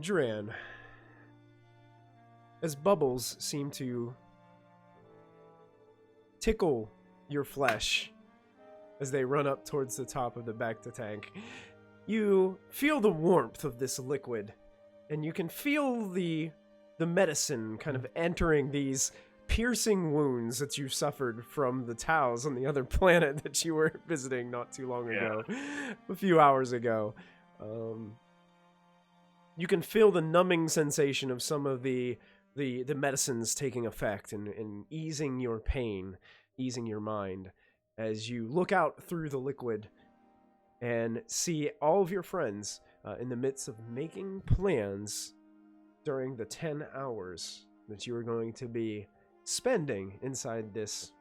Dran, as bubbles seem to tickle your flesh as they run up towards the top of the Bacta tank, you feel the warmth of this liquid, and you can feel the medicine kind of entering these piercing wounds that you suffered from the Taos on the other planet that you were visiting not too long ago, a few hours ago. You can feel the numbing sensation of some of the medicines taking effect and easing your pain, easing your mind, as you look out through the liquid and see all of your friends in the midst of making plans during the 10 hours that you are going to be spending inside this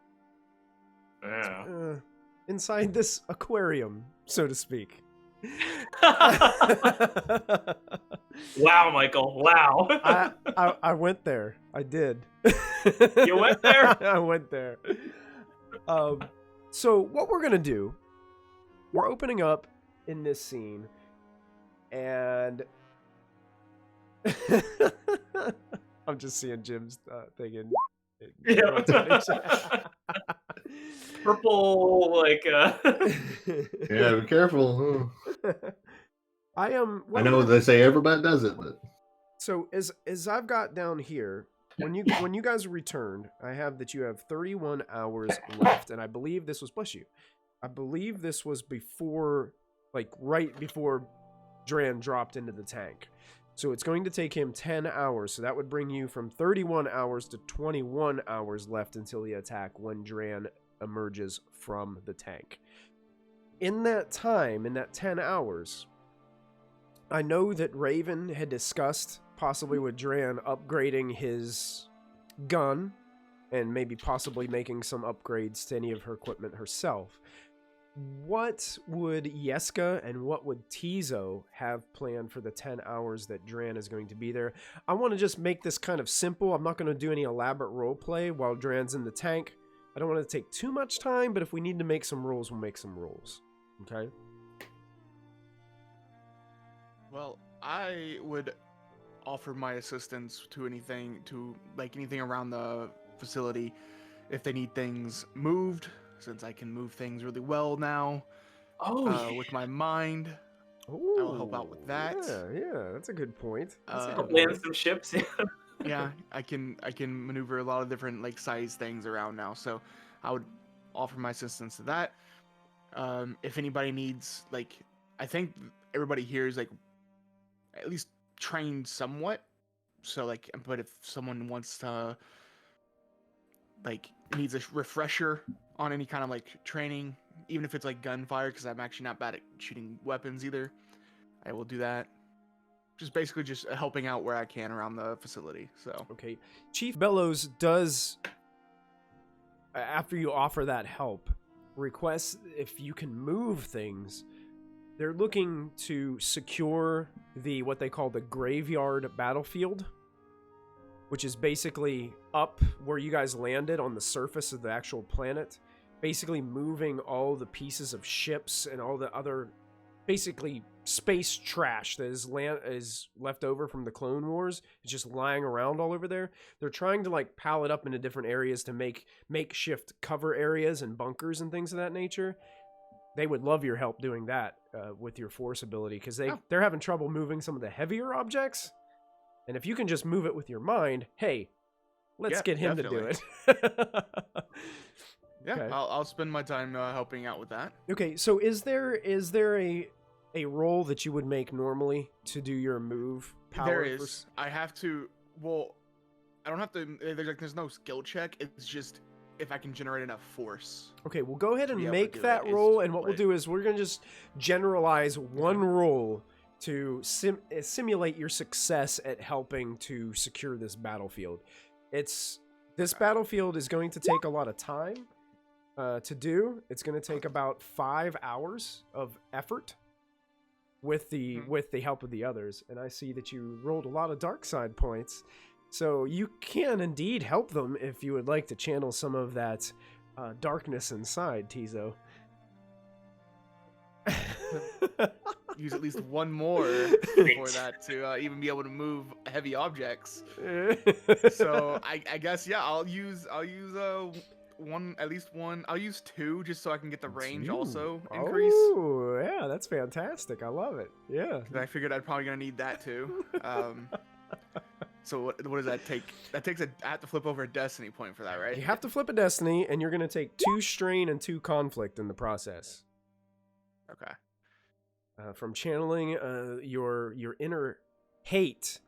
inside this aquarium, so to speak. Wow, Michael. Wow. I went there. I did. You went there? I went there. So what we're gonna do, we're opening up in this scene, and I'm just seeing Jim's thinking. Purple, like. Yeah, be careful. I am. I know they say everybody does it, but so as I've got down here, when you guys returned, I have that you have 31 hours left, and I believe this was, bless you, I believe this was before, like right before Dran dropped into the tank. So it's going to take him 10 hours. So that would bring you from 31 hours to 21 hours left until the attack when Dran emerges from the tank. In that time, in that 10 hours, I know that Raven had discussed possibly with Dran upgrading his gun and maybe possibly making some upgrades to any of her equipment herself. What would Yeska and what would Tizo have planned for the 10 hours that Dran is going to be there? I want to just make this kind of simple. I'm not going to do any elaborate roleplay while Dran's in the tank. I don't want to take too much time, but if we need to make some rules, we'll make some rules. Okay? Well, I would offer my assistance to anything around the facility if they need things moved, since I can move things really well now. With my mind. Ooh, I'll help out with that. Yeah, that's a good point. Land some ships. Yeah, I can maneuver a lot of different size things around now, so I would offer my assistance to that. If anybody needs, I think everybody here is at least trained somewhat. So but if someone wants to needs a refresher on any kind of training, even if it's gunfire, because I'm actually not bad at shooting weapons either, I will do that. Basically helping out where I can around the facility. So okay, Chief Bellows does, after you offer that help, request if you can move things. They're looking to secure what they call the graveyard battlefield, which is basically up where you guys landed on the surface of the actual planet, basically moving all the pieces of ships and all the other basically space trash that is left over from the Clone Wars. It's just lying around all over there. They're trying to pile it up into different areas to make makeshift cover areas and bunkers and things of that nature. They would love your help doing that with your force ability, because they're having trouble moving some of the heavier objects. And if you can just move it with your mind, hey, let's get him definitely to do it. Yeah, okay. I'll spend my time helping out with that. Okay, so is there a roll that you would make normally to do your move power? There is. I have to. Well, I don't have to. There's no skill check. It's just if I can generate enough force. Okay, we'll go ahead and make that roll, and what we'll do is we're gonna just generalize one roll to simulate your success at helping to secure this battlefield. This battlefield is going to take a lot of time to do. It's going to take about 5 hours of effort with the help of the others. And I see that you rolled a lot of dark side points, so you can indeed help them if you would like to channel some of that darkness inside, Tizo. use at least one more for that to even be able to move heavy objects. So I guess yeah, I'll use one, at least one. I'll use two just so I can get the range also increase. Oh, yeah, that's fantastic. I love it. Yeah. 'Cause I figured I'd probably gonna need that too. So what does that take? That takes I have to flip over a destiny point for that, right? You have to flip a destiny, and you're going to take 2 strain and 2 conflict in the process. Okay. From channeling your inner hate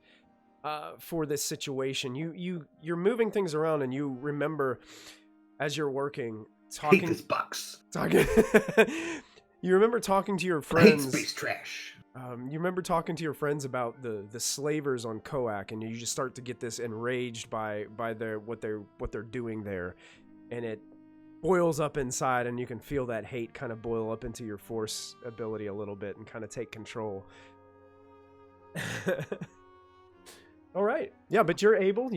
for this situation. You're moving things around, and you remember as you're working, Hate this box. you remember talking to your I hate friends. space trash. You remember talking to your friends about the slavers on Koak, and you just start to get this enraged by what they're doing there, and it boils up inside, and you can feel that hate kind of boil up into your force ability a little bit and kind of take control. All right, yeah, but you're able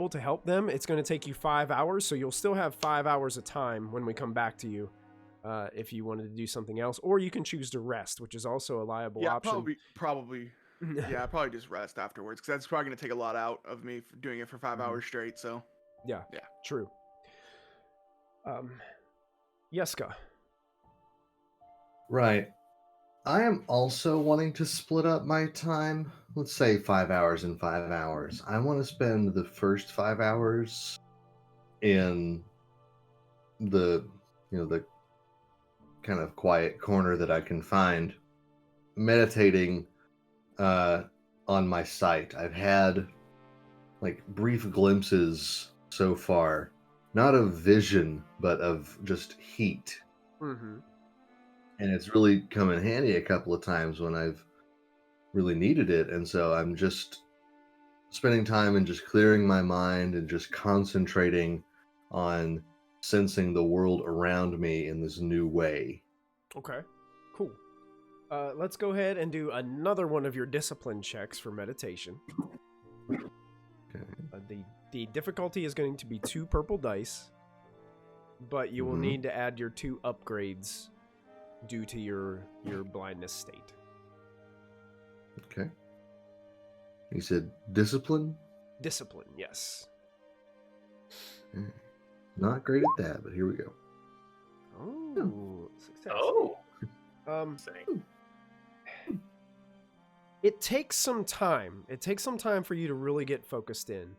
to help them. It's going to take you 5 hours, so you'll still have 5 hours of time when we come back to you. If you wanted to do something else, or you can choose to rest, which is also a liable option. Probably. Yeah, I'll probably just rest afterwards because that's probably gonna take a lot out of me for doing it for 5 hours straight. So. Yeah. True. Yeska. Right. I am also wanting to split up my time. Let's say 5 hours and 5 hours. I want to spend the first 5 hours in the kind of quiet corner that I can find, meditating on my sight. I've had like brief glimpses so far, not of vision, but of just heat. Mm-hmm. And it's really come in handy a couple of times when I've really needed it. And so I'm just spending time and just clearing my mind and just concentrating on sensing the world around me in this new way. Okay, cool. Let's go ahead and do another one of your discipline checks for meditation. Okay. The difficulty is going to be 2 purple dice, but you will need to add your 2 upgrades due to your blindness state. Okay. You said discipline? Discipline, yes. Not great at that, but here we go. Oh, success. Oh. It takes some time. It takes some time for you to really get focused in.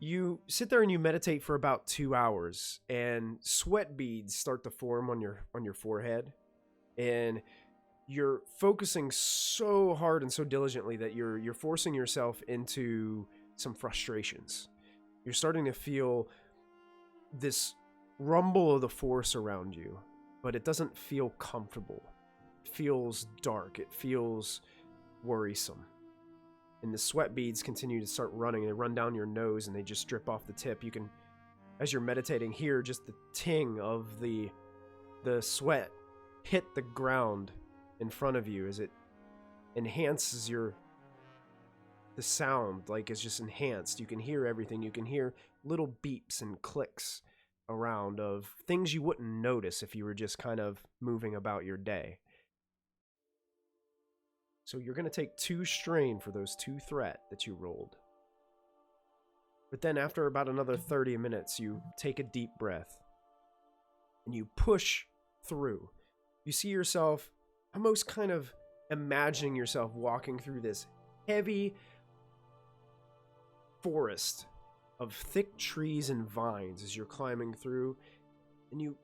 You sit there and you meditate for about 2 hours, and sweat beads start to form on your forehead, and you're focusing so hard and so diligently that you're forcing yourself into some frustrations. You're starting to feel this rumble of the force around you, but it doesn't feel comfortable. It feels dark. It feels worrisome. And the sweat beads continue to start running. They run down your nose and they just drip off the tip. You can, as you're meditating, hear just the ting of the sweat hit the ground in front of you as it enhances the sound, like it's just enhanced. You can hear everything. You can hear little beeps and clicks around of things you wouldn't notice if you were just kind of moving about your day. So you're going to take 2 strain for those 2 threat that you rolled. But then after about another 30 minutes, you take a deep breath and you push through. You see yourself almost kind of imagining yourself walking through this heavy forest of thick trees and vines as you're climbing through, and you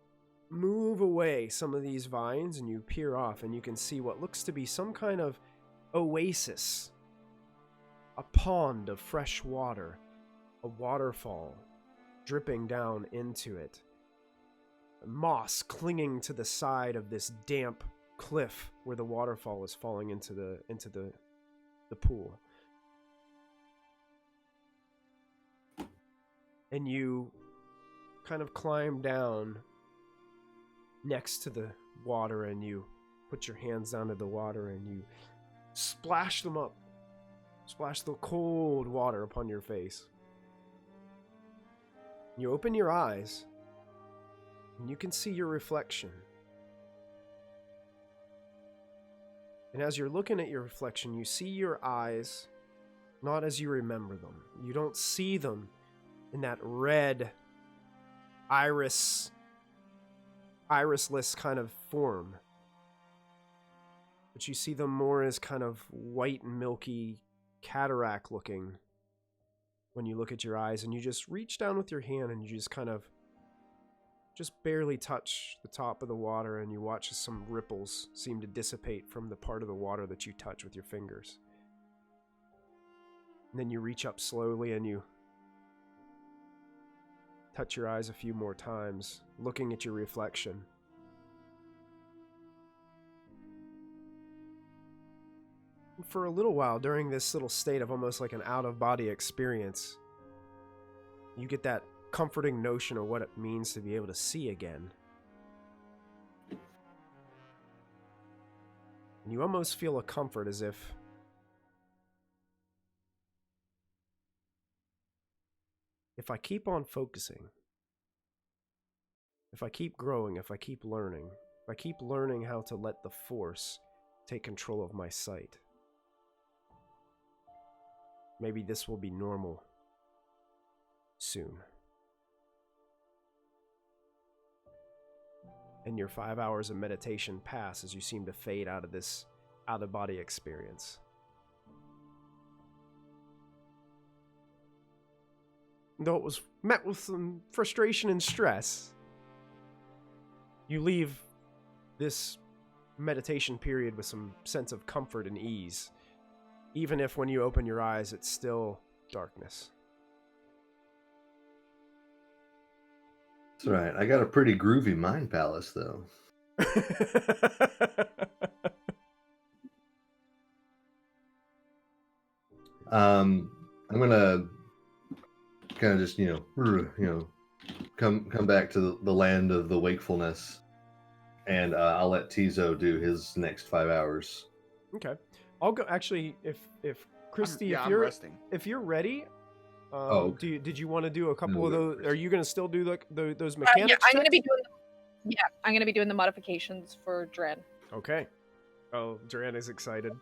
move away some of these vines and you peer off and you can see what looks to be some kind of oasis, a pond of fresh water, a waterfall dripping down into it, moss clinging to the side of this damp cliff where the waterfall is falling into the pool. And you kind of climb down next to the water and you put your hands down to the water and you splash them up. Splash the cold water upon your face. You open your eyes and you can see your reflection. And as you're looking at your reflection, you see your eyes not as you remember them. You don't see them in that red irisless kind of form. But you see them more as kind of white and milky cataract looking when you look at your eyes, and you just reach down with your hand and you just kind of just barely touch the top of the water, and you watch as some ripples seem to dissipate from the part of the water that you touch with your fingers. And then you reach up slowly and you touch your eyes a few more times, looking at your reflection. For a little while during this little state of almost like an out-of-body experience, you get that comforting notion of what it means to be able to see again. And you almost feel a comfort as if I keep on focusing, if I keep growing, if I keep learning, if I keep learning how to let the Force take control of my sight, maybe this will be normal soon. And your 5 hours of meditation pass as you seem to fade out of this out-of-body experience. Though it was met with some frustration and stress, you leave this meditation period with some sense of comfort and ease, even if when you open your eyes, it's still darkness. That's right. I got a pretty groovy mind palace, though. I'm gonna kind of just come back to the land of the wakefulness, and I'll let Tizo do his next 5 hours. Okay, I'll go. Actually, if Christy, I'm resting. if you're ready, Okay. did you want to do a couple of those? Are you going to still do those Yeah, mechanics? I'm gonna be doing. Yeah, I'm gonna be doing the modifications for Dren. Okay. Oh, Duran is excited.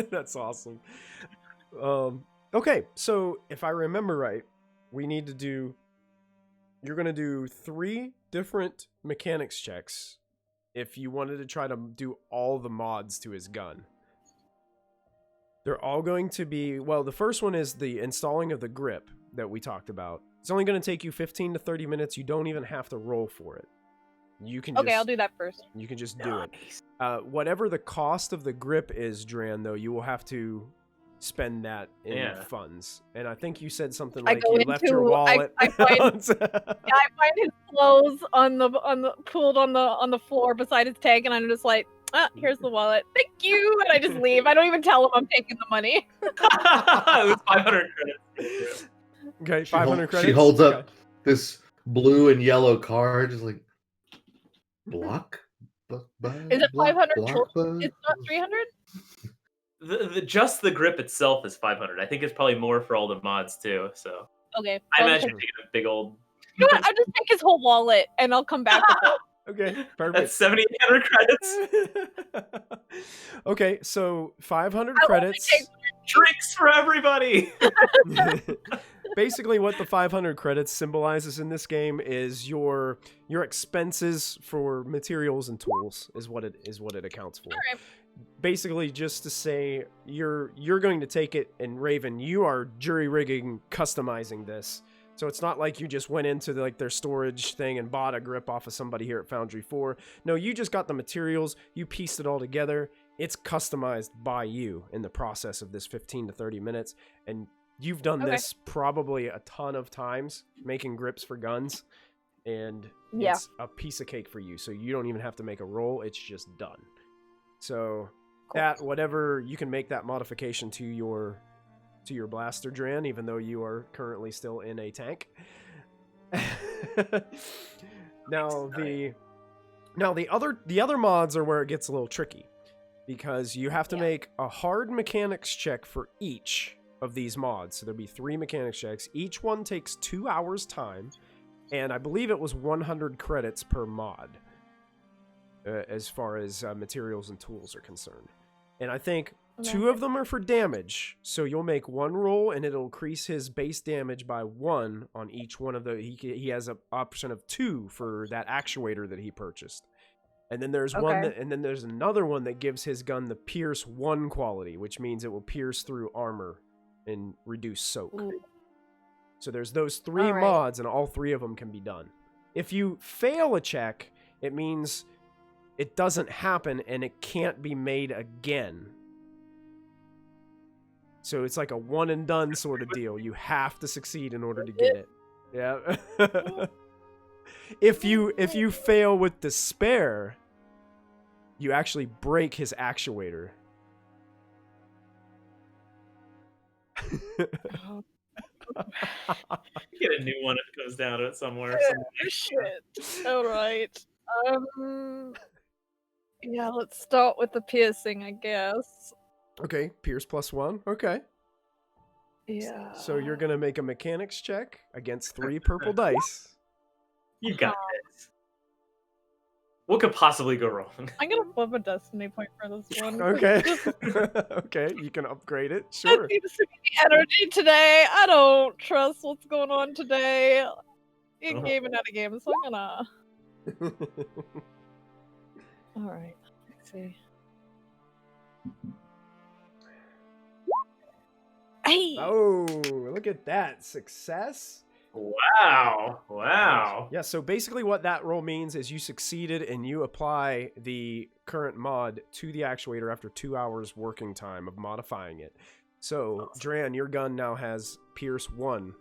That's awesome. Okay, so if I remember right, we need to do... You're going to do 3 different mechanics checks if you wanted to try to do all the mods to his gun. They're all going to be... Well, the first one is the installing of the grip that we talked about. It's only going to take you 15 to 30 minutes. You don't even have to roll for it. You can Okay, I'll do that first. You can just do it. Whatever the cost of the grip is, Dran, though, you will have to spend that in funds. And I think you said something like you left your wallet. I find his clothes pooled on the floor beside his tank, and I'm just like, here's the wallet. Thank you, and I just leave. I don't even tell him I'm taking the money. It was 500 credits. Okay, 500 credits. She holds up this blue and yellow card, just like block. Is it 500? It's not 300. Just the grip itself is 500. I think it's probably more for all the mods too. So Okay. I imagine taking a big old. You know what? I'll just take his whole wallet and I'll come back with it. Okay, perfect. That's 7,800 credits. Okay, so 500 credits. Drinks for everybody. Basically, what the 500 credits symbolizes in this game is your expenses for materials and tools is what it accounts for. All right. Basically, just to say you're going to take it, and Raven, you are jury rigging, customizing this. So it's not like you just went into their storage thing and bought a grip off of somebody here at Foundry 4. No, you just got the materials, you pieced it all together. It's customized by you in the process of this 15 to 30 minutes, and you've done this probably a ton of times, making grips for guns, and it's a piece of cake for you, so you don't even have to make a roll, it's just done. So that, whatever, you can make that modification to your blaster, Dran, even though you are currently still in a tank. Now the other mods are where it gets a little tricky, because you have to make a hard mechanics check for each of these mods. So there'll be 3 mechanics checks. Each one takes 2 hours time, and I believe it was 100 credits per mod. as far as materials and tools are concerned. And I think Okay. 2 of them are for damage. So you'll make 1 roll, and it'll increase his base damage by 1 on each one of the. He has an option of 2 for that actuator that he purchased. And then there's one Okay. that, and then there's another one that gives his gun the pierce 1 quality, which means it will pierce through armor and reduce soak. Ooh. So there's those 3 All right. mods, and all 3 of them can be done. If you fail a check, it means it doesn't happen and it can't be made again. So it's like a one and done sort of deal. You have to succeed in order to get it. Yeah. If you fail with despair, you actually break his actuator. Oh, Get a new one if it goes down to it somewhere. shit. All right. Yeah, let's start with the piercing, I guess. Okay, pierce +1. Okay. Yeah. So you're going to make a mechanics check against 3 purple dice. You got this. What could possibly go wrong? I'm gonna flip a destiny point for this one. Okay. Just- Okay, you can upgrade it. That Sure. seems to be the energy today. I don't trust what's going on today. In Uh-huh. game and out of game, so I'm gonna. Alright, let's see. Hey! Oh, look at that. Success. Wow. Wow. Yeah, so basically what that roll means is you succeeded and you apply the current mod to the actuator after 2 hours working time of modifying it. So, Dran, your gun now has Pierce 1.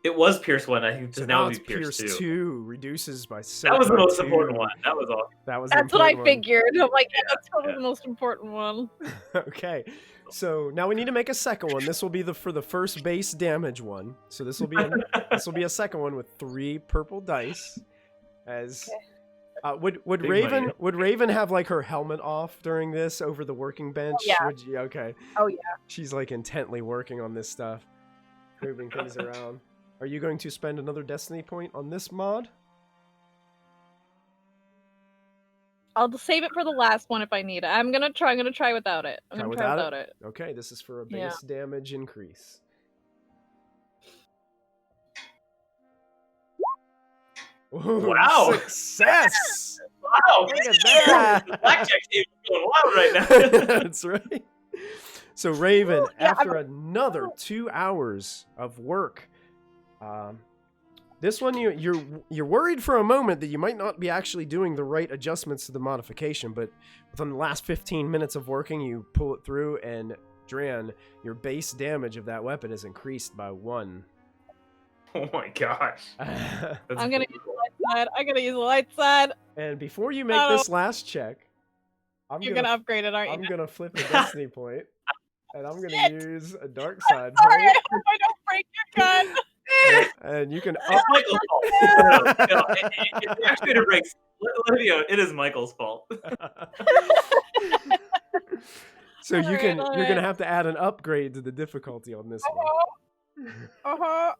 It was Pierce 1. I think So now now it'll it's be Pierce 2. 2, reduces by 7. That was the by most 2. important one. That was all. That was the That's what I important one. figured. I'm like, yeah, that's probably yeah. the most important one. Okay, so now we need to make a second one. This will be for the first base damage one. So this will be a second one with 3 purple dice. As would Big Raven money. would Raven have like her helmet off during this over the working bench? yeah. Would you, okay. Oh, yeah. She's like intently working on this stuff, moving things around. Are you going to spend another destiny point on this mod? I'll just save it for the last one if I need it. I'm gonna try without it. I'm Try gonna try without without it. Okay, this is for a Yeah. base damage increase. Ooh, Wow. Success! Wow. Look at that! The blackjack team is going wild right now. That's right. So Raven, Yeah, after another 2 hours of work, this one you're worried for a moment that you might not be actually doing the right adjustments to the modification, but within the last 15 minutes of working, you pull it through, and Dran, your base damage of that weapon is increased by 1. Oh my gosh. And That's I'm gonna use brutal. the light side. I'm gonna use the light side. before you make Oh. this last check, You're gonna upgrade it, aren't I'm you? gonna flip a destiny point, and I'm gonna Shit. use a dark side Sorry, I point, hope I don't break your gun. and you can It's up. Michael's fault. No, if the actuator breaks, let me know, it is Michael's fault. So you're gonna Alright. have to add an upgrade to the difficulty on this one. Uh-huh.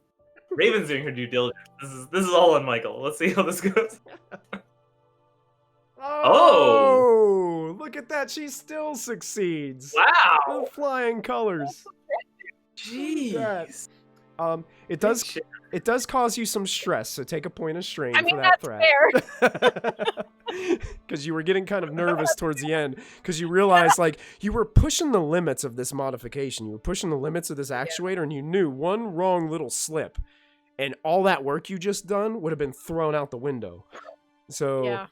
Raven's doing her due diligence. This is all on Michael. Let's see how this goes. Oh, look at that! She still succeeds. Wow. The flying colors. Jeez. It does cause you some stress, so take a point of strain I mean, for that that's threat. fair. Because you were getting kind of nervous towards the end, because you realized like you were pushing the limits of this modification. You were pushing the limits of this actuator, and you knew one wrong little slip, and all that work you just done would have been thrown out the window. So, Yeah.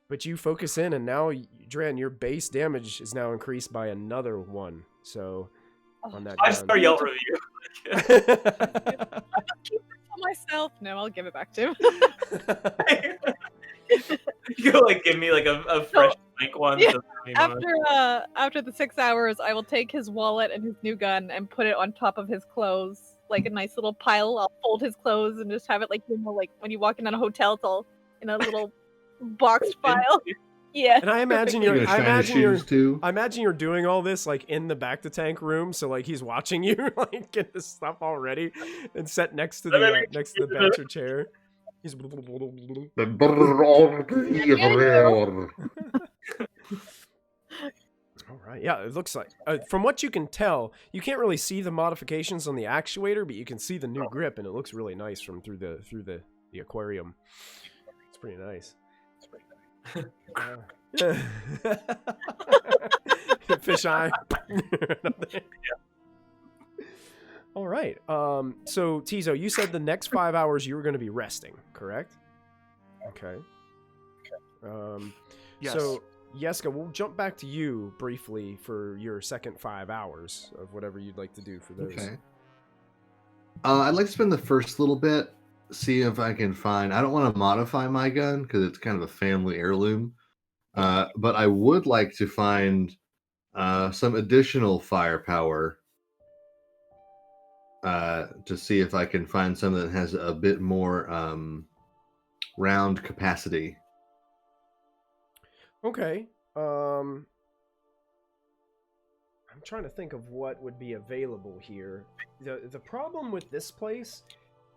but you focus in, and now, Dran, your base damage is now increased by another 1. So, on that 5-star gun. Yelp review. I'll keep it for myself. No, I'll give it back to him. You go like give me like a fresh blank one. Yeah, so that doesn't mean After the 6 hours, I will take his wallet and his new gun and put it on top of his clothes, like a nice little pile. I'll fold his clothes and just have it like like when you walk in a hotel, it's all in a little boxed file. Yeah. And I imagine You you're, gonna shine his shoes too? I imagine you're doing all this like in the back to tank room, so like he's watching you like get this stuff all ready and set next to the bench or chair. He's all right. Yeah, it looks like from what you can tell, you can't really see the modifications on the actuator, but you can see the new grip, and it looks really nice from through the aquarium. It's pretty nice. Fish eye. All right. So Tizo, you said the next 5 hours you were going to be resting, correct? Okay. Yes. So Yeska, we'll jump back to you briefly for your second 5 hours of whatever you'd like to do for those. Okay. I'd like to spend the first little bit, see if I can find. I don't want to modify my gun because it's kind of a family heirloom, but I would like to find some additional firepower to see if I can find something that has a bit more round capacity. Okay. I'm trying to think of what would be available here. The problem with this place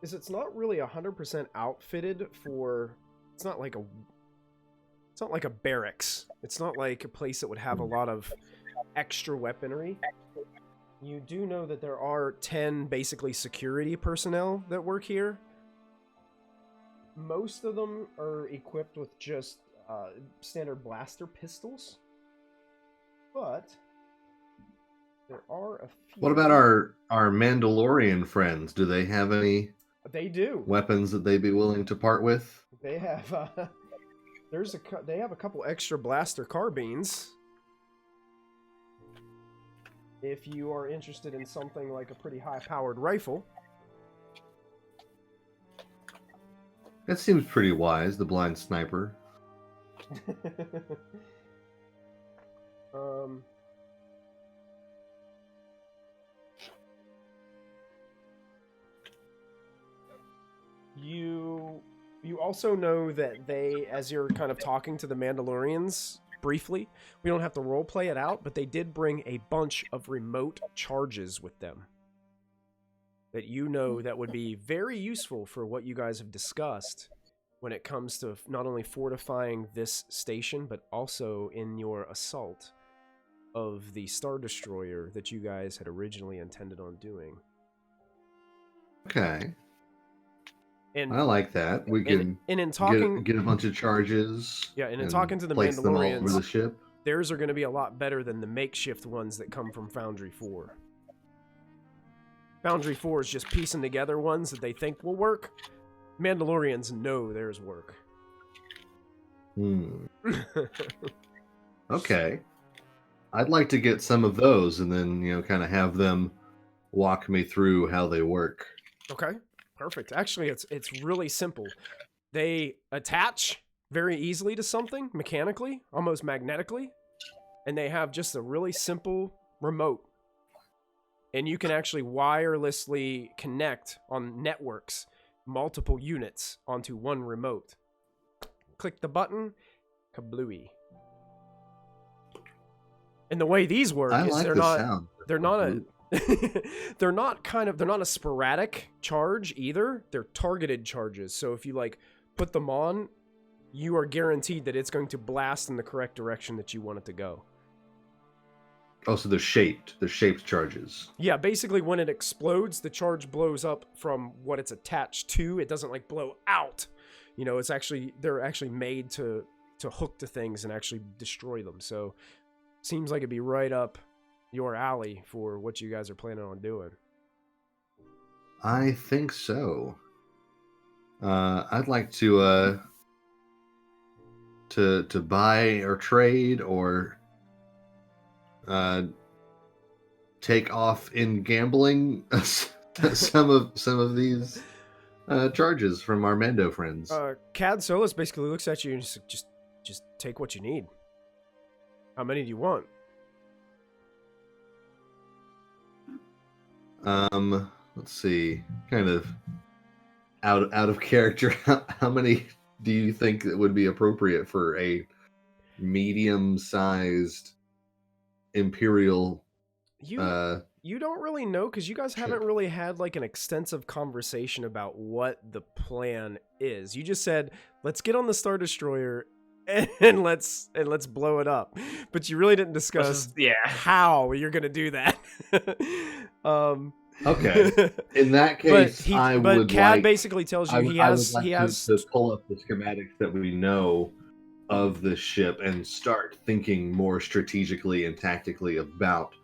is it's not really 100% outfitted for. It's not like a barracks. It's not like a place that would have a lot of extra weaponry. You do know that there are 10 basically security personnel that work here. Most of them are equipped with just standard blaster pistols, but there are a few. What about our Mandalorian friends? Do they have any They do. weapons that they'd be willing to part with? They have. They have a couple extra blaster carbines. If you are interested in something like a pretty high-powered rifle. That seems pretty wise. The blind sniper. You also know that they, as you're kind of talking to the Mandalorians briefly, we don't have to role play it out, but they did bring a bunch of remote charges with them that you know that would be very useful for what you guys have discussed when it comes to not only fortifying this station, but also in your assault of the Star Destroyer that you guys had originally intended on doing. Okay. And I like that. We can and in talking, get a bunch of charges. Yeah, and in talking to the place them all over Mandalorians, the ship. theirs are going to be a lot better than the makeshift ones that come from Foundry Four. Foundry Four is just piecing together ones that they think will work. Mandalorians know theirs work. Okay. I'd like to get some of those and then, kind of have them walk me through how they work. Okay, perfect. Actually, it's really simple. They attach very easily to something mechanically, almost magnetically, and they have just a really simple remote. And you can actually wirelessly connect on networks multiple units onto one remote. Click the button, kablooey. And the way these work is they're not a sporadic charge either. They're targeted charges. So if you put them on, you are guaranteed that it's going to blast in the correct direction that you want it to go. Oh, so they're shaped charges. Yeah, basically when it explodes, the charge blows up from what it's attached to. It doesn't blow out. They're actually made to hook to things and actually destroy them. So seems like it'd be right up your alley for what you guys are planning on doing. I think so. I'd like to buy or trade or take off in gambling some of these charges from our Mando friends. Cad Solus basically looks at you and just take what you need. How many do you want? Let's see. Kind of out of character. How many do you think that would be appropriate for a medium-sized Imperial you don't really know because you guys haven't really had like an extensive conversation about what the plan is. You just said, let's get on the Star Destroyer and let's blow it up. But you really didn't discuss how you're gonna do that. Okay. In that case, but Cad basically tells you he has to pull up the schematics that we know of the ship and start thinking more strategically and tactically about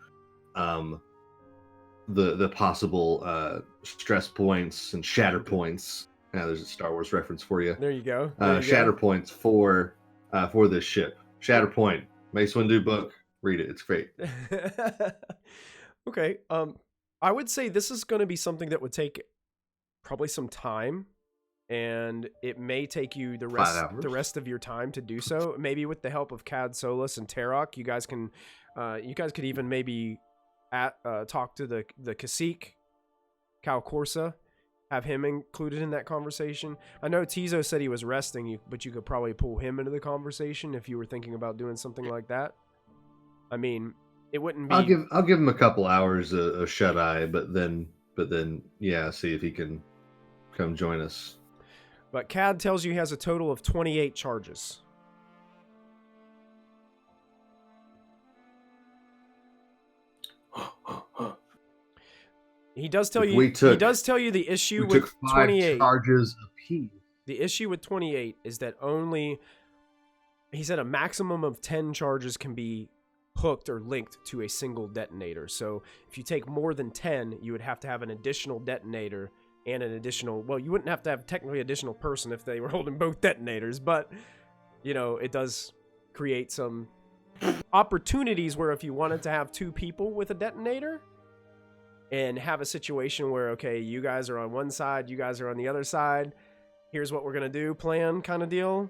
the possible stress points and shatter points. Now there's a Star Wars reference for you. There you go. Shatter points for this ship. Shatterpoint, Mace Windu book. Read it. It's great. Okay. I would say this is going to be something that would take probably some time, and it may take you the rest of your time to do so. Maybe with the help of Cad Solus and Tarok, you guys could even maybe talk to the Cacique, Cal Corsa, have him included in that conversation. I know Tizo said he was resting, but you could probably pull him into the conversation if you were thinking about doing something like that. I mean, it wouldn't be. I'll give him a couple hours of shut eye, but then yeah, see if he can come join us. But Cad tells you he has a total of 28 charges. He does tell you. He does tell you the issue with 28 charges apiece. The issue with 28 is that only. He said a maximum of 10 charges can be hooked or linked to a single detonator. So if you take more than 10, you would have to have an additional detonator and an additional. Well, you wouldn't have to have technically additional person if they were holding both detonators, but it does create some opportunities where if you wanted to have two people with a detonator. And have a situation where, okay, you guys are on one side, you guys are on the other side. Here's what we're going to do, plan kind of deal.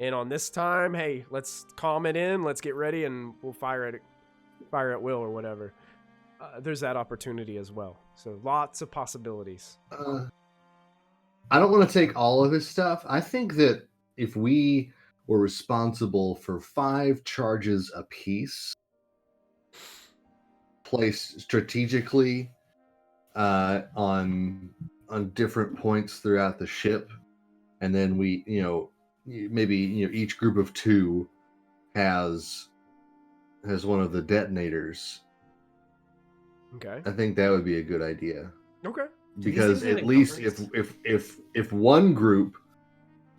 And on this time, hey, let's calm it in. Let's get ready and we'll fire at will or whatever. There's that opportunity as well. So lots of possibilities. I don't want to take all of his stuff. I think that if we were responsible for 5 charges apiece, placed strategically on different points throughout the ship, and then we maybe each group of 2 has one of the detonators. Okay, I think that would be a good idea. Okay, because at least if one group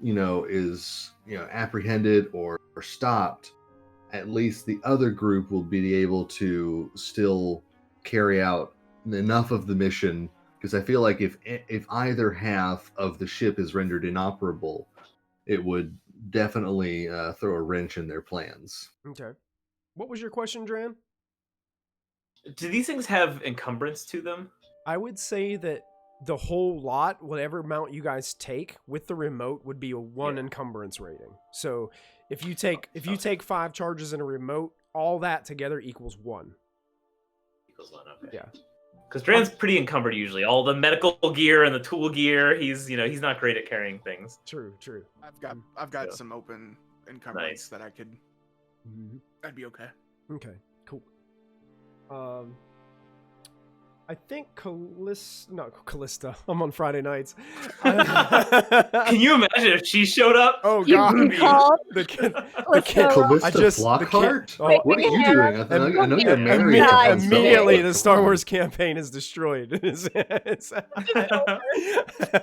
is apprehended or stopped, at least the other group will be able to still carry out enough of the mission. Because I feel like if either half of the ship is rendered inoperable, it would definitely throw a wrench in their plans. Okay. What was your question, Dran? Do these things have encumbrance to them? I would say that the whole lot, whatever amount you guys take with the remote, would be a 1 encumbrance rating. So if you take 5 charges in a remote, all that together equals 1. Equals 1, okay. Yeah. Because Dran's pretty encumbered usually. All the medical gear and the tool gear, he's not great at carrying things. True. I've got some open encumbrance that I could. Mm-hmm. That'd be okay. Okay, cool. I think Callista. I'm on Friday nights. Can you imagine if she showed up? Oh God! The kid. Callista Flockhart? What are you doing? I know you're married. Immediately, the Star Wars campaign is destroyed.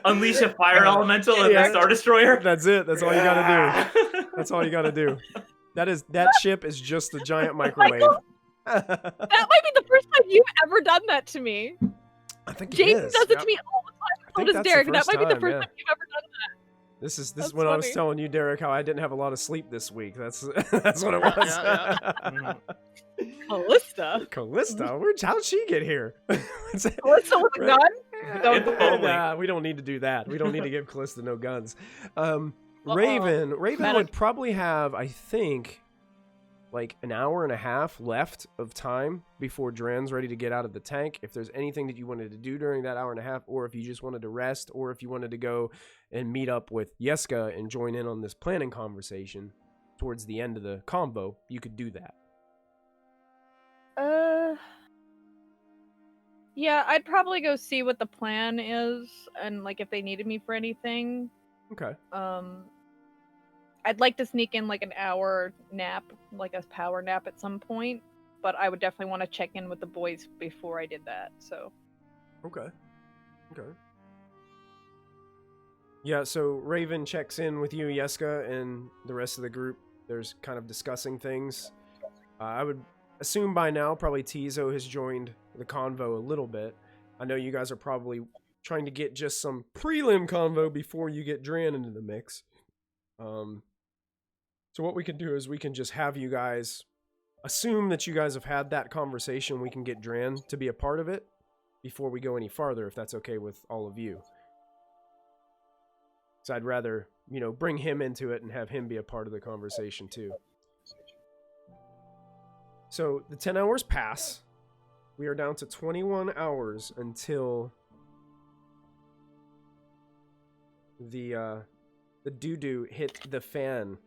Unleash a fire elemental in the Star Destroyer. That's it. That's all you gotta do. That's all you gotta do. That ship is just a giant microwave. That might be the first time you've ever done that to me. I think Jason does it to me all the time. So does Derek. That might be the first time you've ever done that. This is when I was telling you, Derek, how I didn't have a lot of sleep this week. That's what it was. Callista? How'd she get here? Callista with a gun? We don't need to do that. We don't need to give Callista no guns. Raven would probably have, I think, like an hour and a half left of time before Dran's ready to get out of the tank. If there's anything that you wanted to do during that hour and a half, or if you just wanted to rest, or if you wanted to go and meet up with Yeska and join in on this planning conversation towards the end of the convo, you could do that. Yeah, I'd probably go see what the plan is and like if they needed me for anything. Okay. I'd like to sneak in like an hour nap, like a power nap at some point, but I would definitely want to check in with the boys before I did that. So. Okay. Yeah, so Raven checks in with you, Yeska, and the rest of the group. There's kind of discussing things. I would assume by now probably Tizo has joined the convo a little bit. I know you guys are probably trying to get just some prelim convo before you get Dran into the mix. So what we can do is we can just have you guys assume that you guys have had that conversation. We can get Dran to be a part of it before we go any farther, if that's okay with all of you. So I'd rather, bring him into it and have him be a part of the conversation too. So the 10 hours pass. We are down to 21 hours until the doo-doo hit the fan,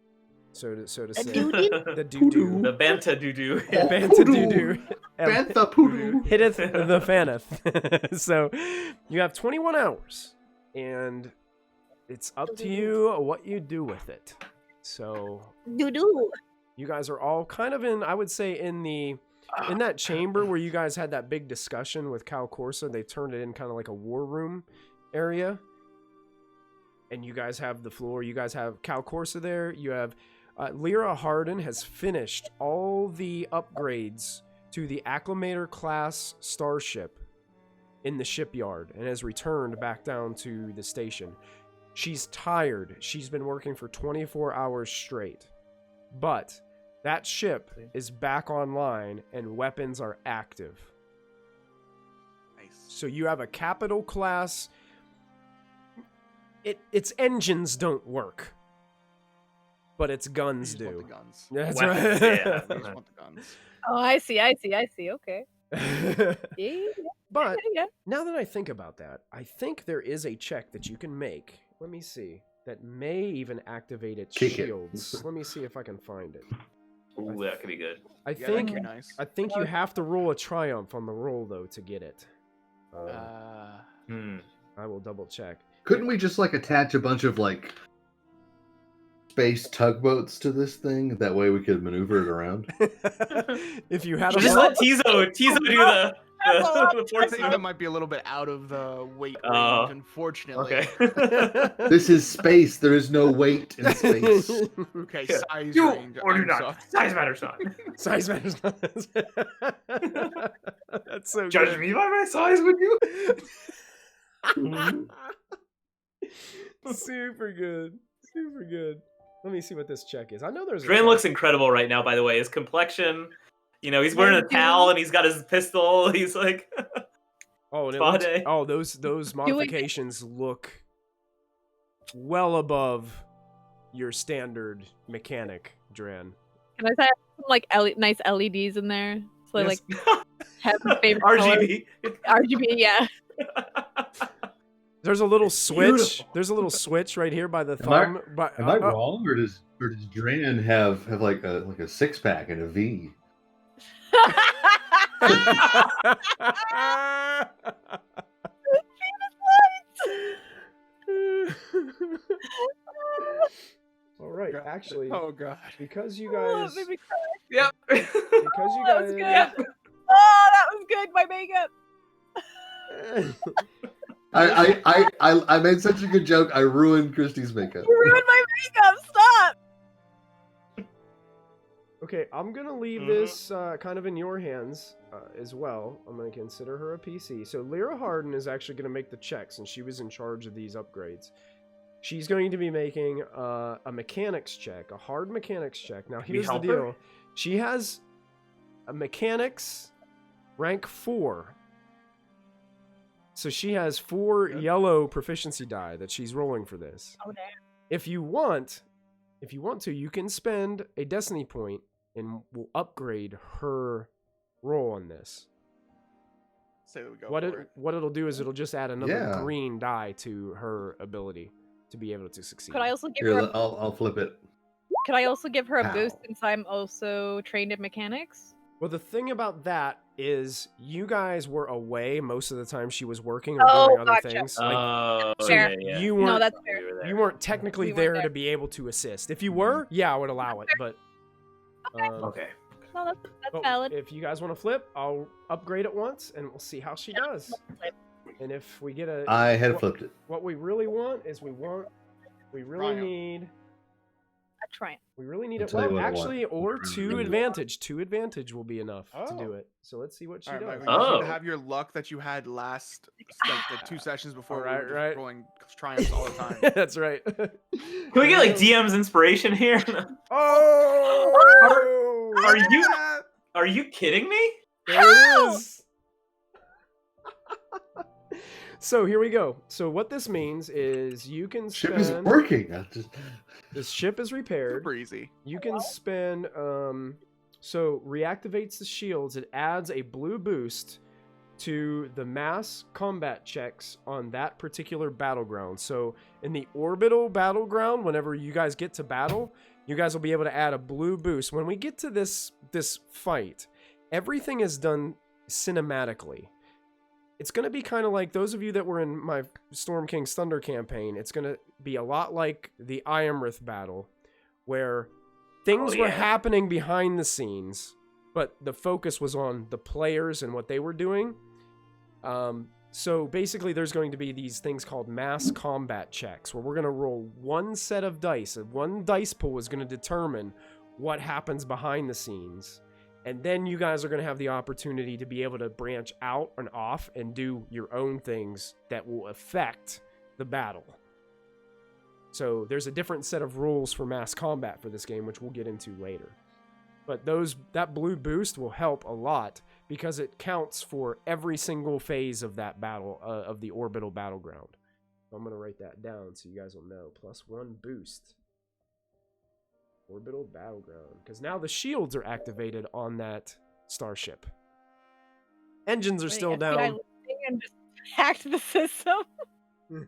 so to say. The doo-doo. The Banta doo-doo. Banta doo-doo. Bantha poodoo. Hitteth the faneth. So you have 21 hours, and it's up to you what you do with it. So Doo-doo. you guys are all kind of in that chamber where you guys had that big discussion with Cal Corsa. They turned it in kind of like a war room area. And you guys have the floor. You guys have Cal Corsa there. You have Lyra Harden has finished all the upgrades to the Acclimator class starship in the shipyard and has returned back down to the station. She's tired. She's been working for 24 hours straight. But that ship is back online and weapons are active. Nice. So you have a capital class. Its engines don't work, but its guns You just do. want the guns. That's Weapons, right. yeah. You just want the guns. Oh, I see. Okay. Yeah. But Yeah. now that I think about that, I think there is a check that you can make. Let me see. That may even activate its Kick it. shields. Let me see if I can find it. Ooh, that could be good. I Yeah, think that'd be nice. I think you have to roll a triumph on the roll though to get it. I will double check. Couldn't we just attach a bunch of space tugboats to this thing? That way we could maneuver it around. If you had a Just let Tizo do the I forcing. think that might be a little bit out of the weight range, Oh, unfortunately. Okay. This is space. There is no weight in space. Okay, Yeah. size Do range. or do I'm not. sorry. Size matters not. Size matters not. That's so Judge good. me by my size, would you? Super good. Let me see what this check is. I know there's a Dran check. looks incredible right now, by the way. His complexion, he's wearing a towel and he's got his pistol. He's like, Oh, and it Spa looks, day. oh, those modifications look well above your standard mechanic, Dran. Can I say some nice LEDs in there? So Yes. I have my favorite color. RGB. RGB, yeah. There's a little switch. Beautiful. There's a little switch right here by the Am I- thumb. Am I wrong, or does Dran have like a 6-pack and a V? All right, God. actually, Oh god. because you Oh, guys, that made me cry. Yep. because you Oh, that was guys, good. Oh, that was good. My makeup. I made such a good joke. I ruined Christy's makeup. You ruined my makeup. Stop. Okay, I'm gonna leave this kind of in your hands as well. I'm gonna consider her a PC. So Lyra Harden is actually gonna make the checks, and she was in charge of these upgrades. She's going to be making a mechanics check, a hard mechanics check. Now here's the help her? deal: she has a mechanics rank 4. So she has 4 yellow proficiency die that she's rolling for this. Oh, damn. If you want to, you can spend a destiny point and we'll upgrade her roll on this. Say we go What for it. what it'll do is it'll just add another Yeah. green die to her ability to be able to succeed. Could I also give Here, her? I'll flip it. Could I also give her a boost Ow. since I'm also trained in mechanics? Well, the thing about that is you guys were away most of the time she was working or Oh, doing other gotcha. things. Oh, so fair. yeah. you No, weren't that's fair. We were there. you weren't technically We weren't there there. to be able to assist. If you were, yeah, I would allow it. But Okay. No, that's but valid. if you guys want to flip, I'll upgrade it once, and we'll see how she does. And if we get a, I had flipped it. what we really want is we really Triumph. need. A triumph. We really need I'll it. tell you Well, what I want. actually, or Really two want. advantage. Two advantage will be enough to do Oh. it. So let's see what she All right, does. Michael, you just need Oh. to have your luck that you had last, like the 2 sessions before. Right, we were just right. rolling triumphs all the time. That's right. Can we get like DM's inspiration here? Oh! Are you kidding me? There it is. So here we go. So what this means is you can Ship is spend. working. This ship is repaired. Super easy. You can spend. So reactivates the shields. It adds a blue boost to the mass combat checks on that particular battleground. So in the orbital battleground, whenever you guys get to battle, you guys will be able to add a blue boost. When we get to this fight, everything is done cinematically. It's going to be kind of like those of you that were in my Storm King's Thunder campaign. It's going to be a lot like the Iamrith battle, where things were happening behind the scenes, but the focus was on the players and what they were doing. So basically, there's going to be these things called mass combat checks, where we're going to roll one set of dice. And one dice pool is going to determine what happens behind the scenes. And then you guys are going to have the opportunity to be able to branch out and off and do your own things that will affect the battle. So there's a different set of rules for mass combat for this game, which we'll get into later. But that blue boost will help a lot because it counts for every single phase of that battle, of the orbital battleground. I'm going to write that down so you guys will know. +1 boost. Orbital battleground. Because now the shields are activated on that starship. Engines are still FBI down. listening and just hacked the system. We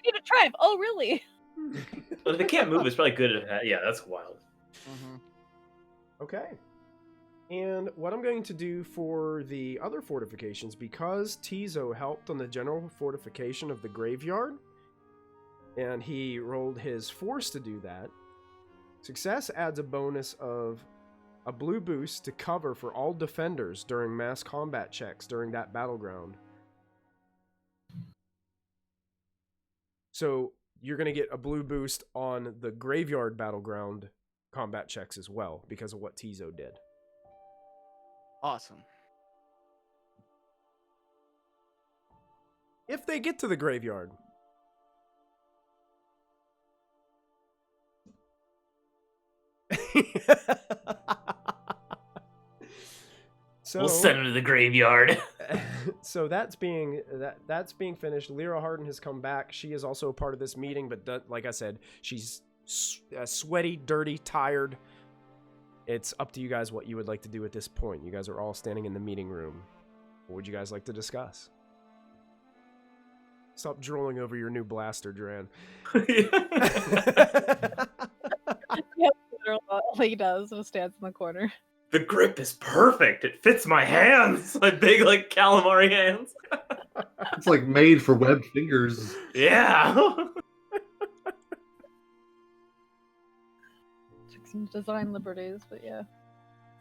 need a triumph. Oh, really? But if it can't move, it's probably good at that. Yeah, that's wild. Okay. And what I'm going to do for the other fortifications, because Tizo helped on the general fortification of the graveyard, and he rolled his force to do that, success adds a bonus of a blue boost to cover for all defenders during mass combat checks during that battleground. So you're going to get a blue boost on the graveyard battleground combat checks as well because of what Tizo did. Awesome. If they get to the graveyard. So We'll send him to the graveyard. so that's being finished. Lyra Harden has come back. She is also a part of this meeting, but like I said, she's sweaty, dirty, tired. It's up to you guys what you would like to do at this point. You guys are all standing in the meeting room. What would you guys like to discuss? Stop drooling over your new blaster, Duran. Yep, literally all he does is stands in the corner. The grip is perfect. It fits my hands. My big, like, calamari hands. It's like made for webbed fingers. Yeah. Took some design liberties, but yeah.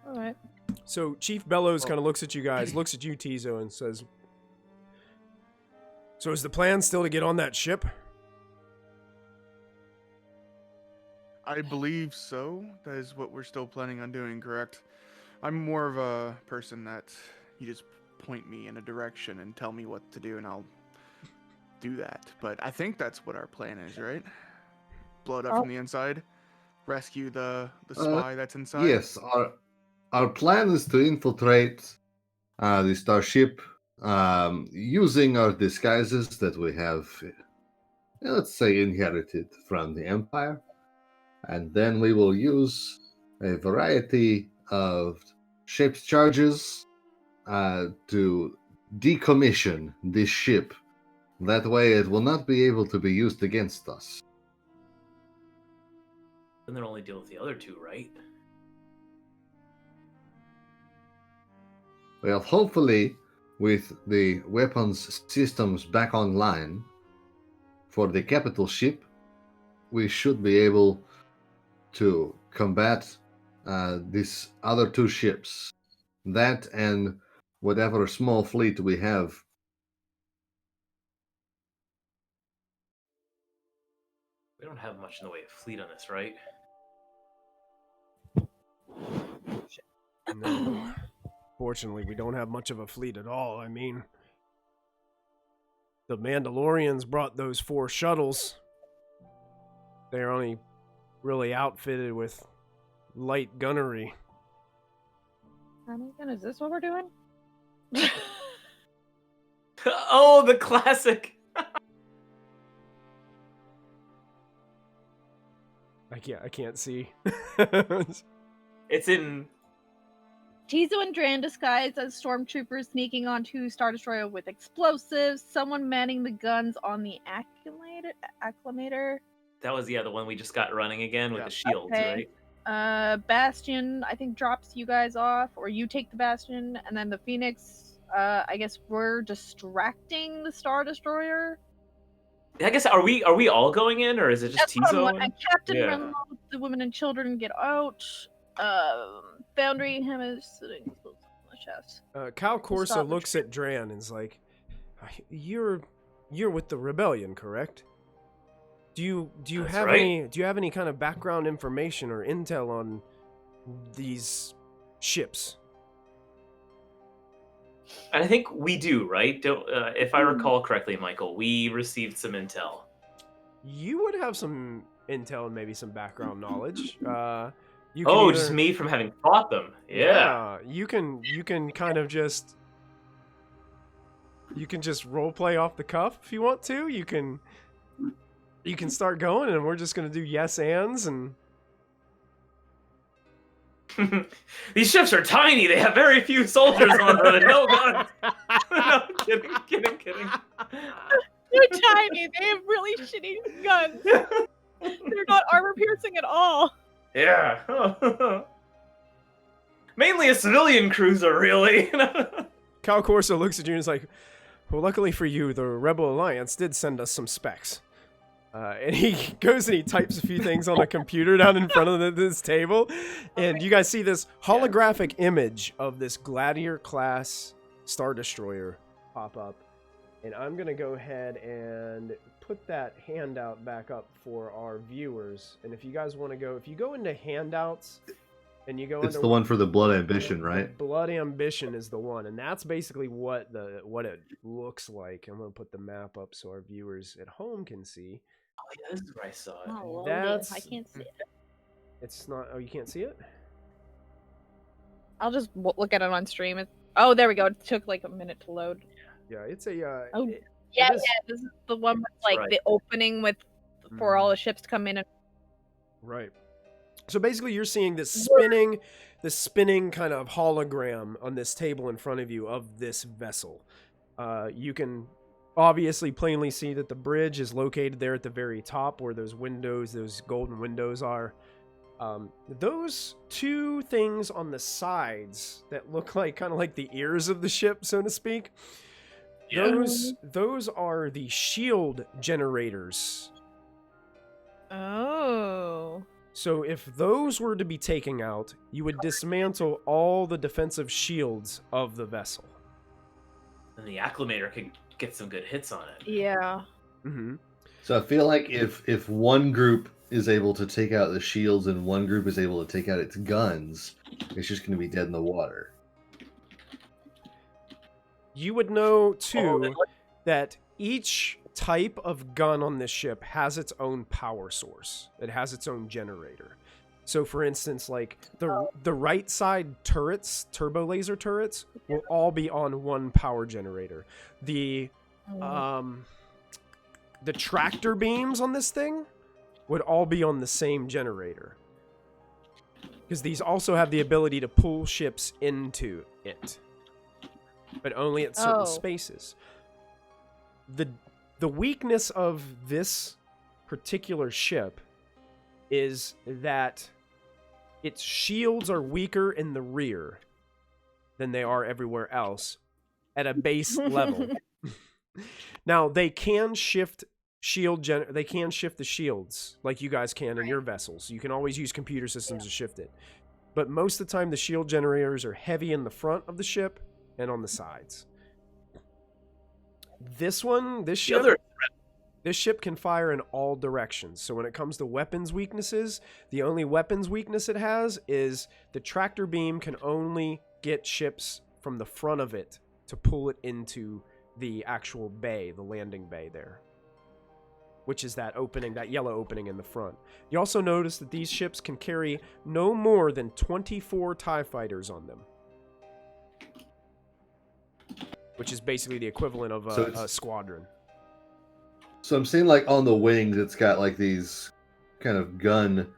All right. So Chief Bellows kind of looks at you guys, looks at you, Tizo, and says, "So is the plan still to get on that ship?" I believe so. That is what we're still planning on doing, correct? I'm more of a person that you just point me in a direction and tell me what to do, and I'll do that. But I think that's what our plan is, right? Blow it up from the inside, rescue the spy that's inside. Yes, our plan is to infiltrate the starship using our disguises that we have, let's say, inherited from the Empire. And then we will use a variety of ship's charges to decommission this ship. That way it will not be able to be used against us. And then only deal with the other two, right? Well, hopefully, with the weapons systems back online for the capital ship, we should be able to combat these other two ships. That and whatever small fleet we have. We don't have much in the way of fleet on this, right? No. Fortunately, we don't have much of a fleet at all. I mean, the Mandalorians brought those 4 shuttles. They're only really outfitted with light gunnery. Anakin, is this what we're doing? Oh, the classic. I can't see. It's in. Tizo and Dran disguised as stormtroopers sneaking onto Star Destroyer with explosives. Someone manning the guns on the acclimator. That was the one we just got running again with Yeah. the shields, Okay. right? Bastion, I think, drops you guys off, or you take the Bastion, and then the Phoenix. I guess we're distracting the Star Destroyer. I guess are we all going in, or is it just That's what I'm Tizo? wondering. Captain Yeah. Renlo, the women and children get out. Foundry, him is sitting on the chest. Cal Corsa Stop the looks at Dran and is like, "You're with the rebellion, correct? Do you That's have right. any kind of background information or intel on these ships?" And I think we do, right? If I recall correctly, Michael, we received some intel. You would have some intel and maybe some background knowledge. You can Oh, either- just me from having fought them. Yeah. You can kind of just role play off the cuff if you want to. You can start going, and we're just gonna do yes ands and. These ships are tiny. They have very few soldiers on them and no guns. No, kidding. They're tiny. They have really shitty guns. They're not armor piercing at all. Yeah. Mainly a civilian cruiser, really. Cal Corso looks at you and is like, "Well, luckily for you, the Rebel Alliance did send us some specs." And he goes and he types a few things on a computer down in front of this table. And you guys see this holographic image of this Gladiator-class Star Destroyer pop up. And I'm going to go ahead and put that handout back up for our viewers. And if you guys want to go, if you go into handouts and you go It's into the one for the Blood Ambition, right? Blood Ambition is the one, and that's basically what it looks like. I'm gonna put the map up so our viewers at home can see. Oh, yeah, this is where I saw it. Oh, That's- I can't see it. It's not. Oh, you can't see it. I'll just look at it on stream. Oh, there we go. It took like a minute to load. Yeah, it's a. Oh, it Yeah, is- this is the one with like right. the opening with for all the ships to come in and Right. So basically, you're seeing this spinning kind of hologram on this table in front of you of this vessel. You can obviously plainly see that the bridge is located there at the very top where those windows, those golden windows are. Those two things on the sides that look like kind of like the ears of the ship, so to speak. Yeah. Those are the shield generators. Oh. So if those were to be taken out, you would dismantle all the defensive shields of the vessel. And the acclimator could get some good hits on it. Yeah. Mm-hmm. So I feel like if one group is able to take out the shields and one group is able to take out its guns, it's just going to be dead in the water. You would know, Oh, too, that each type of gun on this ship has its own power source. It has its own generator. So, for instance, like the right side turrets, turbo laser turrets, will all be on one power generator. The tractor beams on this thing would all be on the same generator. Because these also have the ability to pull ships into it, but only at certain spaces. The weakness of this particular ship is that its shields are weaker in the rear, than they are everywhere else at a base level. Now they can shift they can shift the shields like you guys can in your vessels. You can always use computer systems to shift it. But most of the time the shield generators are heavy in the front of the ship and on the sides. This ship can fire in all directions. So when it comes to weapons weaknesses, the only weapons weakness it has is the tractor beam can only get ships from the front of it to pull it into the actual bay, the landing bay there, which is that opening, that yellow opening in the front. You also notice that these ships can carry no more than 24 TIE fighters on them, which is basically the equivalent of a squadron. So I'm seeing like on the wings, it's got like these kind of gun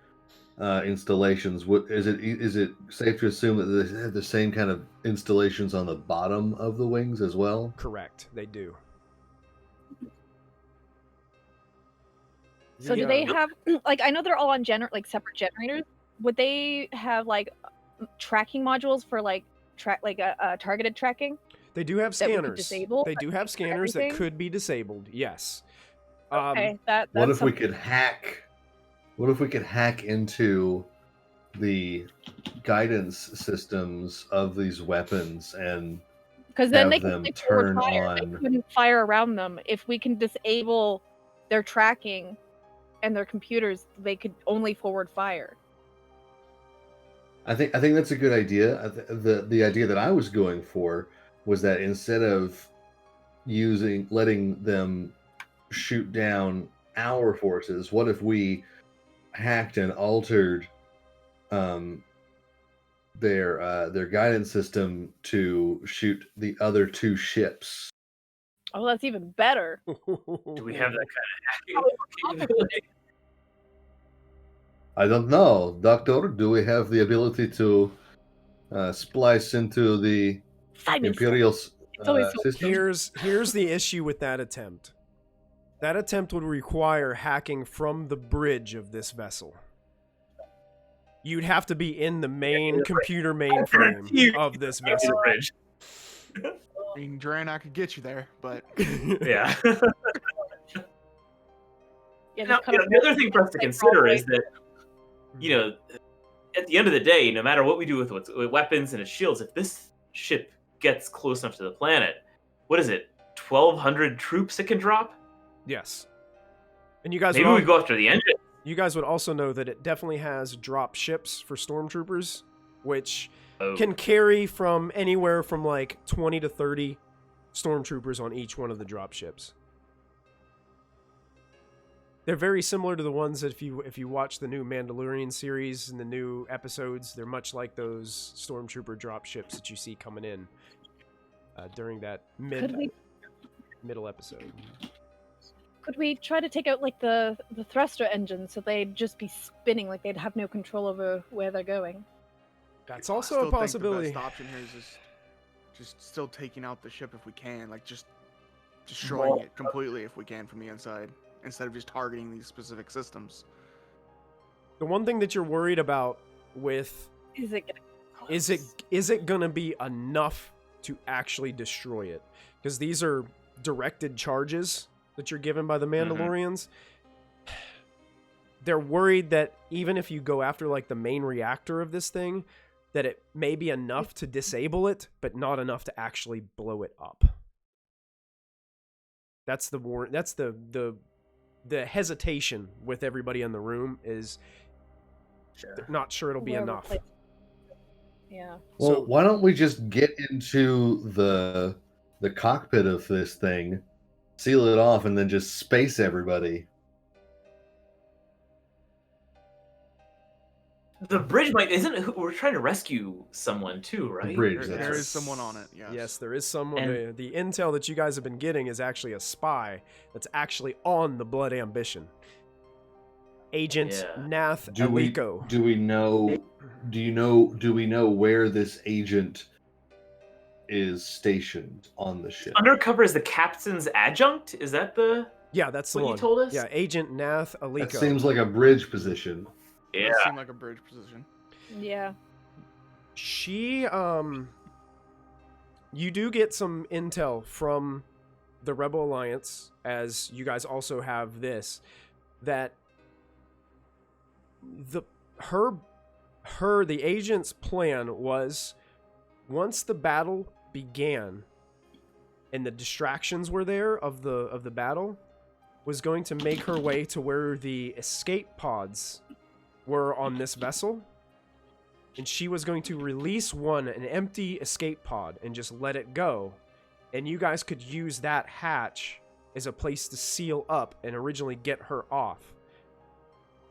installations. What is it? Is it safe to assume that they have the same kind of installations on the bottom of the wings as well? Correct, they do. So do they have, like, I know they're all on separate generators. Would they have like tracking modules for like targeted tracking? They do have that we could scanners. disable, They do have scanners that everything? could be disabled. Yes. Okay, that's What if we something- could hack? What if we could hack into the guidance systems of these weapons and Because then have they can them only forward turn fire. They on? couldn't fire around them. If we can disable their tracking and their computers, they could only forward fire. I think that's a good idea. The idea that I was going for was that instead of letting them shoot down our forces, what if we hacked and altered their guidance system to shoot the other two ships? Oh, that's even better. Do we have that kind of hacking capability? I don't know, Doctor. Do we have the ability to splice into the Simon, Imperial always so system? Here's the issue with that attempt. That attempt would require hacking from the bridge of this vessel. You'd have to be in the main computer mainframe of this vessel. Bridge. I mean, Draenei could get you there, but Yeah. Yeah, Now, just cut off the other thing for us to like, consider wrong is that, you know, at the end of the day, no matter what we do with weapons and its shields, if this ship gets close enough to the planet, what is it? 1,200 troops it can drop? Yes. And you guys Maybe we go after the engine. You guys would also know that it definitely has drop ships for stormtroopers, which can carry from anywhere from like 20 to 30 stormtroopers on each one of the drop ships. They're very similar to the ones that if you watch the new Mandalorian series and the new episodes, they're much like those stormtrooper drop ships that you see coming in during that middle episode. Could we try to take out like the thruster engine so they'd just be spinning, like they'd have no control over where they're going? That's I also still a think the possibility. best option here is just still taking out the ship if we can, like just destroying it completely if we can from the inside, instead of just targeting these specific systems. The one thing that you're worried about with Is it gonna is it gonna be enough to actually destroy it? Because these are directed charges that you're given by the Mandalorians. They're worried that even if you go after like the main reactor of this thing, that it may be enough to disable it, but not enough to actually blow it up. That's the that's the hesitation with everybody in the room is they're not sure it'll be Where enough. Yeah. Well, So- why don't we just get into the cockpit of this thing, seal it off, and then just space everybody? The bridge we're trying to rescue someone too, right? bridge, There that's right. is someone on it. Yes. Yes, there is someone. And- The intel that you guys have been getting is actually a spy that's actually on the Blood Ambition. Agent Yeah. Nath Do we Aliko. do we know where this agent is stationed on the ship? Undercover is the captain's adjunct? Is that the... Yeah, that's the What you one. told us? Yeah, Agent Nath Aliko. That seems like a bridge position. Yeah. It seemed like a bridge position. Yeah. She You do get some intel from the Rebel Alliance, as you guys also have this, that the agent's plan was, once the battle began and the distractions were there of the battle, was going to make her way to where the escape pods were on this vessel, and she was going to release an empty escape pod, and just let it go, and you guys could use that hatch as a place to seal up and originally get her off.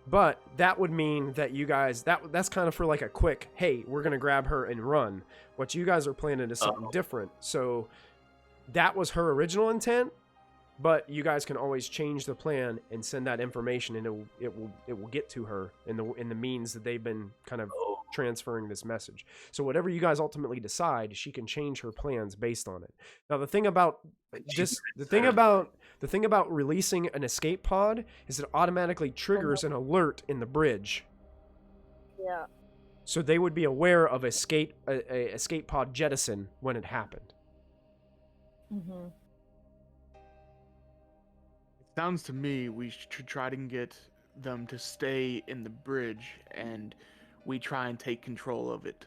But that would mean that you guys, that's kind of for like a quick, hey, we're going to grab her and run. What you guys are planning is something different. So that was her original intent, but you guys can always change the plan and send that information, and it will get to her in the means that they've been kind of transferring this message. So whatever you guys ultimately decide, she can change her plans based on it. Now the thing about releasing an escape pod is it automatically triggers an alert in the bridge. Yeah. So they would be aware of a escape pod jettison when it happened. Mm-hmm. It sounds to me we should try to get them to stay in the bridge, and we try and take control of it.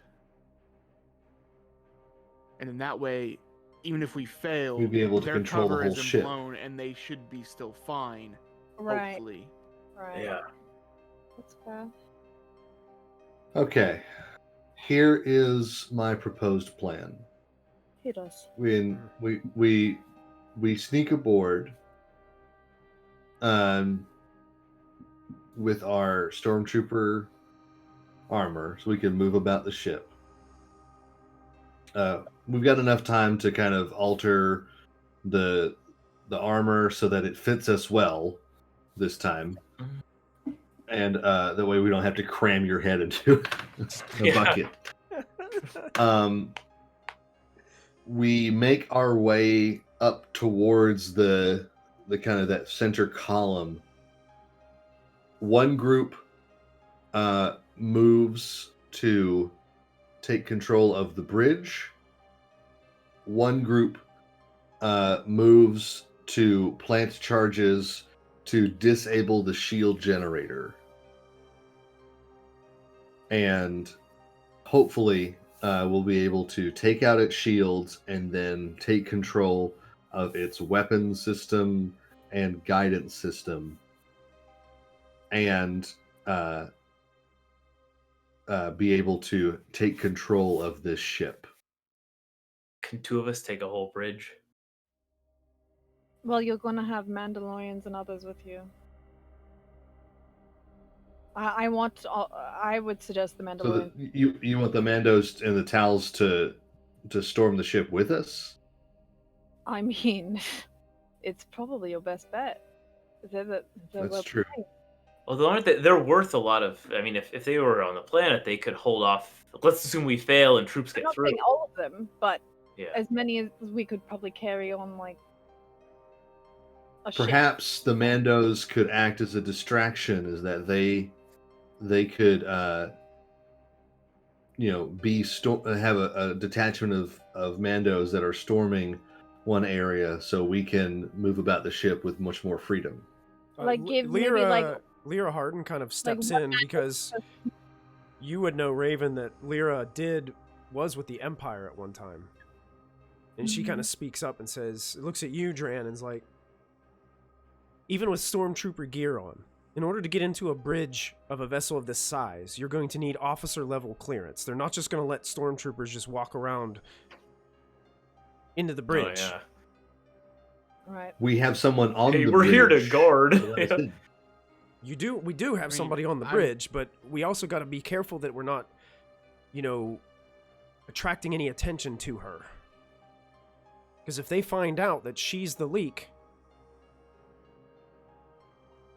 And in that way, even if we fail, We'd be able to their control the cover whole isn't ship. blown, and they should be still fine. Right. Hopefully. Right. Yeah. That's fair. Okay. Here is my proposed plan. He does. We sneak aboard with our stormtrooper armor, so we can move about the ship. We've got enough time to kind of alter the armor so that it fits us well this time, and that way we don't have to cram your head into a bucket. We make our way up towards the kind of that center column. One group moves to take control of the bridge. One group moves to plant charges to disable the shield generator. And hopefully we'll be able to take out its shields and then take control of its weapon system and guidance system, and be able to take control of this ship. Can two of us take a whole bridge? Well, you're gonna have Mandalorians and others with you. I would suggest the So Mandalorians. you want the Mandos and the Tals to storm the ship with us? I mean, it's probably your best bet. That's true. Although aren't they're worth a lot of. I mean, if they were on the planet, they could hold off. Let's assume we fail and troops I'm get not through. saying all of them, but Yeah. as many as we could probably carry on, like a ship. Perhaps the Mandos could act as a distraction, is that they could have a detachment of Mandos that are storming one area, so we can move about the ship with much more freedom. Like give maybe Lyra Harden kind of steps one in because you would know, Raven, that Lyra was with the Empire at one time. And she kind of speaks up and says, looks at you, Dran, and is like, even with stormtrooper gear on, in order to get into a bridge of a vessel of this size, you're going to need officer level clearance. They're not just going to let stormtroopers just walk around into the bridge. Oh, yeah. Right. We have someone on the We're bridge. here to guard. We do have somebody on the bridge, but we also got to be careful that we're not, attracting any attention to her. Because if they find out that she's the leak...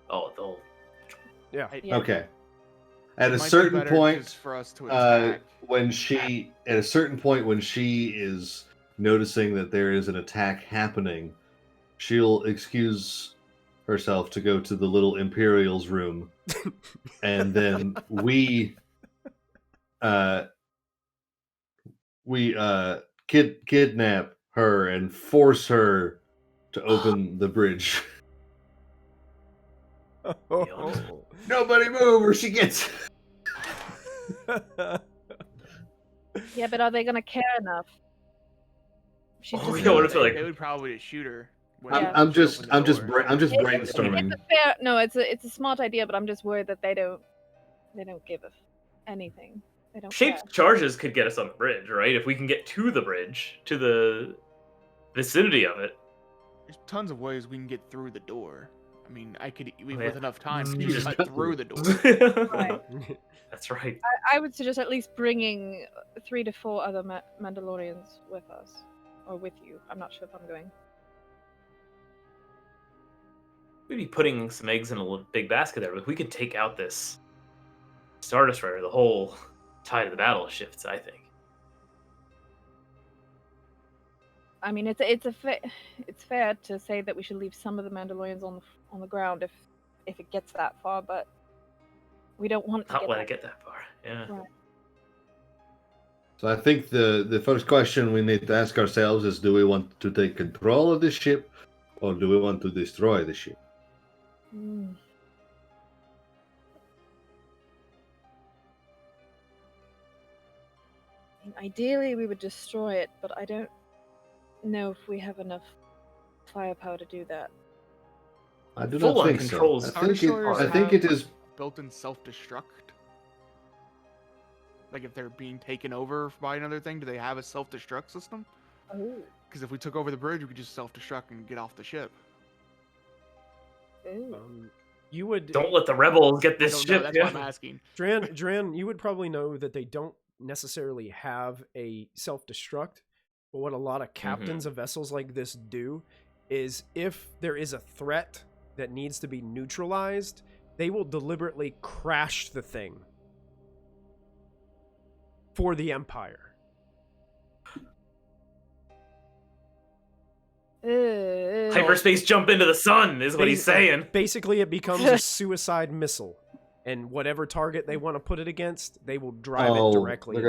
Oh, they'll... Yeah. Yeah. Okay. At It a might be certain better point, just for us to attack. when she is noticing that there is an attack happening, she'll excuse herself to go to the little Imperial's room, and then we kidnap her and force her to open the bridge. Nobody move or she gets... Yeah, but are they gonna care enough? She's Oh, just yeah, what if they're like- They would probably just shoot her. when Yeah. I'm she just opened the door. brainstorming. It's a fair no. It's a smart idea, but I'm just worried that they don't give anything. They don't care. Shaped charges could get us on the bridge, right? If we can get to the bridge, to the vicinity of it. There's tons of ways we can get through the door. I mean, with yeah. enough time, You we just just cut cut through the door. Right. That's right. I would suggest at least bringing 3 to 4 other Mandalorians with us, or with you. I'm not sure if I'm going. We'd be putting some eggs in a little big basket there, but if we could take out this Star Destroyer, the whole tide of the battle shifts, I think. I mean, it's fair to say that we should leave some of the Mandalorians on the ground if it gets that far, but we don't want it to Not get let that it get that far. Yeah. Right. So I think the first question we need to ask ourselves is, do we want to take control of this ship, or do we want to destroy the ship? Mm. I mean, ideally, we would destroy it, but I don't know if we have enough firepower to do that. I do Full not on think controls. so. Star Destroyers I think it have is. built-in self-destruct. Like if they're being taken over by another thing, do they have a self-destruct system? Oh. Because if we took over the bridge, we could just self-destruct and get off the ship. Ooh. You would Don't let the rebels get I this don't know, ship. that's Yeah. what I'm asking. Dran, you would probably know that they don't necessarily have a self-destruct, but what a lot of captains of vessels like this do is if there is a threat that needs to be neutralized, they will deliberately crash the thing for the Empire. Hyperspace jump into the sun is what he's saying. Basically, it becomes a suicide missile, and whatever target they want to put it against, they will drive it directly.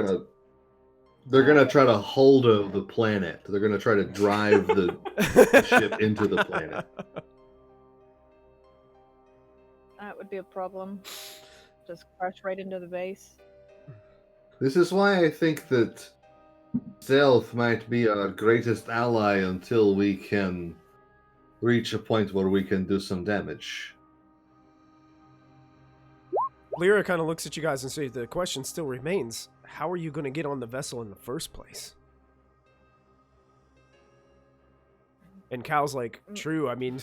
They're gonna try to hold of the planet. They're gonna try to drive the ship into the planet. That would be a problem. Just crash right into the base. This is why I think that stealth might be our greatest ally until we can reach a point where we can do some damage. Lyra kind of looks at you guys and says, the question still remains, how are you going to get on the vessel in the first place? And Cal's like, true, I mean,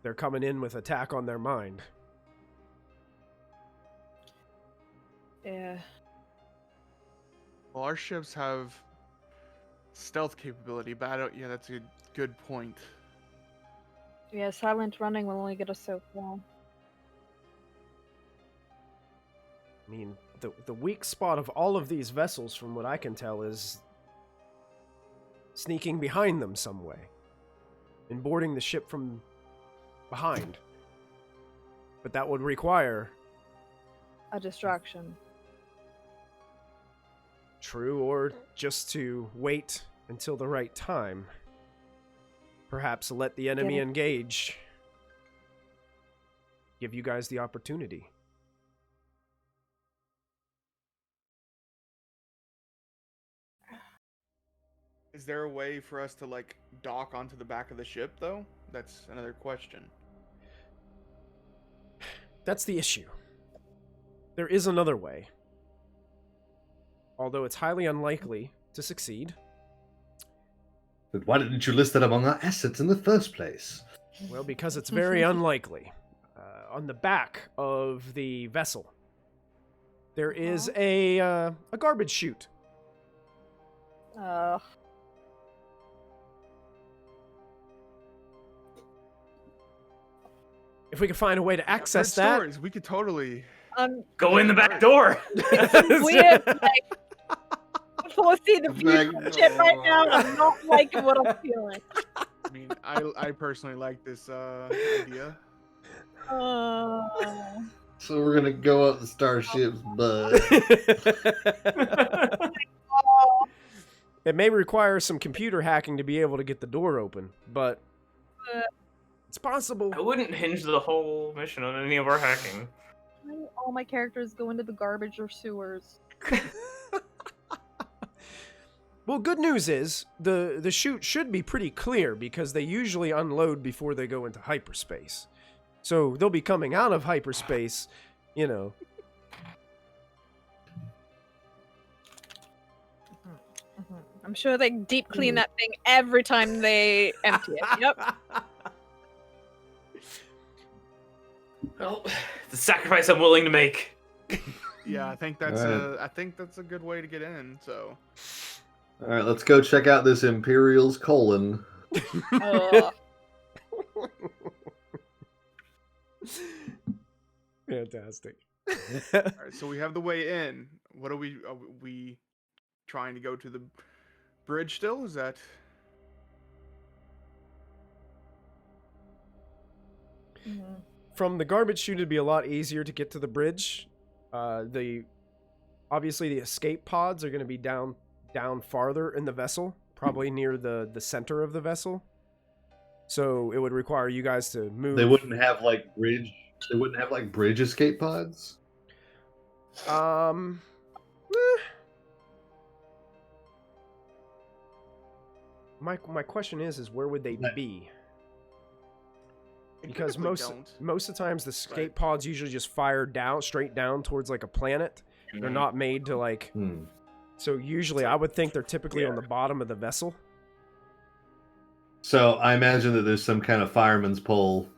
they're coming in with attack on their mind. Yeah. Well, our ships have stealth capability, but I don't. Yeah, that's a good point. Yeah, silent running will only get us so far. I mean, the weak spot of all of these vessels, from what I can tell, is sneaking behind them some way and boarding the ship from behind. But that would require... a distraction. True, or just to wait until the right time. Perhaps let the enemy engage. Give you guys the opportunity. Is there a way for us to like dock onto the back of the ship though? That's another question. That's the issue. There is another way. Although it's highly unlikely to succeed. But why didn't you list that among our assets in the first place? Well, because it's very unlikely. On the back of the vessel, there is a garbage chute. If we could find a way to access I've heard that, stories. We could totally Go in the back door. Weird, like, foresee the future shit right now. And I'm not liking what I'm feeling. I mean, I personally like this idea. So we're gonna go up the starship's butt. It may require some computer hacking to be able to get the door open, but it's possible. I wouldn't hinge the whole mission on any of our hacking. All my characters go into the garbage or sewers. Well, good news is the chute should be pretty clear because they usually unload before they go into hyperspace. So they'll be coming out of hyperspace, you know. I'm sure they deep clean that thing every time they empty it. Yep. Well, the sacrifice I'm willing to make. Yeah, I think that's Alright. a good way to get in. So All right, let's go check out this Imperial's colon. Fantastic. all right, so we have the way in. What are we trying to go to the bridge still? Is that From the garbage chute, it'd be a lot easier to get to the bridge. Obviously the escape pods are going to be down farther in the vessel, probably near the center of the vessel. So it would require you guys to move. They wouldn't have like bridge. They wouldn't have like bridge escape pods. My question is where would they be? They Because typically most don't. of the times the escape pods usually just fire straight down towards like a planet. They're not made to like. So usually I would think they're typically on the bottom of the vessel. So I imagine that there's some kind of fireman's pole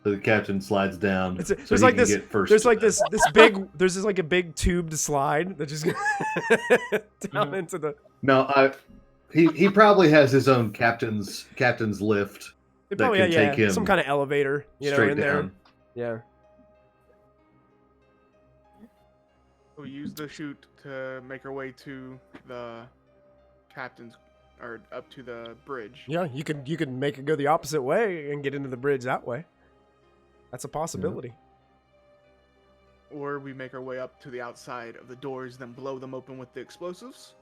that the captain slides down. There's like this. There's like this big. There's just like a big tubed slide that just down into the. No, he probably has his own captain's lift. It that probably can take him some kind of elevator, you know, straight in down. there. Yeah. We use the chute to make our way to the captain's, or up to the bridge. Yeah, you could make it go the opposite way and get into the bridge that way. That's a possibility. Or we make our way up to the outside of the doors, then blow them open with the explosives.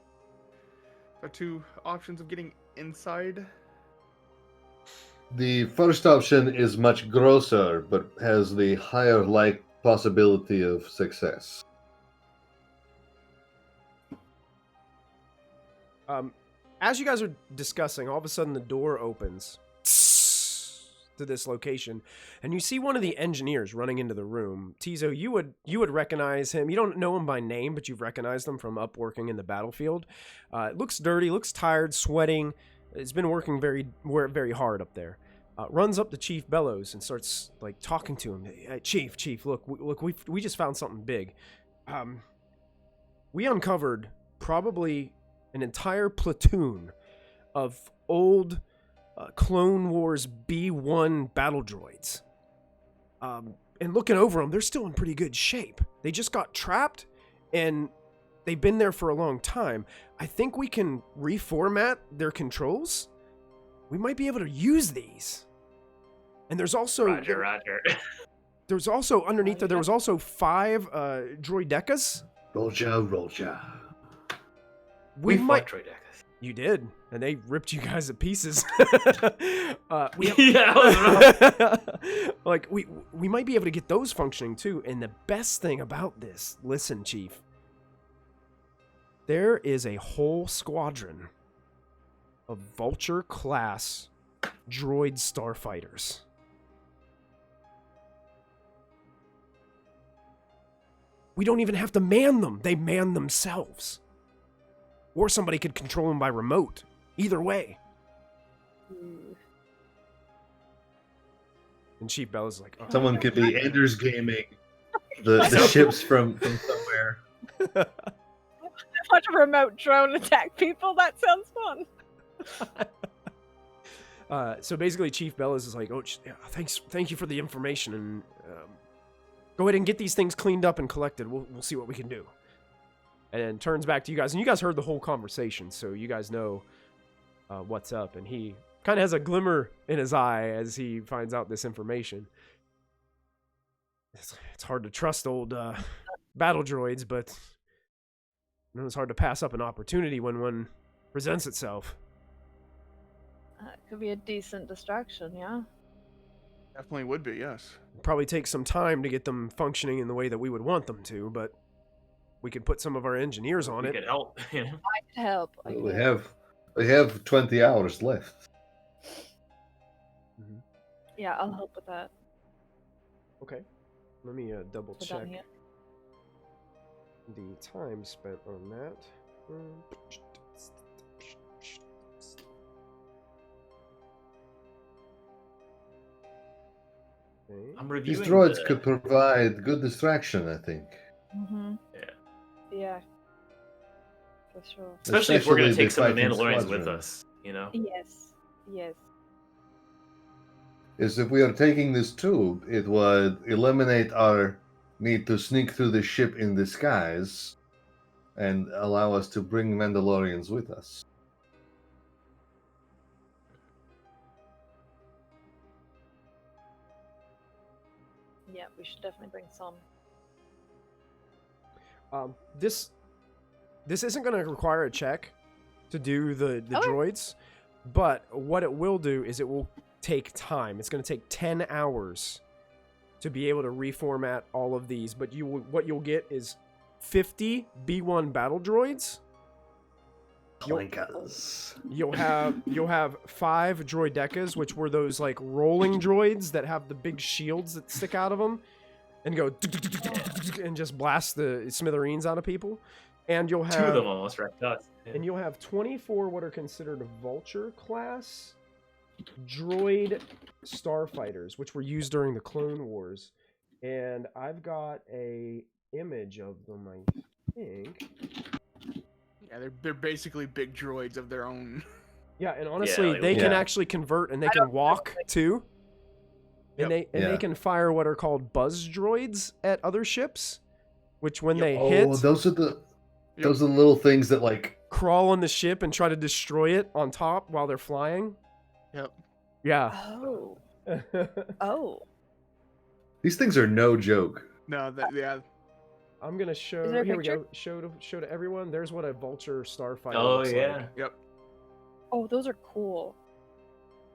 Are two options of getting inside. The first option is much grosser, but has the higher possibility of success. As you guys are discussing, all of a sudden the door opens to this location, and you see one of the engineers running into the room. Tizo, you would recognize him. You don't know him by name, but you've recognized him from up working in the battlefield. It looks dirty, looks tired, sweating. It's been working very hard up there. Runs up to Chief Bellows and starts like talking to him. Hey, Chief, look, we just found something big. We uncovered probably an entire platoon of old Clone Wars B1 battle droids. And looking over them, they're still in pretty good shape. They just got trapped, and they've been there for a long time. I think we can reformat their controls. We might be able to use these. And there's also... Roger. There's also, underneath there was also 5 droidecas. Roger. We might... Droidecas. You did, and they ripped you guys to pieces. Like we might be able to get those functioning too. And the best thing about this, listen, Chief, there is a whole squadron of Vulture class droid starfighters. We don't even have to man them; they man themselves. Or somebody could control them by remote. Either way. And Chief Bella's is like, oh. Someone could be Anders gaming the ships from somewhere. I want a remote drone attack people. That sounds fun. So basically, Chief Bellows is like, oh, thank you for the information, and go ahead and get these things cleaned up and collected. We'll see what we can do. And then turns back to you guys, and you guys heard the whole conversation, so you guys know what's up. And he kind of has a glimmer in his eye as he finds out this information. It's hard to trust old battle droids, but it's hard to pass up an opportunity when one presents itself. It could be a decent distraction, yeah. Definitely would be, yes. Probably take some time to get them functioning in the way that we would want them to, but we could put some of our engineers on We it. could help. You know? I could help. I We could help. have 20 hours left. Mhm. Yeah, I'll help with that. Okay. Let me double Put check that in here. the time spent on that. Okay. I'm These reviewing droids the- could provide good distraction, I think. Mm-hmm. Yeah. Yeah. For sure. Especially if we're going to Especially take some of the fighting Mandalorians with squadron. us, you know? Yes. Yes. Is if we are taking this tube, it would eliminate our need to sneak through the ship in disguise and allow us to bring Mandalorians with us. Yeah, we should definitely bring some. This isn't going to require a check to do the Okay. droids, but what it will do is it will take time. It's going to take 10 hours to be able to reformat all of these, but what you'll get is 50 B1 battle droids. Clankers. You'll have 5 droidecas, which were those like rolling droids that have the big shields that stick out of them and go and just blast the smithereens out of people. And you'll Two of have them almost wrecked us. Yeah. and you'll have 24 what are considered vulture class droid starfighters, which were used during the Clone Wars. And I've got a image of them, I think. Yeah, they're basically big droids of their own. Yeah, and honestly, like- they can Yeah. actually convert and they can walk too. And Yep. they Yeah. can fire what are called buzz droids at other ships, which when Yep. they Oh, hit, those are the little things that like crawl on the ship and try to destroy it on top while they're flying. Yep. Yeah. Oh. Oh. these things are no joke. No, yeah. I'm gonna show. Is there a Here we picture? go. Show to everyone. There's what a vulture starfighter. Oh, looks yeah. Like. Yep. Oh, those are cool.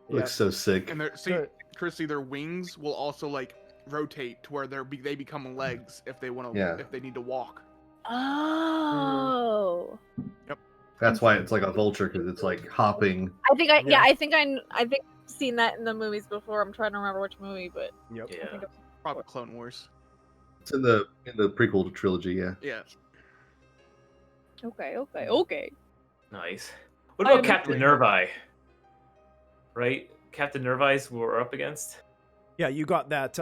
Looks so sick. And they're see, Good. Chrissy, their wings will also like rotate to where they become legs if they want to Yeah. if they need to walk. Oh. That's why it's like a vulture, because it's like hopping. I think Yeah. I think I've seen that in the movies before. I'm trying to remember which movie, but Yep. I Yeah. think Probably Clone Wars. It's in the prequel trilogy, yeah. Yeah. okay. Nice. What I about am Captain enjoying Nervi? Right? Captain Nervi's who we're up against? Yeah, you got that.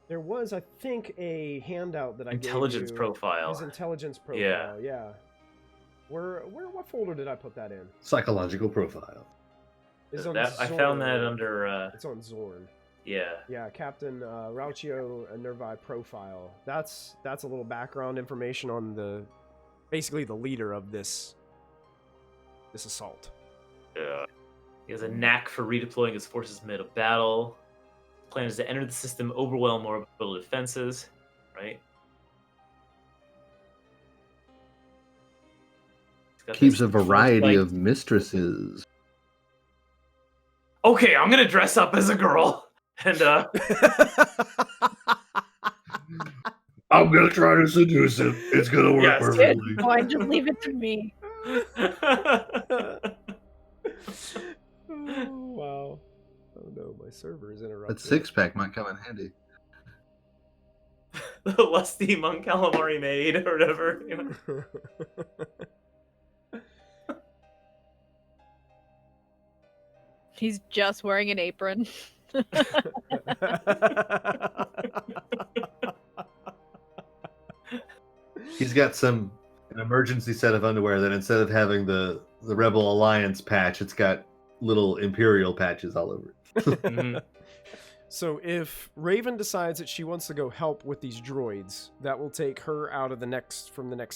There was, I think, a handout that I Intelligence gave you. profile. His intelligence profile. Yeah. Yeah. What folder did I put that in? Psychological profile. It's on I found that Xorrn. under, It's on Xorn. yeah. Yeah, Captain Rauchio Nervi profile. That's a little background information on basically the leader of this assault. Yeah. He has a knack for redeploying his forces mid of battle. Plan is to enter the system, overwhelm orbital defenses, right? He's got Keeps this a variety foresight. of mistresses. Okay, I'm gonna dress up as a girl and I'm gonna try to seduce him. It's gonna work Yes. perfectly. Why just leave it to me? Oh, wow. Oh no, my server is interrupted. That six pack might come in handy. the lusty Mon Calamari maid or whatever. You know? He's just wearing an apron. He's got an emergency set of underwear that instead of having the Rebel Alliance patch, it's got little Imperial patches all over it. Mhm. So if Raven decides that she wants to go help with these droids, that will take her out of the next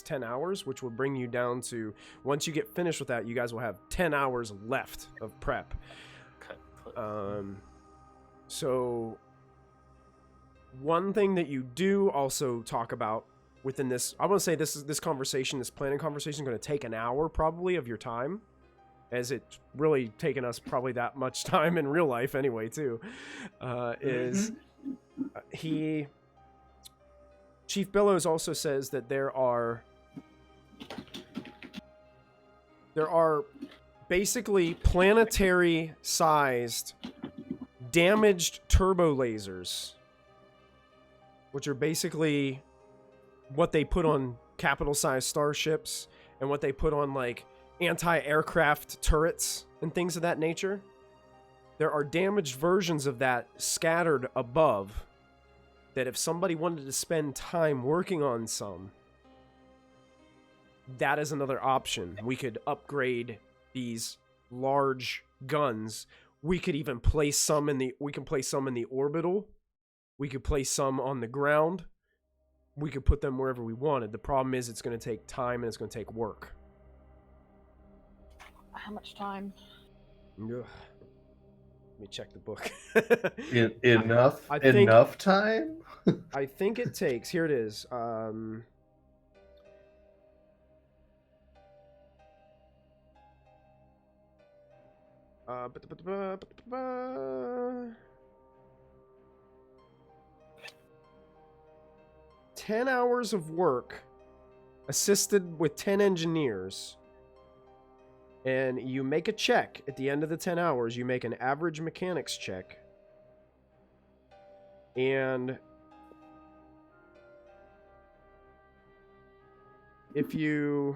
10 hours, which will bring you down to, once you get finished with that, you guys will have 10 hours left of prep. So one thing that you do also talk about within this. I want to say this planning conversation is going to take an hour probably of your time, as it's really taken us probably that much time in real life anyway too. Chief Billows also says that there are basically planetary sized damaged turbo lasers, which are basically what they put on capital-sized starships and what they put on like anti-aircraft turrets and things of that nature. There are damaged versions of that scattered above that if somebody wanted to spend time working on some, that is another option. We could upgrade these large guns. We could even place some in the orbital. We could place some on the ground. We could put them wherever we wanted. The problem is it's going to take time and it's going to take work. How much time? Ugh. Let me check the book. Enough time? I think it takes. Here it is. 10 hours of work, assisted with 10 engineers. And you make a check at the end of the 10 hours. You make an average mechanics check. And if you...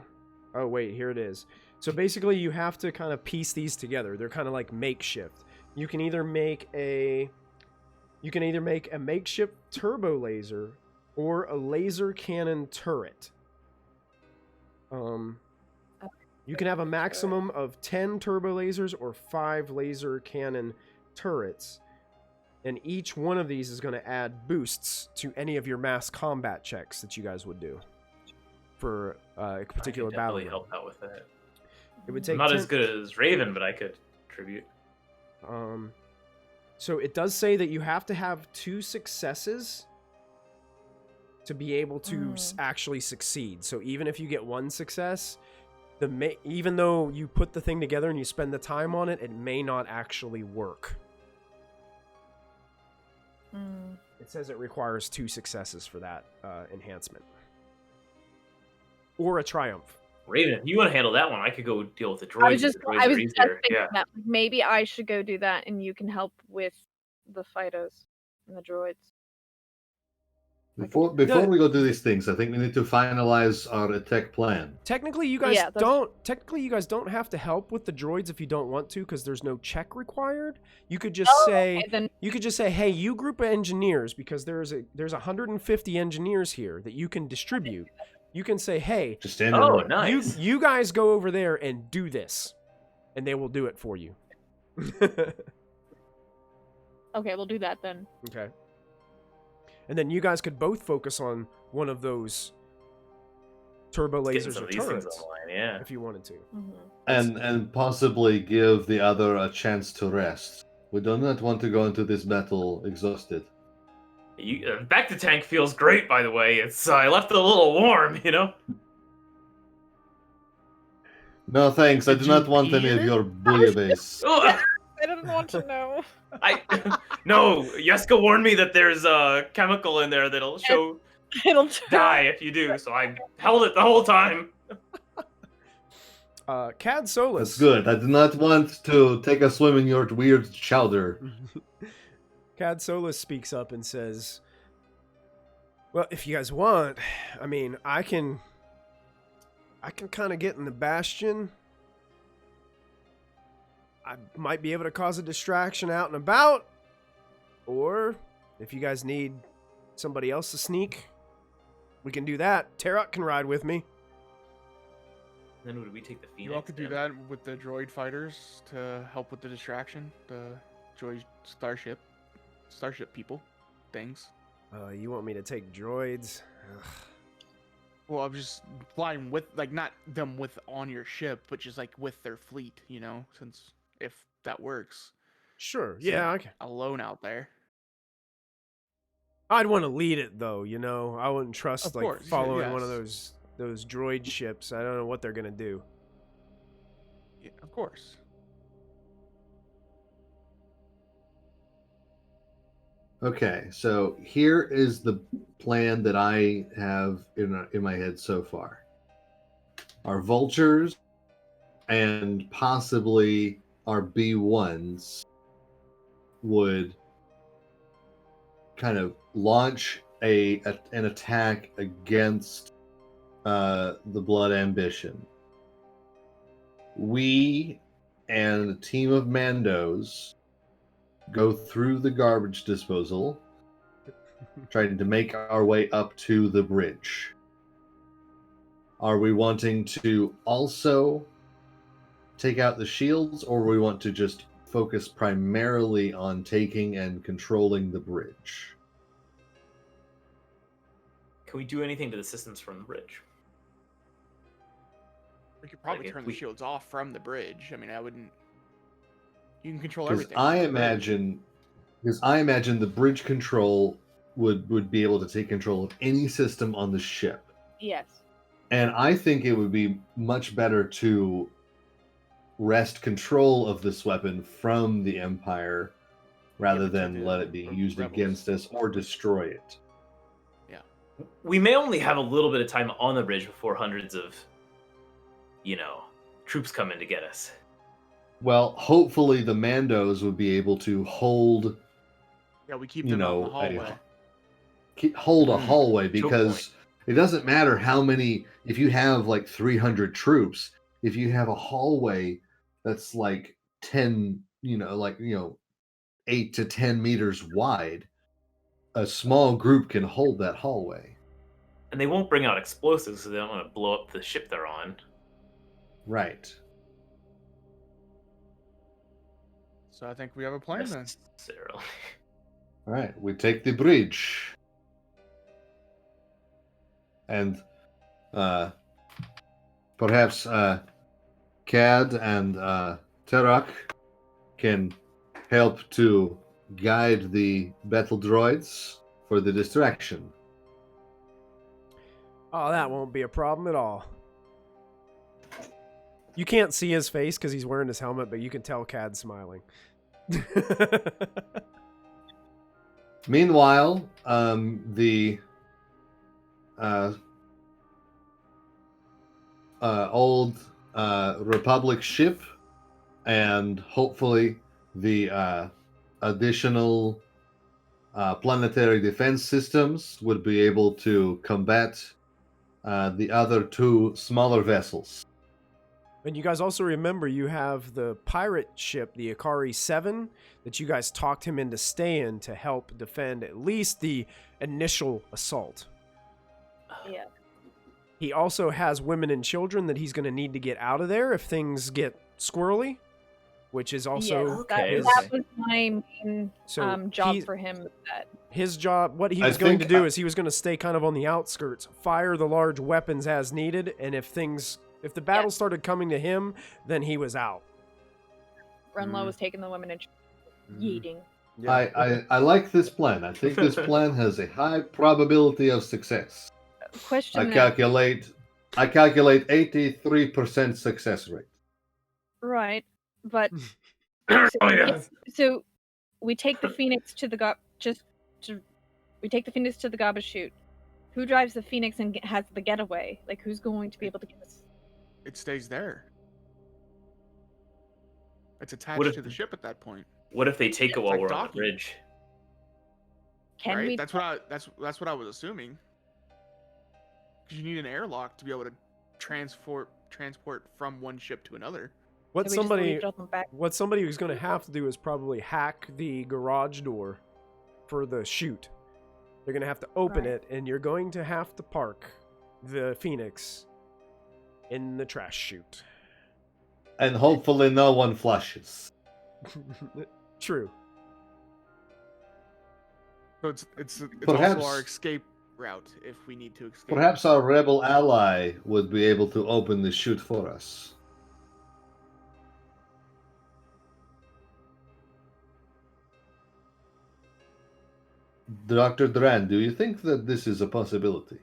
Oh, wait, here it is. So basically you have to kind of piece these together. They're kind of like makeshift. You can either make a makeshift turbo laser or a laser cannon turret. You can have a maximum of 10 turbo lasers or 5 laser cannon turrets. And each one of these is going to add boosts to any of your mass combat checks that you guys would do for a particular battle. I could definitely help out with that. It would take I'm not as good as Raven, but I could contribute. So it does say that you have to have 2 successes to be able to actually succeed. So even if you get 1 success, even though you put the thing together and you spend the time on it, it may not actually work. It says it requires 2 successes for that enhancement. Or a triumph. Raven, if you want to handle that one, I could go deal with the droids. I was just thinking Yeah. that maybe I should go do that, and you can help with the Fidos and the droids. Before we go do these things, I think we need to finalize our attack plan. Technically, you guys don't have to help with the droids if you don't want to, because there's no check required. You could just say, hey, you group of engineers, because there's 150 engineers here that you can distribute. You can say, hey, just nice. You guys go over there and do this, and they will do it for you. Okay, we'll do that then. Okay. And then you guys could both focus on one of those turbo lasers or turrets, if you wanted to. And possibly give the other a chance to rest. We do not want to go into this battle exhausted. Back to tank feels great, by the way. It's I left it a little warm, you know? No thanks, I do not want any of your bouillabaisse. I didn't want to know. No, Yeska warned me that there's a chemical in there that'll die if you do, so I held it the whole time. Cad Solus. That's good. I do not want to take a swim in your weird chowder. Cad Solus speaks up and says, well, if you guys want, I mean, I can kind of get in the Bastion. I might be able to cause a distraction out and about. Or, if you guys need somebody else to sneak, we can do that. Terok can ride with me. Then would we take the Phoenix? You all could do that with the droid fighters to help with the distraction. The droid starship people, things. You want me to take droids? Ugh. Well, I'm just flying with, like, not them with on your ship, but just like with their fleet, you know, since if that works. Sure. So Yeah. Okay. Alone out there. I'd want to lead it though, you know. I wouldn't trust Of like course, following one of yes. those droid ships. I don't know what they're gonna do. Yeah, of course. Okay, so here is the plan that I have in my head so far. Our vultures and possibly our B1s would kind of launch an attack against the Blood Ambition. We and a team of Mandos go through the garbage disposal, trying to make our way up to the bridge. Are we wanting to also take out the shields, or we want to just focus primarily on taking and controlling the bridge? Can we do anything to the systems from the bridge? We could probably Like, if turn we- the shields off from the bridge. I mean, I wouldn't. You can control Because everything. I from the bridge. imagine the bridge control would be able to take control of any system on the ship. Yes. And I think it would be much better to wrest control of this weapon from the Empire rather Give it to than the let it be used rebels. against us or destroy it. We may only have a little bit of time on the bridge before hundreds of, troops come in to get us. Well, hopefully the Mandos would be able to hold, Yeah, we keep you them out in know, the hallway. hold a hallway, To a because it doesn't matter how many, if you have like 300 troops, if you have a hallway that's like 10, 8 to 10 meters wide, a small group can hold that hallway. And they won't bring out explosives, so they don't want to blow up the ship they're on. Right. So I think we have a plan then. Necessarily. All right, we take the bridge. And perhaps Cad and Terak can help to guide the battle droids for the distraction. Oh, that won't be a problem at all. You can't see his face because he's wearing his helmet, but you can tell Cad's smiling. Meanwhile, the old Republic ship and hopefully the additional planetary defense systems would be able to combat the other two smaller vessels. And you guys also remember you have the pirate ship, the Akari 7, that you guys talked him into staying to help defend at least the initial assault. Yeah. He also has women and children that he's going to need to get out of there if things get squirrely, which is also Yes, Okay, that was my main so job for him. That his job, what he I was going to think do is he was going to stay kind of on the outskirts, fire the large weapons as needed, and if the battle started coming to him, then he was out. Renlo was taking the women and yeeting. Yeah. I like this plan. I think this plan has a high probability of success. Question I now. calculate 83% success rate. Right, but Oh, so, yeah. so we take the Phoenix to the we take the Phoenix to the garbage chute. Who drives the Phoenix and has the getaway? Like, who's going to be able to get us? It stays there. It's What attached if- to the ship at that point. What if they take it It's while like we're on the docking. bridge? Can right? we? That's what I was assuming. Because you need an airlock to be able to transport from one ship to another. What Can we just leave somebody it on the back? what somebody was going to have to do is probably hack the garage door for the chute. They're going to have to open Right. it, and you're going to have to park the Phoenix in the trash chute. And hopefully no one flushes. True. So it's Perhaps- also our escape route if we need to escape. Perhaps our rebel ally would be able to open the chute for us. Dr. Duran, do you think that this is a possibility?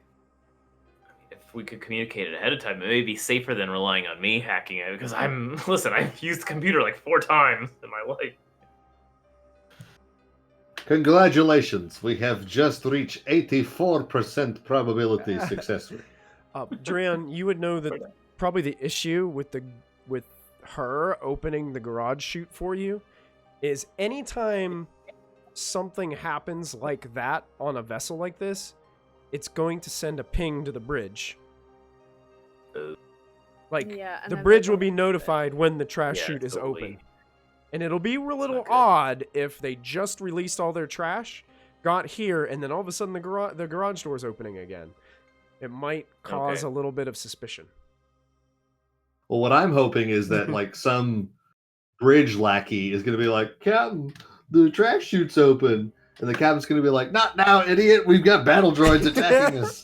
If we could communicate it ahead of time, it may be safer than relying on me hacking it. Because listen, I've used the computer like 4 times in my life. Congratulations, we have just reached 84% probability success rate. Duran, you would know that probably the issue with her opening the garage chute for you is anytime something happens like that on a vessel like this, it's going to send a ping to the bridge. Like, Yeah, and the then bridge they're will be going- notified when the trash chute is open. And it'll be a little odd if they just released all their trash, got here, and then all of a sudden the garage door's opening again. It might cause a little bit of suspicion. Well, what I'm hoping is that like some bridge lackey is going to be like, Captain, the trash chute's open. And the captain's going to be like, not now, idiot. We've got battle droids attacking us.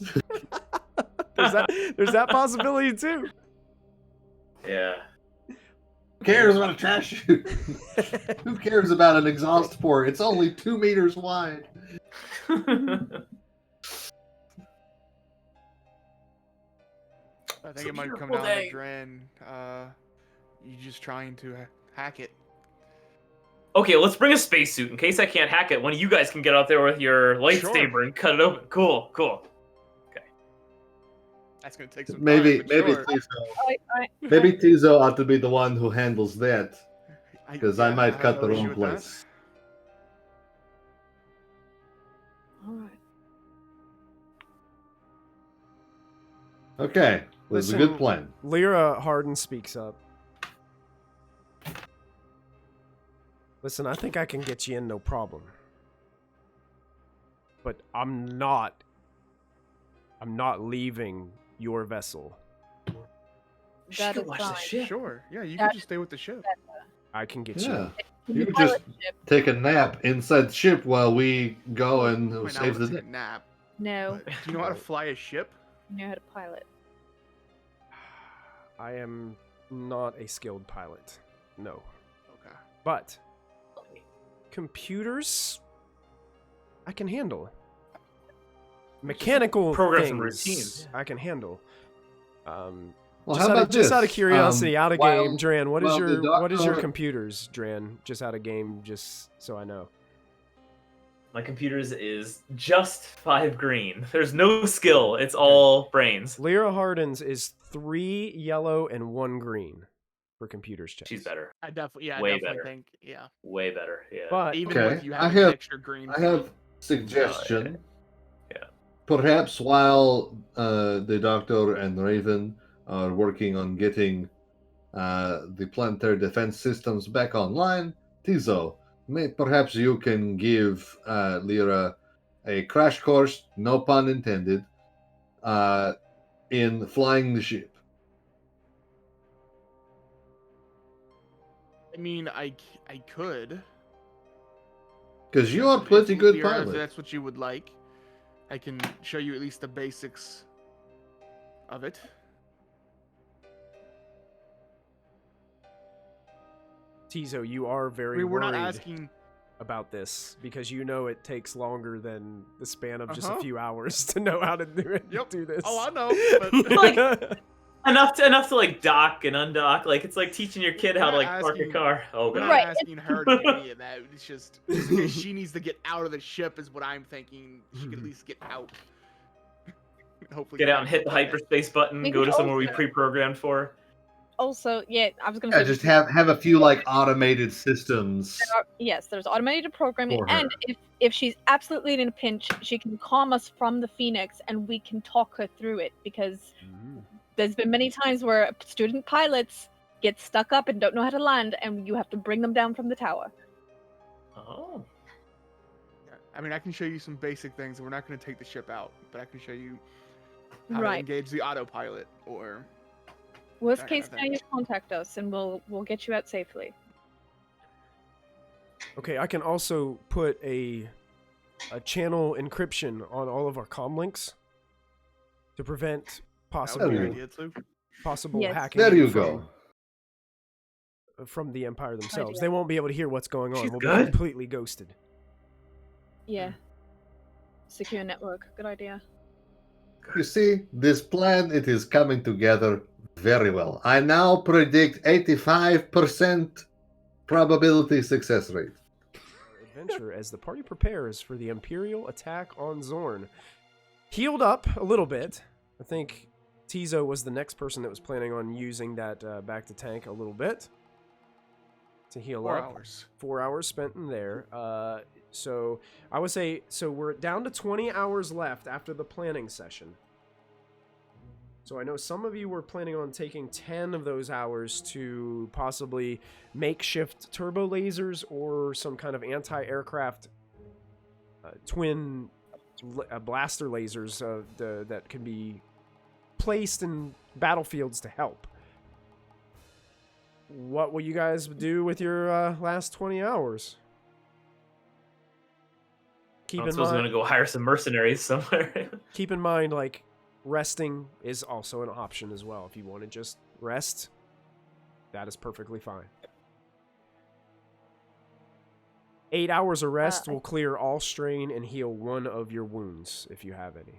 There's that possibility too. Yeah. Who cares about a trash chute? Who cares about an exhaust port? It's only 2 meters wide. I think it might come down to Dren. You just trying to hack it. Okay, let's bring a spacesuit in case I can't hack it. One of you guys can get out there with your lightsaber and cut it open. Cool. Okay. That's gonna take some Maybe time. But sure. Maybe Tizo ought to be the one who handles that, because I might have cut no the issue wrong with that. place. Alright. Okay, this is a Listen, good plan. Lyra Harden speaks up. Listen, I think I can get you in, no problem. But I'm not leaving your vessel. That is watch the fine. ship. Sure. Yeah, you That can just stay with the ship. I can get Yeah, you. you could Pilot just ship. take a nap inside the ship while we go and Might not save the wanna day. take a nap. No, Do you know how to fly a ship? you know how to pilot. I am not a skilled pilot. No. Okay. But computers I can handle. Mechanical programs and things routines. I can handle. Well, just how about just this? out of curiosity, out of while- game, Dran, what is while the your doctor- computers, Dran? Just out of game, just so I know. My computer's is just 5 green. There's no skill. It's all brains. Lyra Harden's is 3 yellow and 1 green for computers checks. She's better. I definitely Way definitely better. think, yeah. Way better. Yeah. But Even Okay, with you I having have- an extra green. I have suggestion. Yeah. Perhaps while the Doctor and Raven are working on getting the planetary defense systems back online, Tizo, perhaps you can give Lyra a crash course, no pun intended, in flying the ship. I mean, I could. Because you are If pretty good Lyra, if pilot. that's what you would like. I can show you at least the basics of it. Tizo, you are very I mean, we're worried not asking. about this because you know it takes longer than the span of just a Uh-huh. few hours to know how to Yep. do this. Oh, I know. But Enough to like dock and undock. Like it's like teaching your kid how to We're like not park a asking- car. Oh we're god. not Right. asking her to do any of that. It's just because she needs to get out of the ship is what I'm thinking. She could at least get out. Hopefully, Get out and hit the back. hyperspace button. We Go could to somewhere we also- pre-programmed for. Also, yeah, I was gonna Yeah, say just have a few like automated systems. yes, there's automated programming, For and her. if she's absolutely in a pinch, she can calm us from the Phoenix, and we can talk her through it. Because there's been many times where student pilots get stuck up and don't know how to land, and you have to bring them down from the tower. Oh. Yeah, I mean, I can show you some basic things. We're not going to take the ship out, but I can show you how to Right. engage the autopilot or. Worst that case kind of thing. scenario, contact us, and we'll get you out safely. Okay, I can also put a channel encryption on all of our comm links to prevent That possible would be a Ooh. good idea too. Yes. hacking. There you from- go. From the Empire themselves, idea. they won't be able to hear what's going on. She's We'll good. be completely ghosted. Yeah. Secure network. Good idea. You see, this plan, it is coming together very well. I now predict 85% probability success rate. Adventure as the party prepares for the Imperial attack on Xorrn. Healed up a little bit. I think Tizo was the next person that was planning on using that back to tank a little bit to heal 4 up. hours. 4 hours spent in there. So I would say, so we're down to 20 hours left after the planning session. So I know some of you were planning on taking 10 of those hours to possibly makeshift turbo lasers or some kind of anti-aircraft twin blaster lasers that can be placed in battlefields to help. What will you guys do with your last 20 hours? I'm going to go hire some mercenaries somewhere. Keep in mind, like, resting is also an option as well. If you want to just rest, that is perfectly fine. 8 hours of rest will clear all strain and heal one of your wounds, if you have any.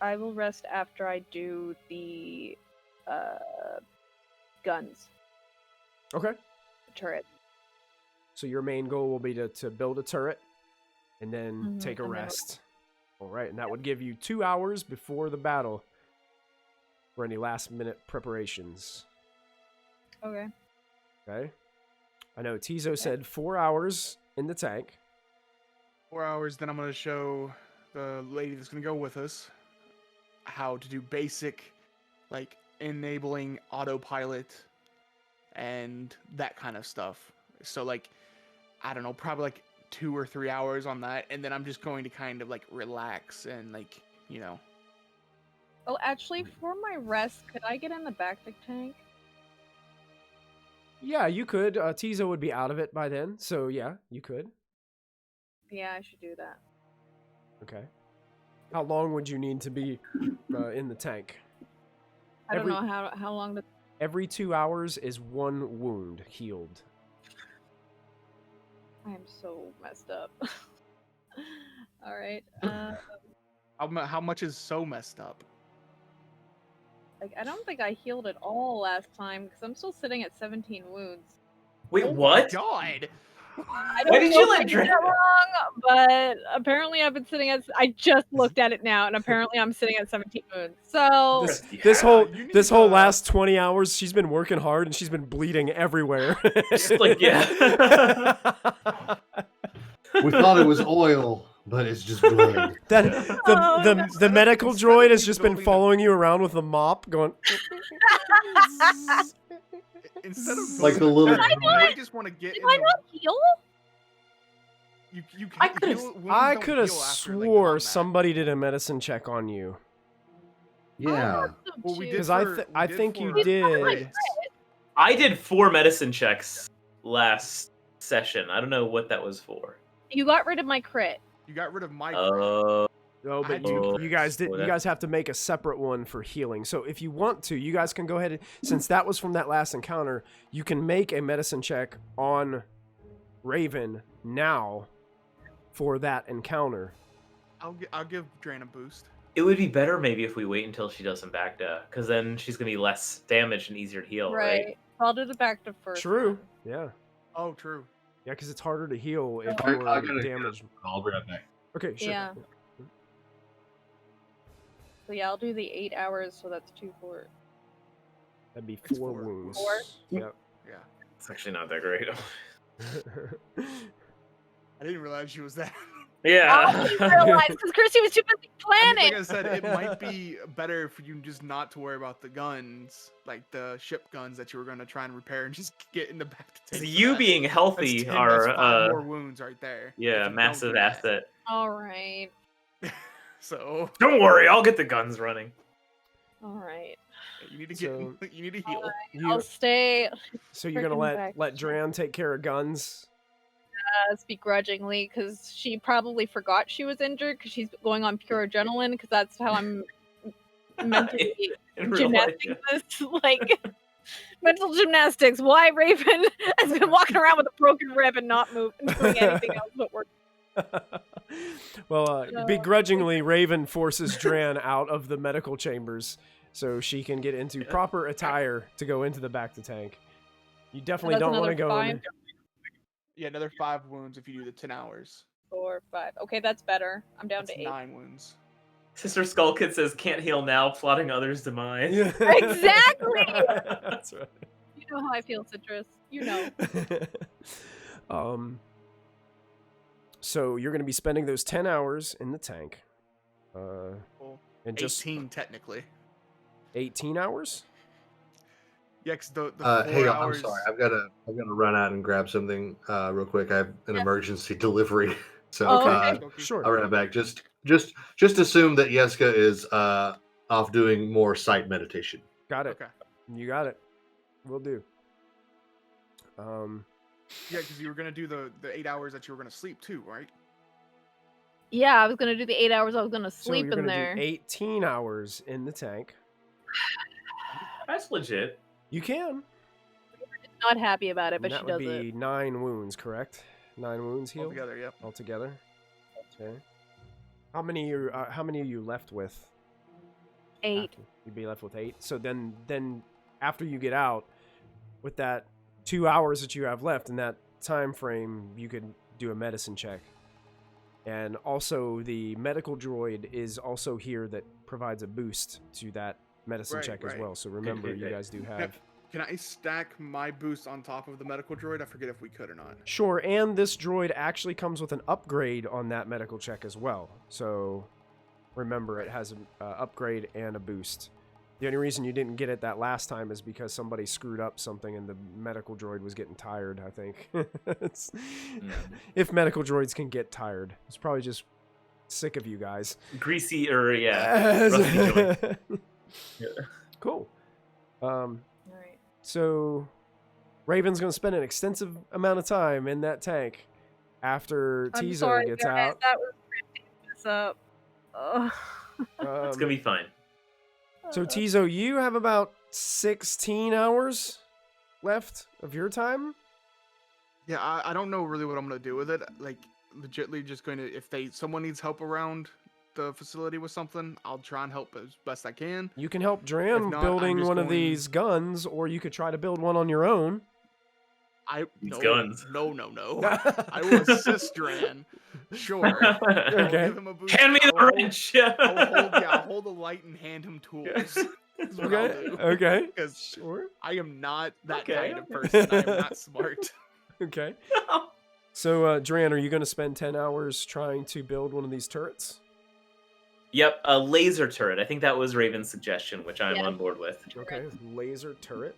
I will rest after I do the guns. Okay. The turret. So your main goal will be to build a turret and then take a rest. All right, and that would give you 2 hours before the battle for any last-minute preparations. Okay. Okay. I know Tizo said 4 hours in the tank. 4 hours, then I'm going to show the lady that's going to go with us how to do basic, like, enabling autopilot and that kind of stuff. So, like, I don't know, probably like 2 or 3 hours on that, and then I'm just going to kind of like relax and, like, you know. Oh, actually, for my rest, could I get in the backup tank? Yeah, you could. Tizo would be out of it by then, so yeah, you could. Yeah, I should do that. Okay. How long would you need to be in the tank? I don't know how long the... Every 2 hours is 1 wound healed. I am so messed up. All right. How much is so messed up? Like, I don't think I healed at all last time because I'm still sitting at 17 wounds. Wait, Oh what? My God! I Why did you know let if I did Dren- that wrong, but apparently I've been sitting at... I just looked at it now, and apparently I'm sitting at 17 wounds. So... This whole last 20 hours, she's been working hard, and she's been bleeding everywhere. Like, yeah. We thought it was oil, but it's just blood. The medical droid has just been following you around with a mop, going... Instead of Like the little... I just want to get Did in I the... not heal? You I can't could've- heal- wounds I don't could have heal after, like, swore combat. somebody did a medicine check on you. Yeah. Well, we did Because for- I we did think you for- did. I did 4 medicine checks last session. I don't know what that was for. You got rid of my crit. You got rid of my... No, I but do you crits. guys did. Well, You that- guys have to make a separate one for healing. So if you want to, you guys can go ahead and, since that was from that last encounter, you can make a medicine check on Raven now for that encounter. I'll give Drain a boost. It would be better maybe if we wait until she does some Bacta, because then she's going to be less damaged and easier to heal, right? I'll do the back to first. True. then. Yeah. Oh, true. Yeah, because it's harder to heal if I you're gotta damaged. I'll be right back. Okay, sure. Yeah. So yeah, I'll do the 8 hours, so that's 2 for... That'd be It's 4 4. wounds. 4? Yep. Yeah. It's actually not that great. I didn't realize she was that. Yeah. Because Chrissy was too busy I mean, planning! like I said, it might be better for you just not to worry about the guns, like the ship guns that you were going to try and repair, and just get in the back to take. So for you that. being That's healthy 10, are that's 5 more wounds right there. if you yeah, don't massive do that. asset. Alright. So Don't worry, I'll get the guns running. Alright. you need to get So- you need to heal. I'll stay So you're gonna frickin' let back. Dran take care of guns? begrudgingly, because she probably forgot she was injured, because she's going on pure adrenaline, because that's how I'm meant to be In real life, gymnastics this, like, mental gymnastics. Why Raven has been walking around with a broken rib and not doing anything else but work. Well, begrudgingly, Raven forces Dran out of the medical chambers so she can get into proper attire to go into the back to tank. You definitely That's don't want to another go in. 5? Yeah, another 5 wounds if you do the 10 hours. 4, 5. Okay, that's better. I'm down That's to 8. 9 wounds. Sister Skullkid says, "Can't heal now, plotting others' demise." Exactly! That's right. You know how I feel, Citrus. You know. So you're going to be spending those 10 hours in the tank. Well, And just 18 technically. 18 hours? Yeah, 'cause the 4 Hey, I'm hours. sorry. I've got to run out and grab something real quick. I have an emergency delivery, so Oh, okay. Sure. I'll run it back. Just assume that Yeska is off doing more sight meditation. Got it. Okay. You got it. Will do. Yeah, because you were gonna do the 8 hours that you were gonna sleep too, right? Yeah, I was gonna do the 8 hours I was gonna So sleep you're in gonna there. do 18 hours in the tank. That's legit. You can. Not happy about it, but that she would does be it. 9 wounds, correct? 9 wounds healed Altogether, yep. altogether. Okay. How many are you left with? 8. You'd be left with 8. So then after you get out, with that 2 hours that you have left in that time frame, you could do a medicine check. And also the medical droid is also here that provides a boost to that medicine Right, check as right. well. So remember, you guys do have. Can I stack my boost on top of the medical droid? I forget if we could or not. Sure, and this droid actually comes with an upgrade on that medical check as well. So remember, it has an upgrade and a boost. The only reason you didn't get it that last time is because somebody screwed up something and the medical droid was getting tired, I think. If medical droids can get tired. It's probably just sick of you guys. Greasy or rusty joint. Yeah. Cool. All right. So Raven's going to spend an extensive amount of time in that tank after I'm Tizo sorry, gets guys. out. That was this up. Ugh. It's gonna be fine. So Tizo, you have about 16 hours left of your time. Yeah, I don't know really what I'm gonna do with it. Like, legitly just going to, if someone needs help around the facility with something, I'll try and help as best I can. You can help Dran If not, building I'm just one of going- these guns, or you could try to build one on your own. These No, guns. No. I will assist Dran. Sure. I'll Okay. give him a boost. Hand me the I'll hold- wrench. I'll hold the light and hand him tools. That's what I'll Okay. do. Okay. Because Sure. I am not that Okay, kind of okay. person. I am not smart. Okay. So, Dran, are you going to spend 10 hours trying to build one of these turrets? Yep, a laser turret. I think that was Raven's suggestion, which I'm Yeah. on board with. Okay. Laser turret.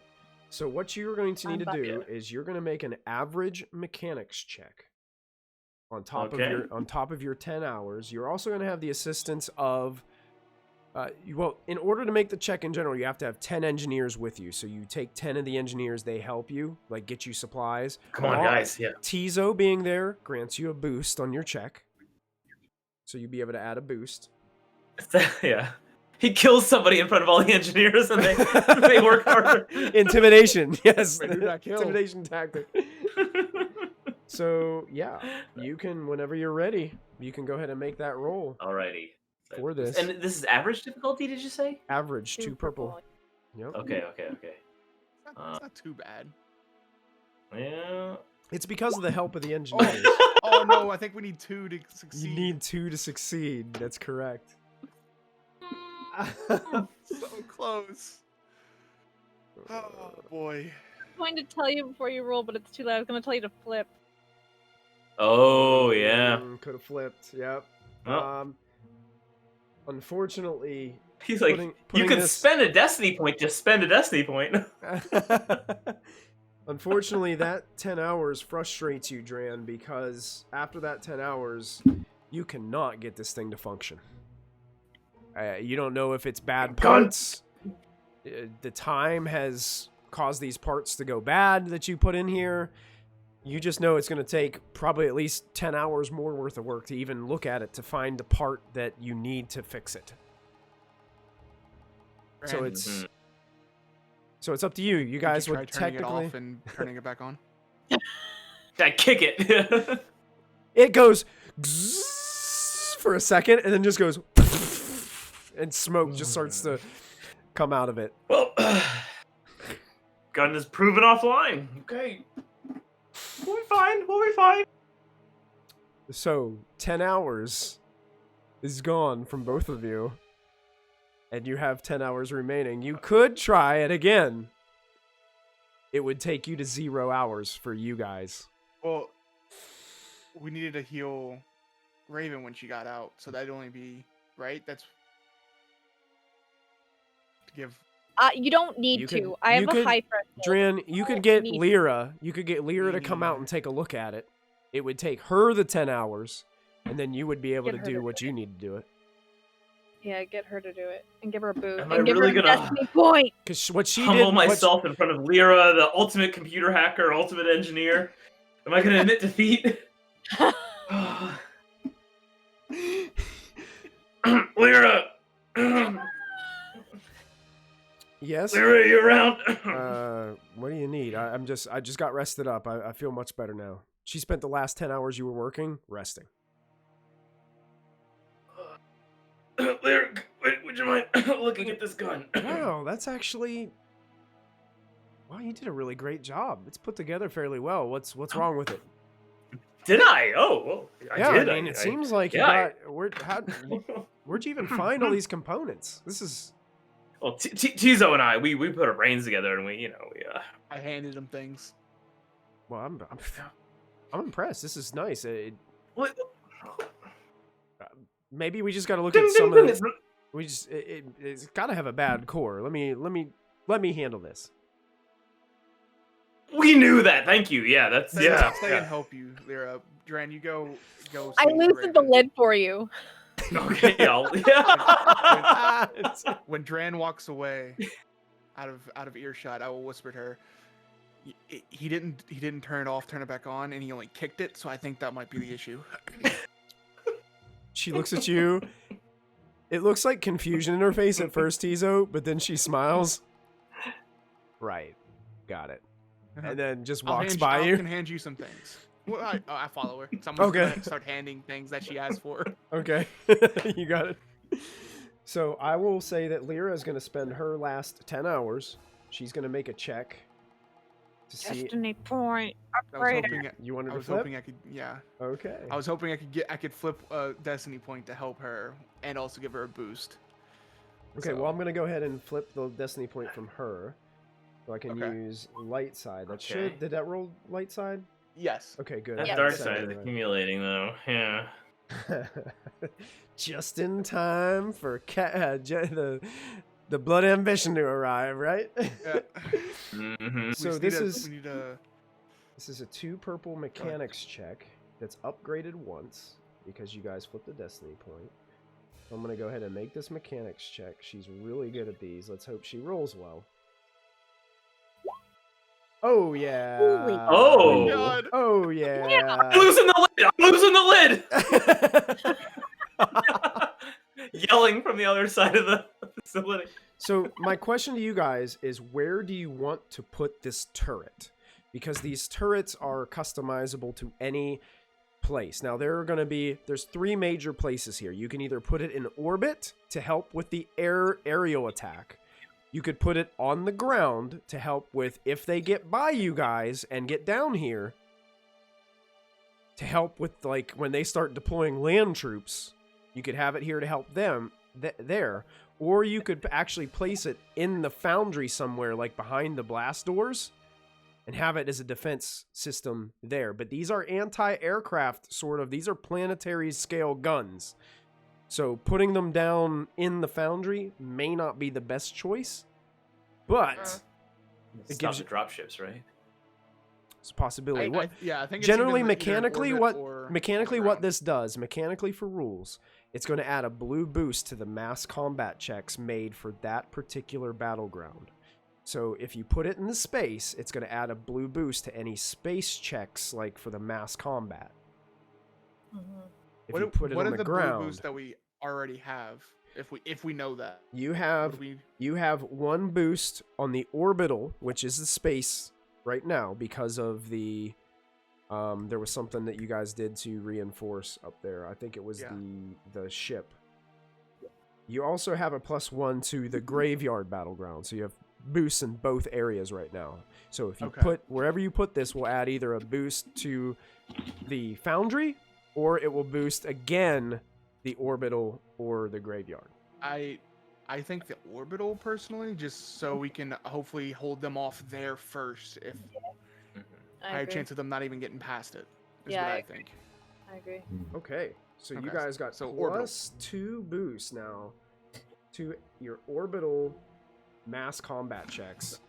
So what you're going to need to I'm do is you're going to make an average mechanics check on top Okay. of your 10 hours. You're also going to have the assistance of in order to make the check in general, you have to have 10 engineers with you. So you take 10 of the engineers, they help you, like get you supplies. Come on, guys. Yeah. Tizo being there grants you a boost on your check. So you'll be able to add a boost. Yeah. He kills somebody in front of all the engineers and they work harder. Intimidation, yes. Wait, who'd that kill? Intimidation tactic. So, yeah, you can, whenever you're ready, you can go ahead and make that roll Alrighty. for this. And this is average difficulty, did you say? Average, 2 purple. Yep. Okay. It's not too bad. Yeah. It's because of the help of the engineers. Oh no, I think we need 2 to succeed. You need 2 to succeed. That's correct. So close. Oh boy. I'm going to tell you before you roll, but it's too late. I was going to tell you to flip. Oh, yeah. Could have flipped. Yep. Oh. Unfortunately, He's like, putting you can this- spend a destiny point, just spend a destiny point. unfortunately, that 10 hours frustrates you, Dran, because after that 10 hours, you cannot get this thing to function. You don't know if it's bad parts. The time has caused these parts to go bad that you put in here. You just know it's going to take probably at least 10 hours more worth of work to even look at it to find the part that you need to fix it. So it's up to you. You guys Did you would try turning technically it off and turning it back on. I kick it. it goes for a second, and then just goes, and smoke just starts to come out of it. Well, gun is proven offline. Okay. We'll be fine. We'll be fine. So 10 hours is gone from both of you, and you have 10 hours remaining. You could try it again. It would take you to 0 hours for you guys. Well, we needed to heal Raven when she got out, so that'd only be right. That's to give. You don't need You to. could- I have you a could- high threshold. Dran, you could get Lyra. You could get Lyra to come out and take a look at it. It would take her the 10 hours, and then you would be able Get to her do to what do you need to do it. Yeah, get her to do it and give her a boost Am I and give really her a gonna destiny point. Because what she Humble did, myself in front of Lyra, the ultimate computer hacker, ultimate engineer. Am I going to admit defeat? Lyra! yes. Lyra, you around? What do you need? I just got rested up. I feel much better now. She spent the last 10 hours you were working resting. Lyra, would you mind looking at this gun? Wow, that's actually. Wow, you did a really great job. It's put together fairly well. What's wrong with it? Did I? Oh, well, I did. I mean, it seems like you yeah, got. Where'd you even find all these components? This is. Well, Tizo and I, we put our brains together and we I handed him things. Well, I'm impressed. This is nice. What? Maybe we just got to look Ding, at some ding, of ding, the. We just it's got to have a bad core. Let me handle this. We knew that. Thank you. Yeah, that's Stay yeah. and help you, Lyra. Dran, you go. I speak to loosened the Raven. lid for you. Okay, yeah. When Dran walks away, out of earshot, I will whisper to her. He didn't turn it off, turn it back on, and he only kicked it. So I think that might be the issue. She looks at you. It looks like confusion in her face at first, Tizo, but then she smiles. Right, got it. And then just walks by you. I can hand you some things. Well, I follow her. Someone's gonna start handing things that she asked for. Okay, you got it. So I will say that Lyra is going to spend her last 10 hours. She's going to make a check to see. Destiny point. I was hoping. You wanted I to was flip? hoping I could. Yeah. Okay. I was hoping I could flip a destiny point to help her and also give her a boost. Okay, So- well, I'm going to go ahead and flip the destiny point from her. So I can Okay. use light side. That Okay. should. Did that roll light side? Yes. Okay, good. That Yeah. dark That's side is anyway. accumulating, though. Yeah. Just in time for the blood ambition to arrive, right? Yeah. Mm-hmm. So We this need a. this is a 2 purple mechanics check that's upgraded once because you guys flipped the destiny point. So I'm gonna go ahead and make this mechanics check. She's really good at these. Let's hope she rolls well. Oh yeah. Holy Oh. God. Oh yeah. I'm losing the lid. I'm losing the lid. Yelling from the other side of the facility. So my question to you guys is, where do you want to put this turret? Because these turrets are customizable to any place. Now there's 3 major places here. You can either put it in orbit to help with the aerial attack. You could put it on the ground to help with if they get by you guys and get down here. To help with like when they start deploying land troops, you could have it here to help them there. Or you could actually place it in the foundry somewhere, like behind the blast doors, and have it as a defense system there. But these are anti-aircraft sort of. These are planetary scale guns. So putting them down in the foundry may not be the best choice, but It gives gives you drop ships, right? it's a possibility. I think it's Generally, either in mechanically, orbit what or on mechanically the what ground. this does, mechanically for rules, it's going to add a blue boost to the mass combat checks made for that particular battleground. So if you put it in the space, it's going to add a blue boost to any space checks, like for the mass combat. If you put it what on are the blue ground, boosts that we already have? If we know that, you What have do we? you have 1 boost on the orbital, which is the space right now because of the There was something that you guys did to reinforce up there. I think it was Yeah. the ship. You also have a +1 to the graveyard battleground, so you have boosts in both areas right now. So if you Okay. put wherever you put this will add either a boost to the foundry, or it will boost again the orbital or the graveyard. I think the orbital personally, just so we can hopefully hold them off there first. If I higher agree. chance of them not even getting past it, is Yeah, what I I think. I agree. Okay, so you Okay, guys got so orbital. +2 boosts now to your orbital mass combat checks,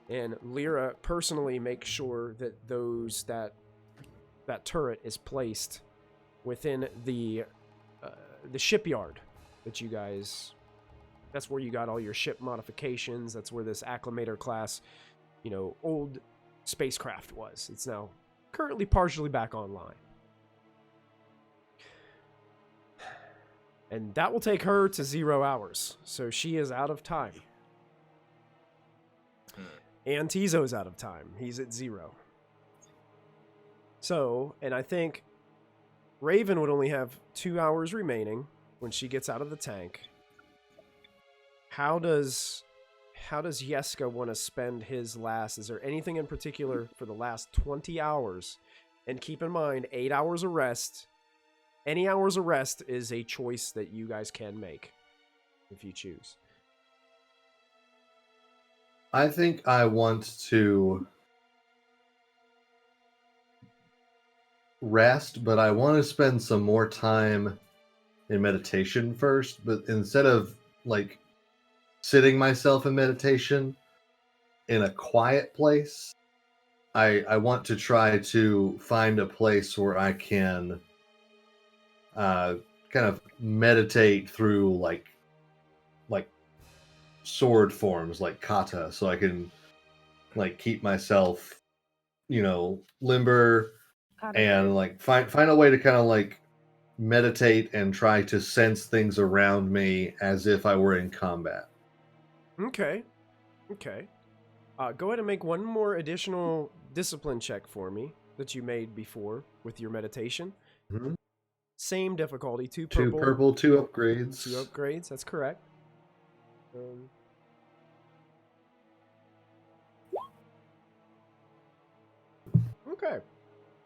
and Lyra personally makes sure that that turret is placed within the shipyard that you guys. That's where you got all your ship modifications. That's where this acclimator class, old spacecraft was. It's now currently partially back online. And that will take her to 0 hours. So she is out of time. And Tizo's out of time. He's at 0. So, and I think Raven would only have 2 hours remaining when she gets out of the tank. How does Yeska want to spend his last? Is there anything in particular for the last 20 hours? And keep in mind, 8 hours of rest. Any hours of rest is a choice that you guys can make if you choose. I think I want to rest, but I want to spend some more time in meditation first. But instead of like sitting myself in meditation in a quiet place, I want to try to find a place where I can kind of meditate through like sword forms like kata, so I can like keep myself limber and like find a way to kind of like meditate and try to sense things around me as if I were in combat. Okay. Go ahead and make one more additional discipline check for me that you made before with your meditation. Mm-hmm. Same difficulty, 2 2 purple. purple, 2 upgrades. 2 upgrades, that's correct. Okay.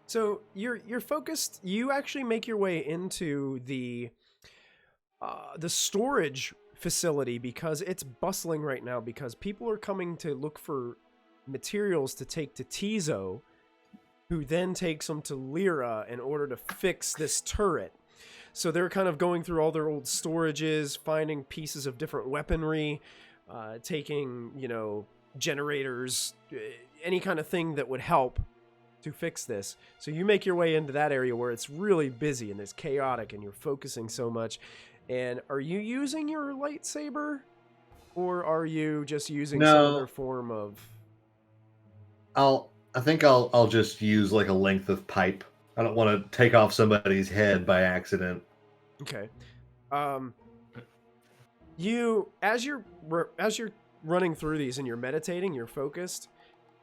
So you're focused. You actually make your way into the storage facility because it's bustling right now because people are coming to look for materials to take to Tizo, who then takes them to Lyra in order to fix this turret. So they're kind of going through all their old storages, finding pieces of different weaponry, taking, generators, any kind of thing that would help to fix this. So you make your way into that area where it's really busy and it's chaotic and you're focusing so much. And are you using your lightsaber, or are you just using some other form of... I think I'll just use like a length of pipe. I don't want to take off somebody's head by accident. Okay. You as you're running through these and you're meditating, you're focused,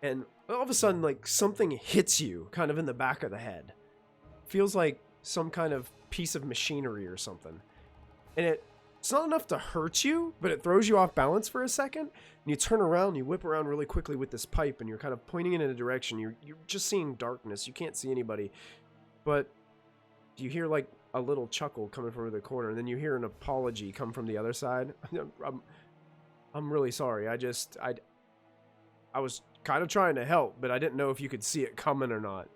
and all of a sudden like something hits you kind of in the back of the head. Feels like some kind of piece of machinery or something. And it's not enough to hurt you, but it throws you off balance for a second. And you turn around, you whip around really quickly with this pipe, and you're kind of pointing it in a direction. You're just seeing darkness. You can't see anybody. But you hear like a little chuckle coming from the corner, and then you hear an apology come from the other side. I'm really sorry. I was kind of trying to help, but I didn't know if you could see it coming or not.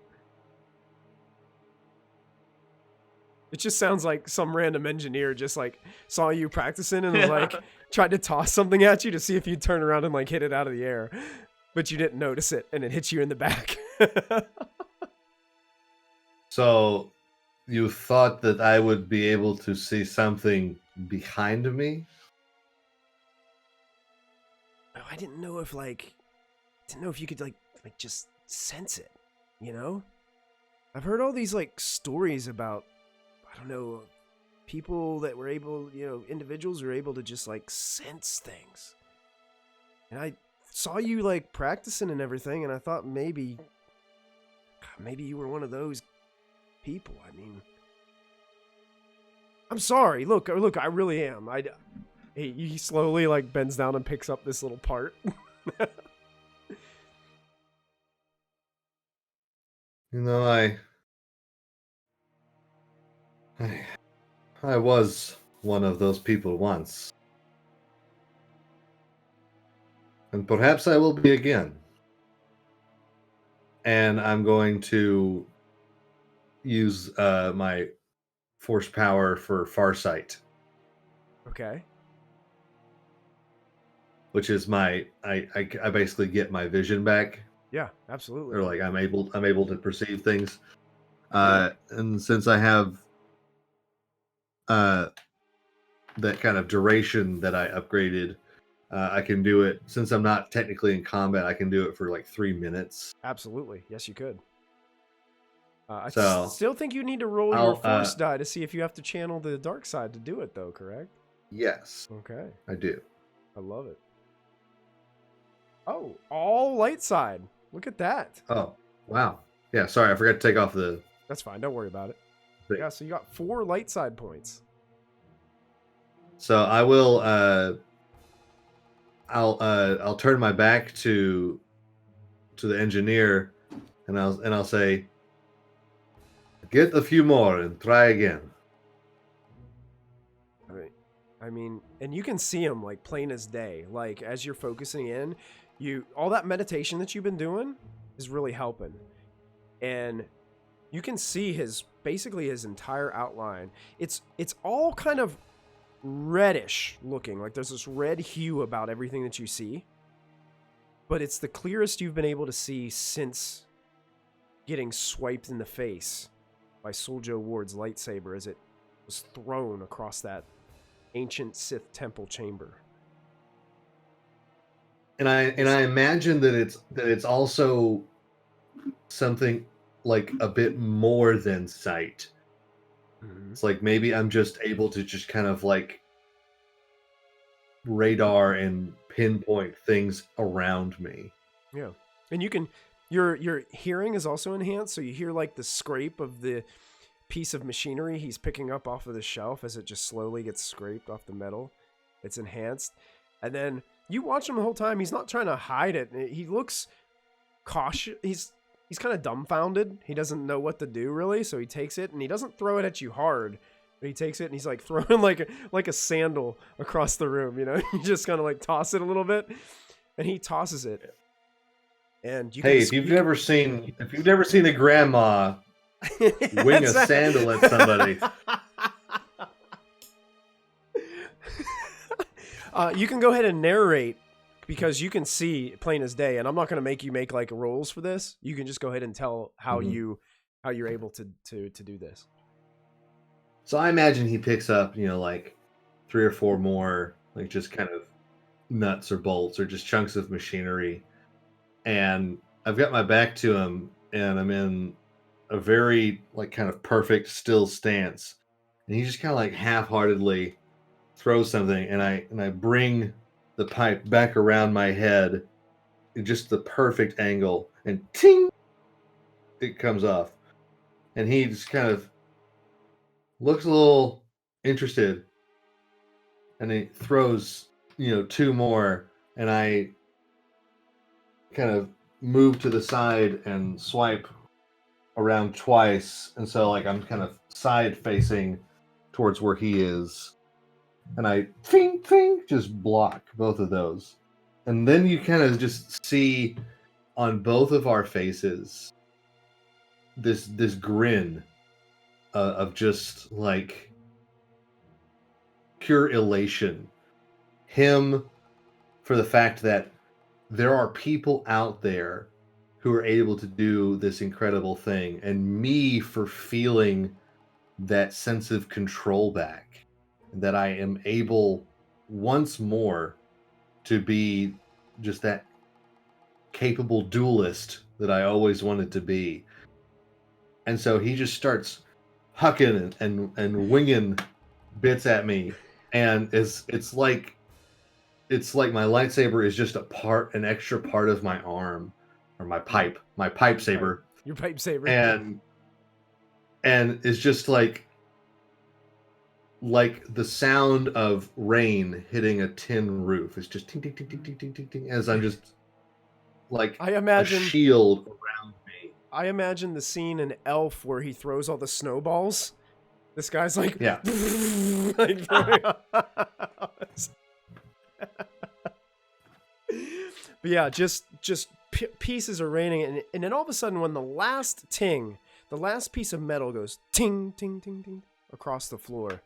It just sounds like some random engineer just like saw you practicing and was like tried to toss something at you to see if you'd turn around and like hit it out of the air, but you didn't notice it and it hit you in the back. So you thought that I would be able to see something behind me? Oh, I didn't know if you could like just sense it, I've heard all these like stories about, I don't know, people that were able, individuals were able to just like sense things. And I saw you like practicing and everything, and I thought maybe maybe you were one of those people. I mean, I'm sorry. Look, I really am. He slowly like bends down and picks up this little part. You know, I was one of those people once. And perhaps I will be again. And I'm going to use my force power for Farsight, Okay. which is I basically get my vision back, Yeah, absolutely. or like I'm able to perceive things. And since I have that kind of duration that I upgraded, I can do it. Since I'm not technically in combat, I can do it for like 3 minutes. Absolutely. Yes, you could. I So, still think you need to roll your force die to see if you have to channel the dark side to do it, though, correct? Yes, Okay. I do. I love it. Oh, all light side. Look at that. Oh, wow. Yeah, sorry, I forgot to take off the... That's fine. Don't worry about it. Great. Yeah, so you got 4 light side points. So I will I'll turn my back to the engineer, and I'll say, get a few more and try again. I mean, and you can see him like plain as day. Like as you're focusing in, all that meditation that you've been doing is really helping. And you can see basically his entire outline. It's all kind of reddish looking. Like there's this red hue about everything that you see. But it's the clearest you've been able to see since getting swiped in the face by Soljo Ward's lightsaber as it was thrown across that ancient Sith temple chamber. And I imagine that it's also something like a bit more than sight. Mm-hmm. It's like maybe I'm just able to just kind of like radar and pinpoint things around me. Yeah. And you can your hearing is also enhanced, so you hear like the scrape of the piece of machinery he's picking up off of the shelf as it just slowly gets scraped off the metal. It's enhanced. And then you watch him the whole time. He's not trying to hide it. He looks cautious. He's kind of dumbfounded. He doesn't know what to do really, so he takes it and he doesn't throw it at you hard. But he takes it and he's like throwing like a sandal across the room, you know? You just kind of like toss it a little bit, and he tosses it. And you if you've never seen a grandma wing a sandal at somebody, you can go ahead and narrate, because you can see plain as day, and I'm not going to make you make like rules for this. You can just go ahead and tell how you're able to do this. So I imagine he picks up, like 3 or 4 more, like just kind of nuts or bolts or just chunks of machinery. And I've got my back to him, and I'm in a very like kind of perfect still stance. And he just kind of like half-heartedly throws something, and I bring the pipe back around my head in just the perfect angle, and ting, it comes off. And he just kind of looks a little interested, and he throws 2 more, and I kind of move to the side and swipe around twice, and so like I'm kind of side facing towards where he is, and I just block both of those. And then you kind of just see on both of our faces this grin of just like pure elation. Him for the fact that there are people out there who are able to do this incredible thing, and me for feeling that sense of control back, that I am able once more to be just that capable duelist that I always wanted to be. And so he just starts hucking and winging bits at me, and it's like my lightsaber is just an extra part of my arm, or my pipe saber, Your pipe saver. and it's just like the sound of rain hitting a tin roof. It's just ting ting ting ting ting ting ting ting as I'm just like I imagine a shield around me. I imagine the scene in Elf where he throws all the snowballs. This guy's like, Yeah. like throwing But yeah, just pieces are raining, and then all of a sudden, when the last piece of metal goes ting ting ting ting across the floor,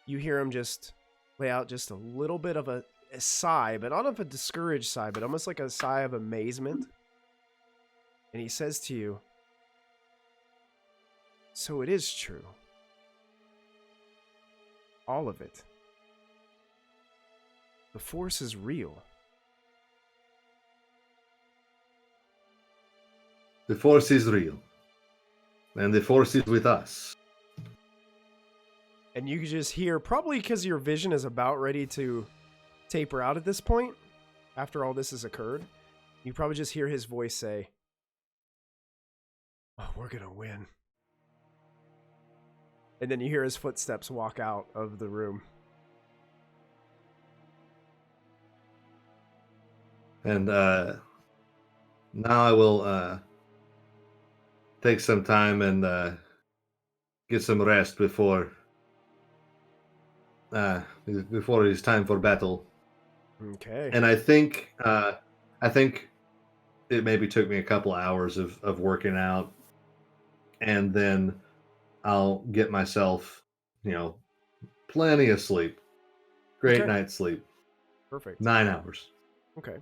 you hear him just lay out just a little bit of a sigh, but not of a discouraged sigh, but almost like a sigh of amazement. And he says to you, "So it is true. All of it. The Force is real." The Force is real. And the Force is with us. And you can just hear, probably because your vision is about ready to taper out at this point, after all this has occurred, you probably just hear his voice say, "Oh, we're gonna win." And then you hear his footsteps walk out of the room. And now I will take some time and get some rest before it's time for battle. Okay. And I think it maybe took me a couple hours of working out, and then I'll get myself, plenty of sleep. Great Okay. night's sleep. Perfect. 9 hours. Okay.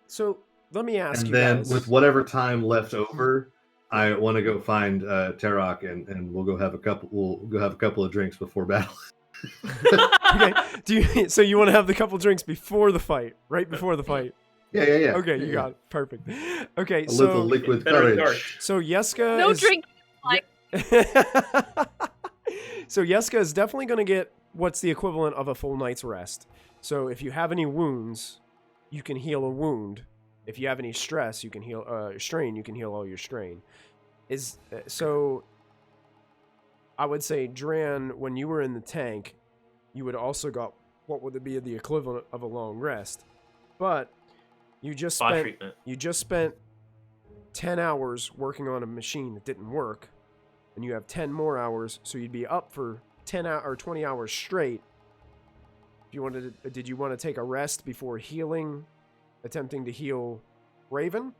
So let me ask And you then guys. with whatever time left over, I want to go find Tarok and we'll go have a couple of drinks before battle. Okay. So you want to have the couple drinks before the fight, right before the fight? Yeah. Okay, you got it. Perfect. Okay, A little so liquid Better courage. dark. so Yeska No is drink. Like, So Yeska is definitely going to get what's the equivalent of a full night's rest. So if you have any wounds, you can heal a wound. If you have any stress, you can heal strain. You can heal all your strain. So I would say, Dran, when you were in the tank, you would also got what would be the equivalent of a long rest, but you just Spa spent treatment. 10 hours working on a machine that didn't work, and you have 10 more hours, so you'd be up for 20 hours straight. Did you want to take a rest before attempting to heal Raven?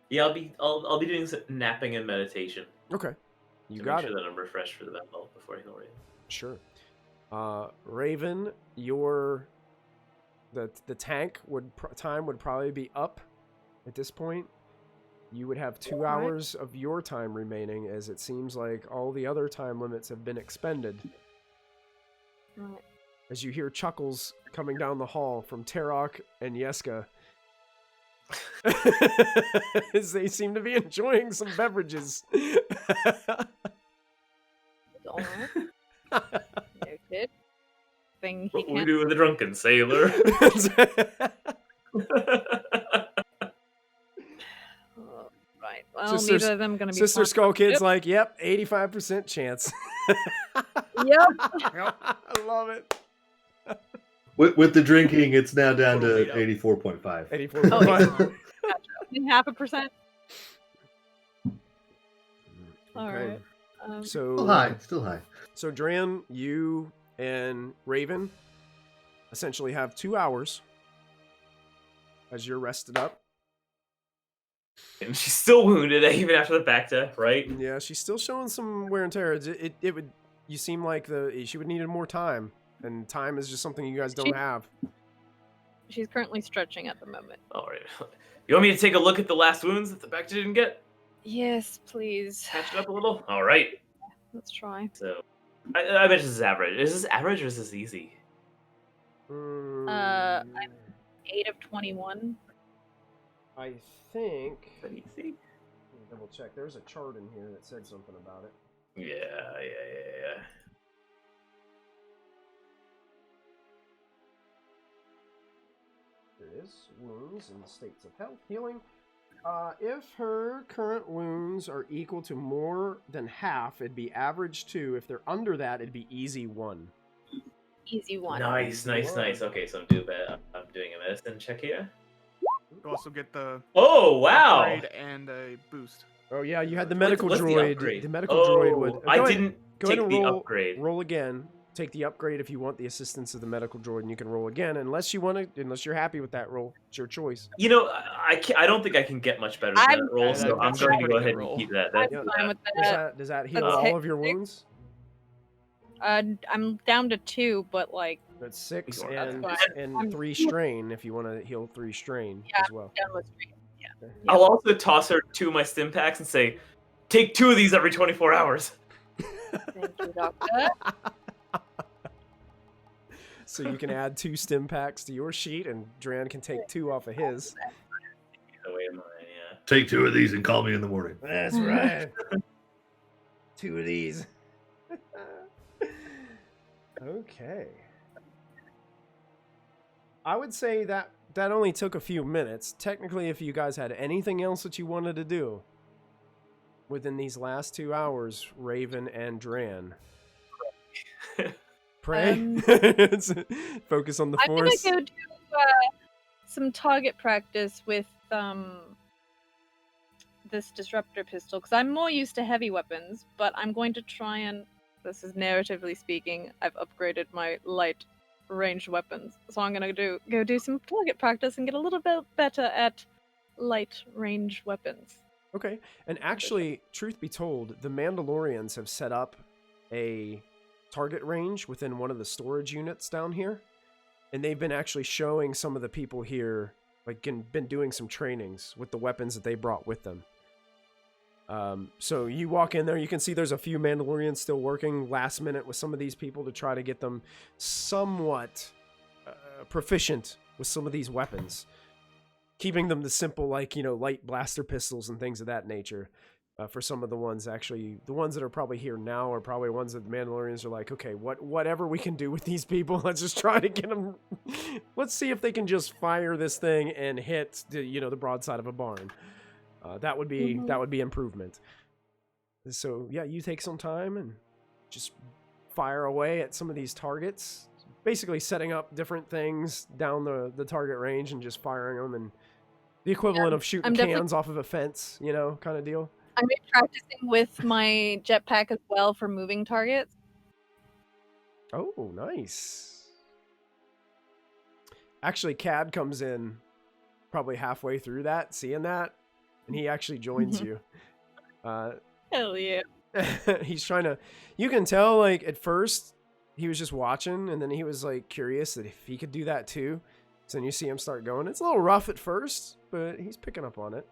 Yeah, I'll be doing some napping and meditation. Okay, you to got make it. sure that I'm refreshed for the battle before I heal Raven. Sure. Raven, the tank time would probably be up at this point. You would have 2 hours of your time remaining, as it seems like all the other time limits have been expended. right. As you hear chuckles coming down the hall from Tarok and Yeska, as they seem to be enjoying some beverages. Noted. Thing he What will we can't. do with the drunken sailor? Oh, right. Well, Sister- neither of them gonna be. Sister fun. Skull Kid's Yep. like, yep, 85% chance. Yep. I love it. With the drinking, it's now down to Totally up. 84.5. 84.5. Gotcha. 0.5%. All Okay. right. Still high. Still high. So Dran, you and Raven essentially have 2 hours as you're rested up. And she's still wounded even after the back death, right? Yeah, she's still showing some wear and tear. It would. You seem like she would need more time, and time is just something you guys don't have. She's currently stretching at the moment. All right. You want me to take a look at the last wounds that the back didn't get? Yes, please. Patch it up a little? All right. Let's try. So, I bet this is average. Is this average or is this easy? I'm 8 of 21. I think. Is that easy? Let me double check. There's a chart in here that said something about it. Yeah. There it is. Wounds and states of health. Healing. If her current wounds are equal to more than half, it'd be average 2. If they're under that, it'd be easy 1. Easy one. Nice. Okay, so I'm doing a medicine check here. You also get the Oh wow! upgrade and a boost. Oh yeah, you had the medical What's the droid. upgrade? The medical droid Oh, would. I Go ahead- didn't Go ahead take and the roll, upgrade. Roll again. Take the upgrade if you want the assistance of the medical droid, and you can roll again. Unless you're happy with that roll, it's your choice. You know, I don't think I can get much better than I'm- that roll, Yeah, so I'm that's a going to pretty go good ahead roll. and keep that. I'm That's fine with Does that. that heal That's all of your hit- wounds? I'm down to 2, but like That's 6 That's and fine. I'm- 3 strain if you want to heal 3 strain Yeah. as well. down with 3. I'll also toss her 2 of my stim packs and say, take 2 of these every 24 hours. Thank you, doctor. So you can add 2 stim packs to your sheet, and Dran can take 2 off of his. Oh, wait a minute, yeah. Take 2 of these and call me in the morning. That's right. 2 of these. Okay. I would say that only took a few minutes. Technically, if you guys had anything else that you wanted to do within these last 2 hours, Raven and Dran. Pray. Focus on the I'm gonna force. go do some target practice with this disruptor pistol because I'm more used to heavy weapons, but I'm going to try and. This is narratively speaking. I've upgraded my light ranged weapons, so I'm gonna go do some target practice and get a little bit better at light range weapons. Okay. And actually, truth be told, the Mandalorians have set up a target range within one of the storage units down here. And they've been actually showing some of the people here, like, been doing some trainings with the weapons that they brought with them. So you walk in there, you can see there's a few Mandalorians still working last minute with some of these people to try to get them somewhat proficient with some of these weapons. Keeping them the simple, like, light blaster pistols and things of that nature. For some of the ones, actually, the ones that are probably here now are probably ones that the Mandalorians are like, okay, whatever we can do with these people, let's just try to get them. Let's see if they can just fire this thing and hit, the broadside of a barn. That would be improvement. So yeah, you take some time and just fire away at some of these targets. Basically setting up different things down the target range and just firing them, and the equivalent of shooting cans off of a fence, kind of deal. I'm practicing with my jetpack as well for moving targets. Oh, nice. Actually, Cad comes in probably halfway through that, seeing that, and he actually joins you. Hell yeah. He's trying to, you can tell, like, at first he was just watching, and then he was like curious that if he could do that too. So then you see him start going. It's a little rough at first, but he's picking up on it.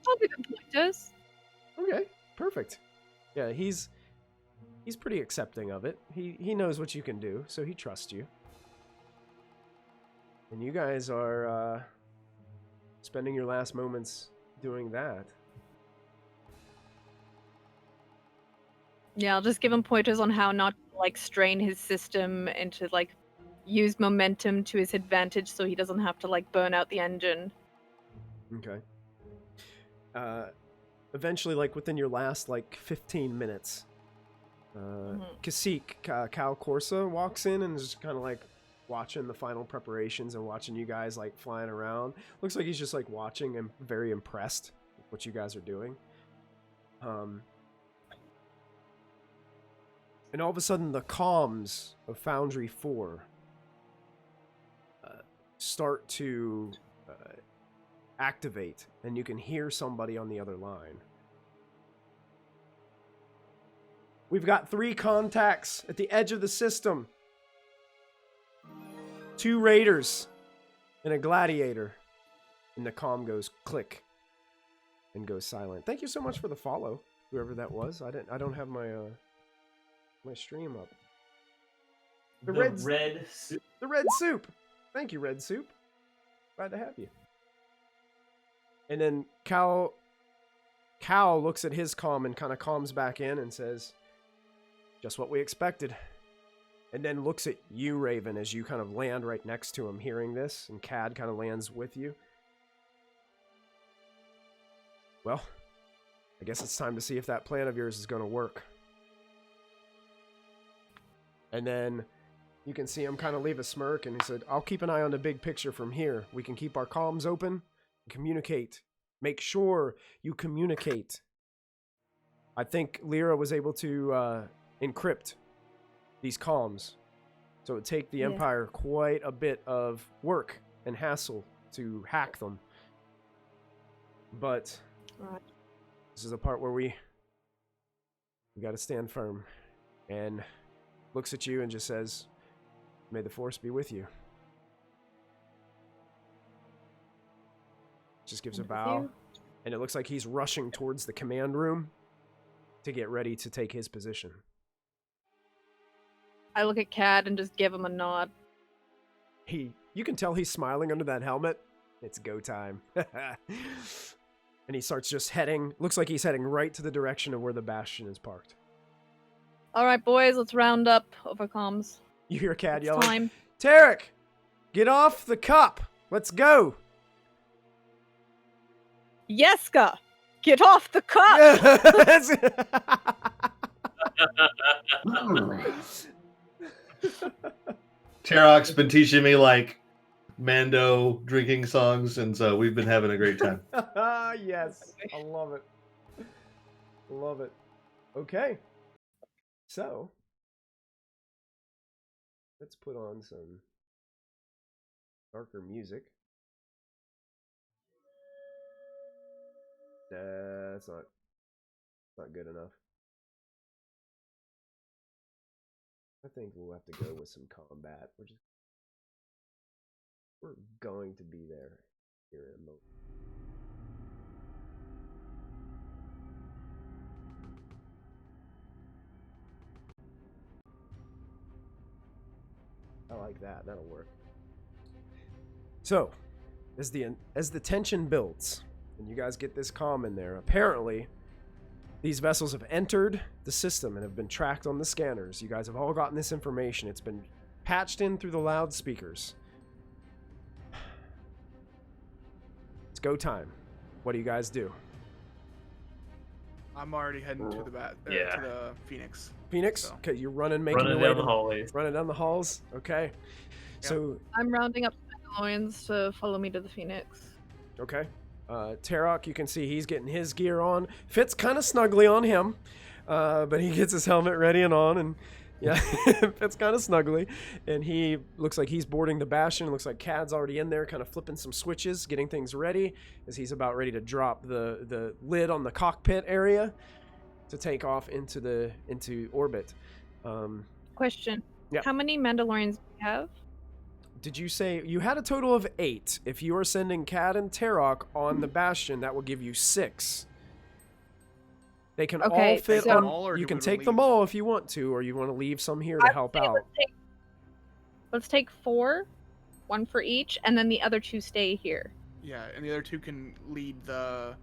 I'll give him pointers. Okay, perfect. Yeah, he's pretty accepting of it. He knows what you can do, so he trusts you. And you guys are spending your last moments doing that. Yeah, I'll just give him pointers on how not to, like, strain his system and to, like, use momentum to his advantage so he doesn't have to, like, burn out the engine. Okay. Eventually, like, within your last, like, 15 minutes, Kasik, Cal Corsa, walks in and is just kind of, like, watching the final preparations and watching you guys, like, flying around. Looks like he's just, like, watching and very impressed with what you guys are doing. And all of a sudden, the comms of Foundry 4 start to activate, and you can hear somebody on the other line. We've got 3 contacts at the edge of the system. 2 raiders and a gladiator. And the comm goes click and goes silent. Thank you so much for the follow, whoever that was. I don't have my my stream up. The red soup. Thank you, Red Soup. Glad to have you. And then Cal looks at his comm and kind of calms back in and says, just what we expected. And then looks at you, Raven, as you kind of land right next to him, hearing this, and Cad kind of lands with you. Well, I guess it's time to see if that plan of yours is going to work. And then you can see him kind of leave a smirk, and he said, I'll keep an eye on the big picture from here. We can keep our comms open, communicate. Make sure you communicate. I think Lyra was able to encrypt these comms. So it would take the Empire quite a bit of work and hassle to hack them. But this is the part where we got to stand firm. And looks at you and just says, may the Force be with you. Just gives a bow. And it looks like he's rushing towards the command room to get ready to take his position. I look at Cad and just give him a nod. You can tell he's smiling under that helmet. It's go time. And he starts just heading, looks like he's heading right to the direction of where the Bastion is parked. All right, boys, let's round up over comms. You hear Cad It's yelling, time. Tarek, get off the cup. Let's go. Yeska, get off the cup. Tarok's been teaching me like Mando drinking songs, and so we've been having a great time. Yes, I love it. Love it. Okay. So, let's put on some darker music. That's not good enough. I think we'll have to go with some combat. We're going to be there here in a moment. I like that. That'll work. So, as the tension builds, and you guys get this comm in there, apparently these vessels have entered the system and have been tracked on the scanners. You guys have all gotten this information. It's been patched in through the loudspeakers. It's go time. What do you guys do? I'm already heading to the to the Phoenix. Phoenix? So. Okay, you're running, making your way down the hallways. Running down the halls. Okay. Yep. So I'm rounding up Mandalorians to follow me to the Phoenix. okay. Tarok, you can see he's getting his gear on. Fits kind of snugly on him, but he gets his helmet ready and on, and yeah, fits kind of snugly. And he looks like he's boarding the Bastion. It looks like Cad's already in there, kind of flipping some switches, getting things ready, as he's about ready to drop the lid on the cockpit area to take off into orbit. Question. Yeah. How many Mandalorians do you have? Did you say you had a total of 8? If you are sending Cad and Tarok on the Bastion, that will give you 6. They can all fit so- on. You can take them all if you want to, or you want to leave some here to help out. Let's take 4, 1 for each, and then the other 2 stay here. Yeah, and the other 2 can lead the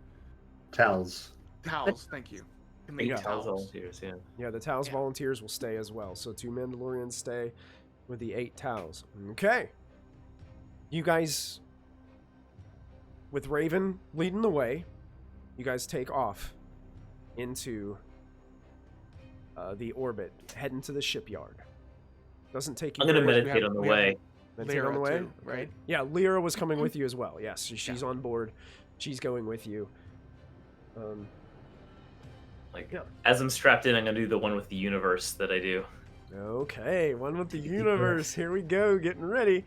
Towels. towels. Thank you. Can lead Yeah. Towels towels. volunteers, yeah. Yeah, the Tau's Yeah. volunteers will stay as well. So 2 Mandalorians stay with the 8 Tau's. Okay. You guys, with Raven leading the way, you guys take off into the orbit, heading to the shipyard. Doesn't take you. I'm gonna very- meditate on the we have- way. Meditate on the way, too, right? Yeah, Lyra was coming with you as well. Yes, she's on board. She's going with you. Like, Yeah. as I'm strapped in, I'm gonna do the one with the universe that I do. Okay, one with the universe. Here we go, getting ready.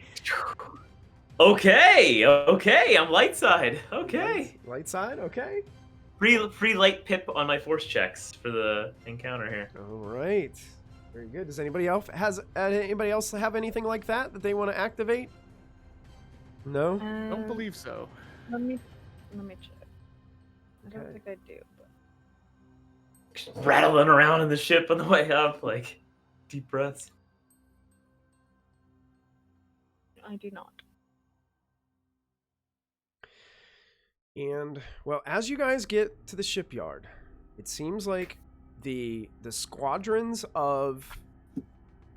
Okay, I'm light side. Okay. Light side, okay. Free light pip on my force checks for the encounter here. All right, very good. Does anybody else have anything like that they want to activate? No. Don't believe so. Let me check. I don't Okay. think I do. But... Rattling around in the ship on the way up, like deep breaths. I do not. And well, as you guys get to the shipyard, it seems like the squadrons of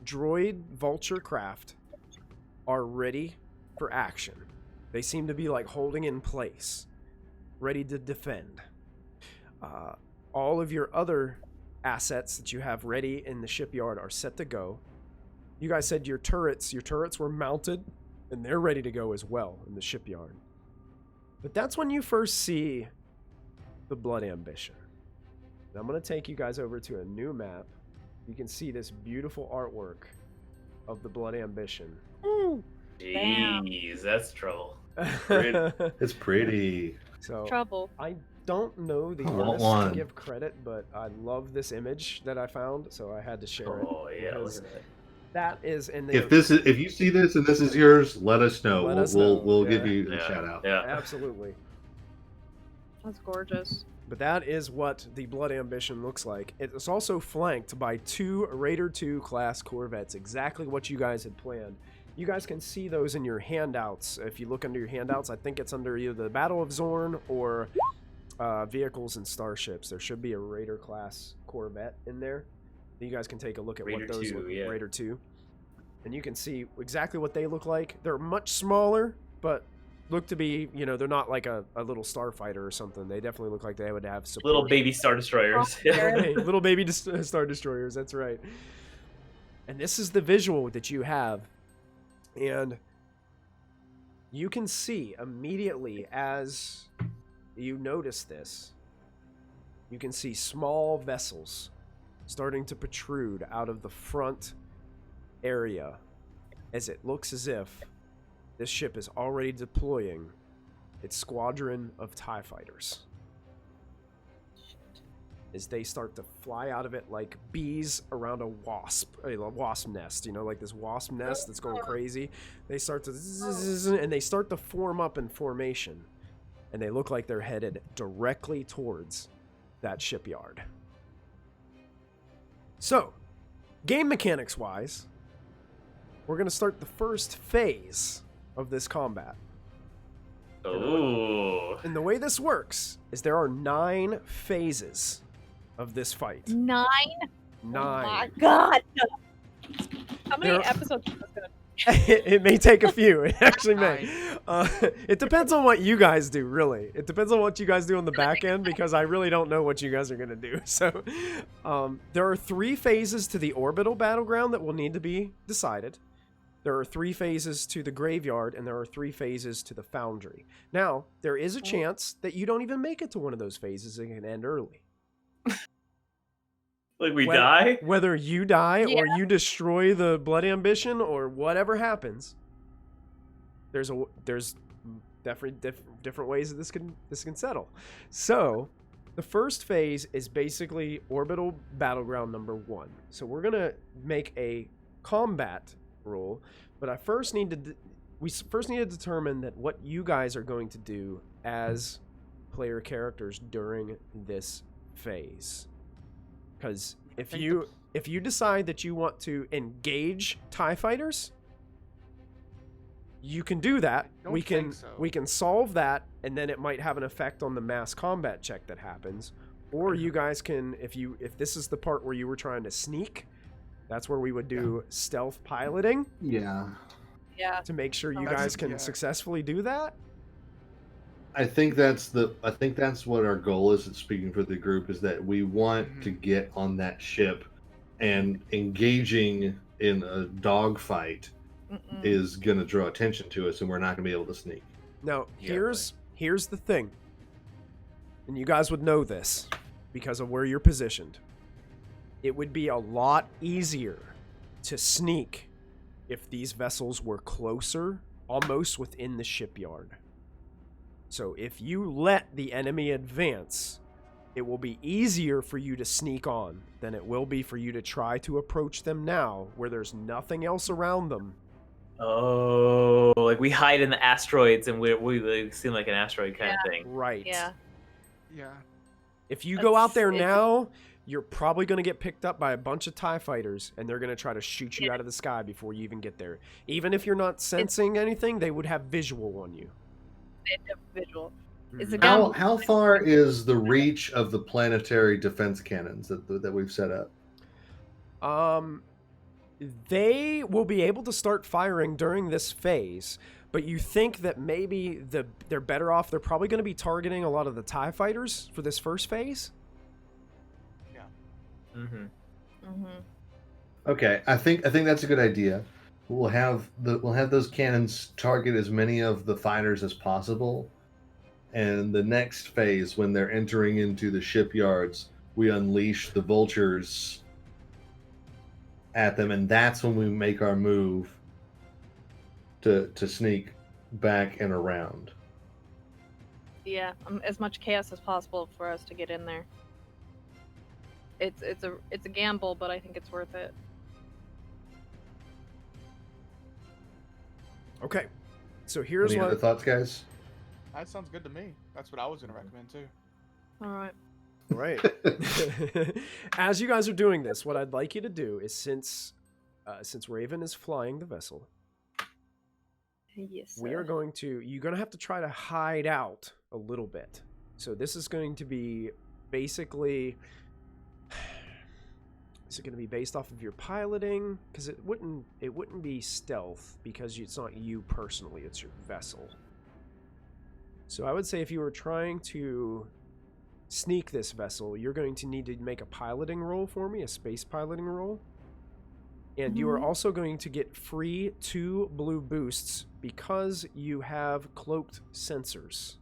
droid vulture craft are ready for action. They seem to be like holding in place, ready to defend. All of your other assets that you have ready in the shipyard are set to go. You guys said your turrets were mounted, and they're ready to go as well in the shipyard. But that's when you first see the Blood Ambition. And I'm going to take you guys over to a new map. You can see this beautiful artwork of the Blood Ambition. Jeez, that's trouble. It's pretty. So Trouble. I don't know the I want artist one. to give credit, but I love this image that I found, so I had to share it. Oh yeah, look because at that. that is in the If you see this and this is yours, let us know. Let us We'll know. we'll Yeah. give you a Yeah, shout out. Yeah. absolutely. That's gorgeous. But that is what the Blood Ambition looks like. It's also flanked by 2 Raider 2 class corvettes, exactly what you guys had planned. You guys can see those in your handouts. If you look under your handouts, I think it's under either the Battle of Xorrn or Vehicles and Starships. There should be a Raider class corvette in there. You guys can take a look at Raider what those 2, look like. yeah. Raider 2. And you can see exactly what they look like. They're much smaller, but look to be, they're not like a little starfighter or something. They definitely look like they would have support. Little baby Star Destroyers. Hey, little baby Star Destroyers, that's right. And this is the visual that you have. And you can see immediately as you notice this, you can see small vessels starting to protrude out of the front area as it looks as if this ship is already deploying its squadron of TIE fighters. As they start to fly out of it like bees around a wasp nest, like this wasp nest that's going crazy. They start to zzz, and they start to form up in formation, and they look like they're headed directly towards that shipyard. So, game mechanics wise, we're going to start the first phase of this combat. Ooh. And the way this works is there are 9 phases of this fight. 9? 9. Oh my god! How many There- episodes is this gonna It may take a few. It actually may. It depends on what you guys do, really. It depends on what you guys do on the back end, because I really don't know what you guys are going to do. So there are 3 phases to the orbital battleground that will need to be decided. There are 3 phases to the graveyard, and there are 3 phases to the foundry. Now, there is a chance that you don't even make it to one of those phases and can end early. Like we Whether- die? Whether you die or Yeah. you destroy the Blood Ambition or whatever happens, there's definitely different ways that this can settle. So, the first phase is basically orbital battleground number 1. So we're gonna make a combat roll, but we first need to determine that what you guys are going to do as player characters during this phase. Because if you decide that you want to engage TIE fighters, you can do that. Don't We can think so. we can solve that, and then it might have an effect on the mass combat check that happens. Or you guys can, if this is the part where you were trying to sneak, that's where we would do stealth piloting Yeah. Yeah. to make sure you That's- guys can yeah. successfully do that. I think that's what our goal is. Speaking for the group, is that we want to get on that ship, and engaging in a dogfight Mm-mm. is going to draw attention to us, and we're not going to be able to sneak. Now, Yeah, here's the thing. And you guys would know this because of where you're positioned. It would be a lot easier to sneak if these vessels were closer, almost within the shipyard. So if you let the enemy advance, it will be easier for you to sneak on than it will be for you to try to approach them now, where there's nothing else around them. Oh, like we hide in the asteroids and we like, seem like an asteroid kind of thing. Right. Yeah. Yeah. If you go out there It's- now, you're probably going to get picked up by a bunch of TIE fighters, and they're going to try to shoot you out of the sky before you even get there. Even if you're not sensing anything, they would have visual on you. Individual. It's Mhm. again- How far is the reach of the planetary defense cannons that we've set up? They will be able to start firing during this phase, but you think that maybe they're better off. They're probably going to be targeting a lot of the TIE fighters for this first phase. Yeah. Mm-hmm. Mm-hmm. Okay, I think that's a good idea. We'll have those cannons target as many of the fighters as possible, and the next phase, when they're entering into the shipyards, we unleash the vultures at them, and that's when we make our move to sneak back and around. Yeah, as much chaos as possible for us to get in there. It's a gamble, but I think it's worth it. Okay, so here's Any other what. thoughts, guys? That sounds good to me. That's what I was gonna recommend too. All right. Right. As you guys are doing this, what I'd like you to do is since Raven is flying the vessel, Yes. you're going to have to try to hide out a little bit. So this is going to be basically, is it going to be based off of your piloting? Because it wouldn't be stealth because it's not you personally, it's your vessel. So I would say if you were trying to sneak this vessel, you're going to need to make a piloting roll for me, a space piloting roll. And you are also going to get free 2 blue boosts because you have cloaked sensors.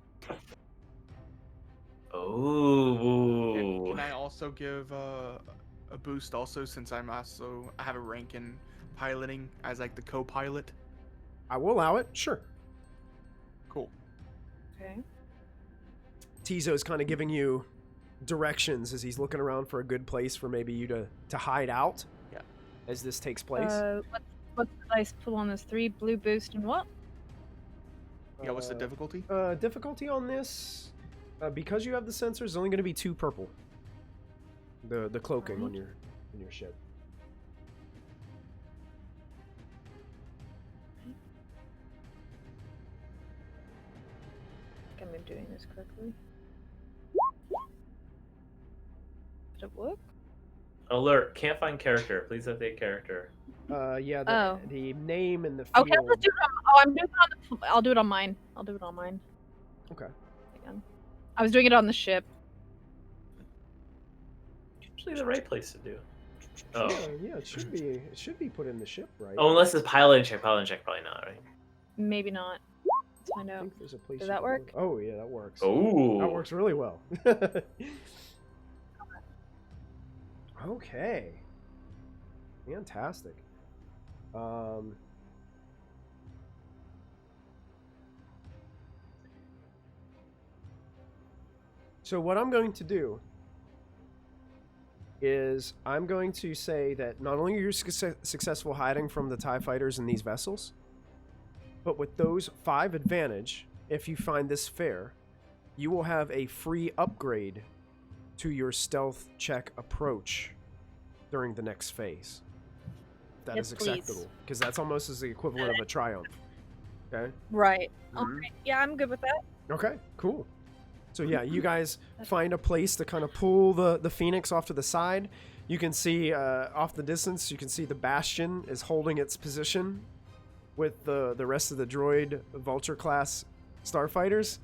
Oh. Can I also give a boost also, since I have a rank in piloting as like the co-pilot? I will allow it, sure. Cool. Okay. Tizo's kind of giving you directions as he's looking around for a good place for maybe you to hide out. Yeah. As this takes place. What's the dice pool on this? 3 blue boost and what? Yeah, what's the difficulty? Difficulty on this, because you have the sensors, is only going to be 2 purple. The cloaking on your ship. I think I'm doing this correctly. Did it work? Alert! Can't find character. Please update character. Yeah, Oh. the name and the field. Okay, let's do it on. I'm doing it on the. I'll do it on mine. Okay. Again. I was doing it on the ship. Usually the right place to do. Oh. Yeah, it should be put in the ship, right? Oh, unless it's piloting check. Piloting check, probably not, right? Maybe not. Let's find I out. think there's a place. Does you that can work? go. Oh yeah, that works. Oh. That works really well. Okay. Fantastic. So what I'm going to do is I'm going to say that not only are you successful hiding from the TIE fighters in these vessels, but with those 5 advantage, if you find this fair, you will have a free upgrade to your stealth check approach during the next phase. That Yes, is acceptable, because that's almost as the equivalent of a triumph. Okay? Right. Mhm. Okay. Yeah, I'm good with that. Okay, cool. So yeah, you guys find a place to kind of pull the Phoenix off to the side. You can see off the distance, you can see the Bastion is holding its position with the rest of the droid Vulture class starfighters.